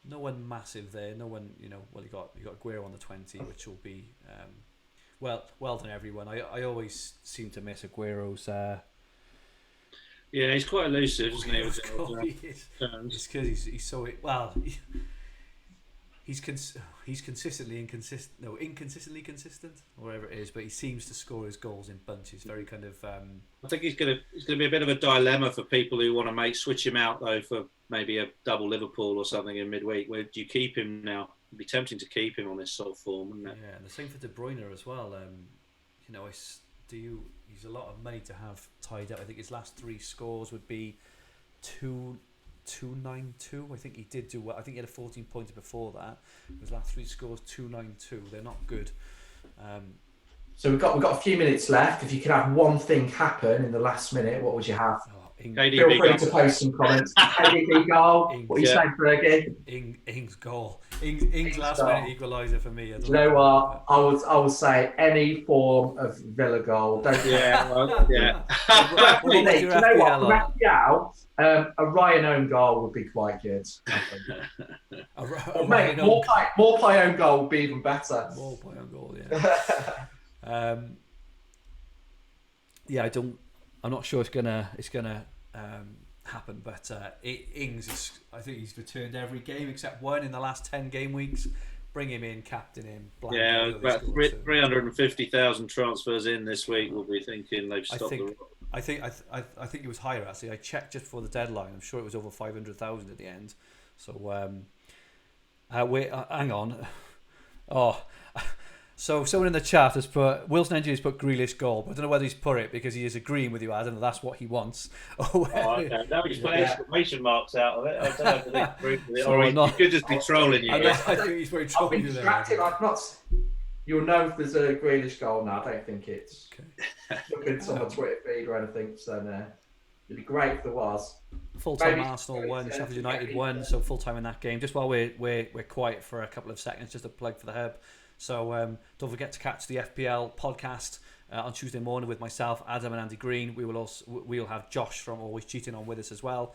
no one massive there. No one, you got Aguero on the 20, which will be well done everyone. I always seem to miss Aguero's. Yeah, he's quite elusive, isn't he? It's because he's so well. He's consistently inconsistently consistent, or whatever it is. But he seems to score his goals in bunches. Very kind of. I think he's gonna be a bit of a dilemma for people who want to switch him out though for maybe a double Liverpool or something in midweek. Where do you keep him now? It'd be tempting to keep him on this sort of form, wouldn't it? Yeah, and the same for De Bruyne as well. He's a lot of money to have tied up. I think his last 3 scores would be 292. I think he did do well. I think he had a 14 pointer before that. His last 3 scores 292. They're not good. So we've got a few minutes left. If you could have one thing happen in the last minute, what would you have? Feel free to post some comments. KDB goal. What are you saying, Fergie? Ings goal. Ings last minute equaliser for me. Do you know what? I would say any form of Villa goal. Don't yeah. Do you know what? FPL, a Ryan own goal would be quite good. More play own goal would be even better. More play own goal, yeah. I'm not sure it's gonna happen, but Ings I think he's returned every game except one in the last 10 game weeks. Bring him in, captain him. Yeah, about 350,000 transfers in this week. We'll be thinking they've stopped. I think it was higher actually. I checked just before the deadline. I'm sure it was over 500,000 at the end. So hang on. So someone in the chat has put Wilson Engineer's put Grealish goal, but I don't know whether he's put it because he is agreeing with you, Adam, that that's what he wants. Okay. Now he's put exclamation marks out of it. I don't know if they agree with it. Sorry, he could just be trolling you. I think he's very trolling you there. You'll know if there's a Grealish goal now. I don't think it's looking on the Twitter feed or anything. So it'd be great if there was. Full-time Arsenal won, Sheffield United won, so full-time in that game. Just while we're quiet for a couple of seconds, just a plug for the Hub. So don't forget to catch the FPL podcast on Tuesday morning with myself, Adam, and Andy Green. We'll have Josh from Always Cheating on with us as well.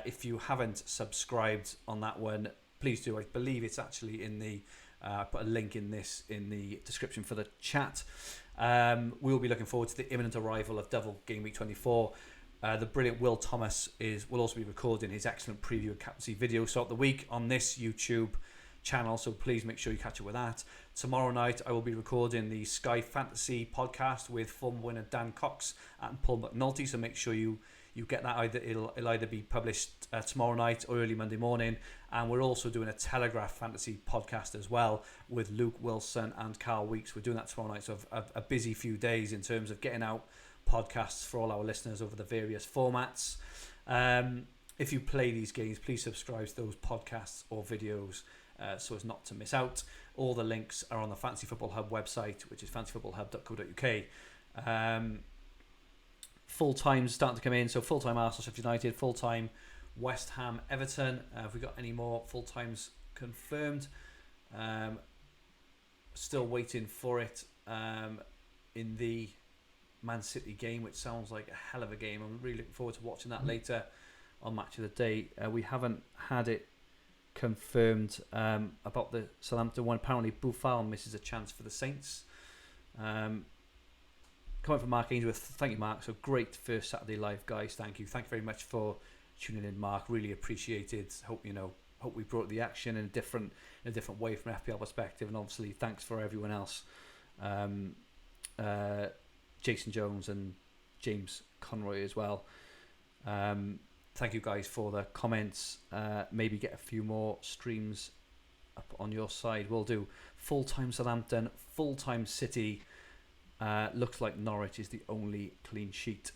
If you haven't subscribed on that one, please do. I believe it's actually in the. I put a link in the description for the chat. We'll be looking forward to the imminent arrival of Devil Game Week 24. The brilliant Will Thomas will also be recording his excellent preview and captaincy video throughout the week on this YouTube channel, so please make sure you catch up with that. Tomorrow night I will be recording the Sky Fantasy podcast with former winner Dan Cox and Paul McNulty, so make sure you get that. It'll either be published tomorrow night or early Monday morning. And we're also doing a Telegraph Fantasy podcast as well with Luke Wilson and Carl Weeks. We're doing that tomorrow night, so a busy few days in terms of getting out podcasts for all our listeners over the various formats. If you play these games, please subscribe to those podcasts or videos so as not to miss out. All the links are on the Fantasy Football Hub website, which is fantasyfootballhub.co.uk. Full times starting to come in, so full time Arsenal, Sheffield United, full time West Ham, Everton. Have we got any more full times confirmed? Still waiting for it in the Man City game, which sounds like a hell of a game. I'm really looking forward to watching that later on Match of the Day. We haven't had it confirmed about the Southampton one. Apparently Buffal misses a chance for the Saints. Coming from Mark Ainsworth, thank you, Mark. So great first Saturday live, guys. Thank you very much for tuning in, Mark. Really appreciated. Hope we brought the action in a different way from an FPL perspective, and obviously thanks for everyone else, Jason Jones and James Conroy as well. Thank you guys for the comments. Maybe get a few more streams up on your side. We'll do full-time Southampton, full-time City, Looks like Norwich is the only clean sheet.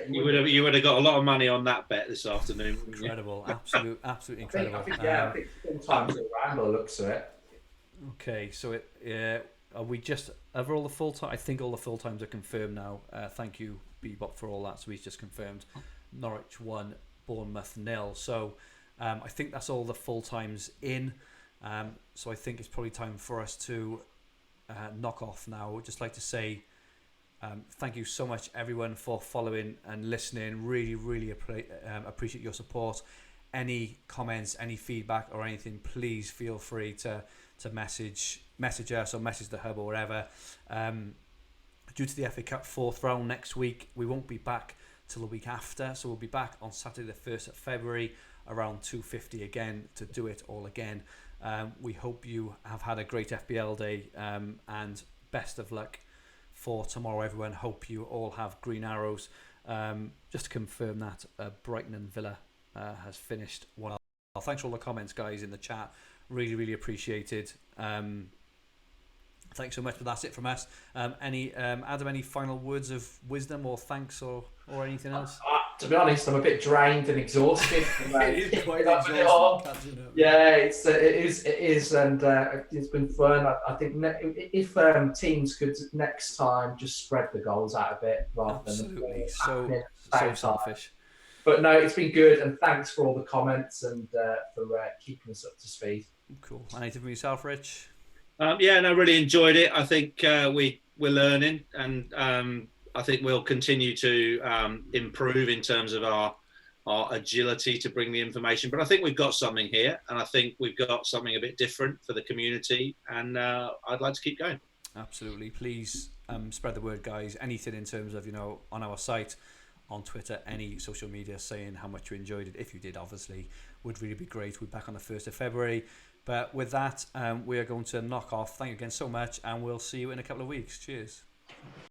You would have got a lot of money on that bet this afternoon. Incredible, absolutely incredible. I think full time's all round by the looks of it. Okay, so are we just over all the full time? I think all the full times are confirmed now. Thank you, Bebop, for all that. So he's just confirmed Norwich 1, Bournemouth 0. So I think that's all the full times in. So I think it's probably time for us to knock off now. I'd just like to say thank you so much, everyone, for following and listening. Really appreciate your support. Any comments, any feedback or anything, please feel free to message us or message the hub or wherever. Due to the FA Cup 4th round next week, we won't be back till the week after, so we'll be back on Saturday the 1st of February around 2:50 again to do it all again. We hope you have had a great FPL day, and best of luck for tomorrow, everyone. Hope you all have green arrows. Just to confirm that Brighton and Villa has finished well. Thanks for all the comments, guys, in the chat. Really appreciated. Thanks so much, but that's it from us. Adam, any final words of wisdom or thanks or anything else? To be honest, I'm a bit drained and exhausted. It is quite exhausting. Yeah, it is, and it's been fun. I think if teams could next time just spread the goals out a bit rather Absolutely. than so selfish. But no, it's been good, and thanks for all the comments and for keeping us up to speed. Cool. Anything from yourself, Rich? Really enjoyed it. I think we're learning, and I think we'll continue to improve in terms of our agility to bring the information. But I think we've got something here, and I think we've got something a bit different for the community, and I'd like to keep going. Absolutely. Please spread the word, guys. Anything in terms of, on our site, on Twitter, any social media, saying how much you enjoyed it. If you did, obviously, would really be great. We're back on the 1st of February. But with that, we are going to knock off. Thank you again so much, and we'll see you in a couple of weeks. Cheers.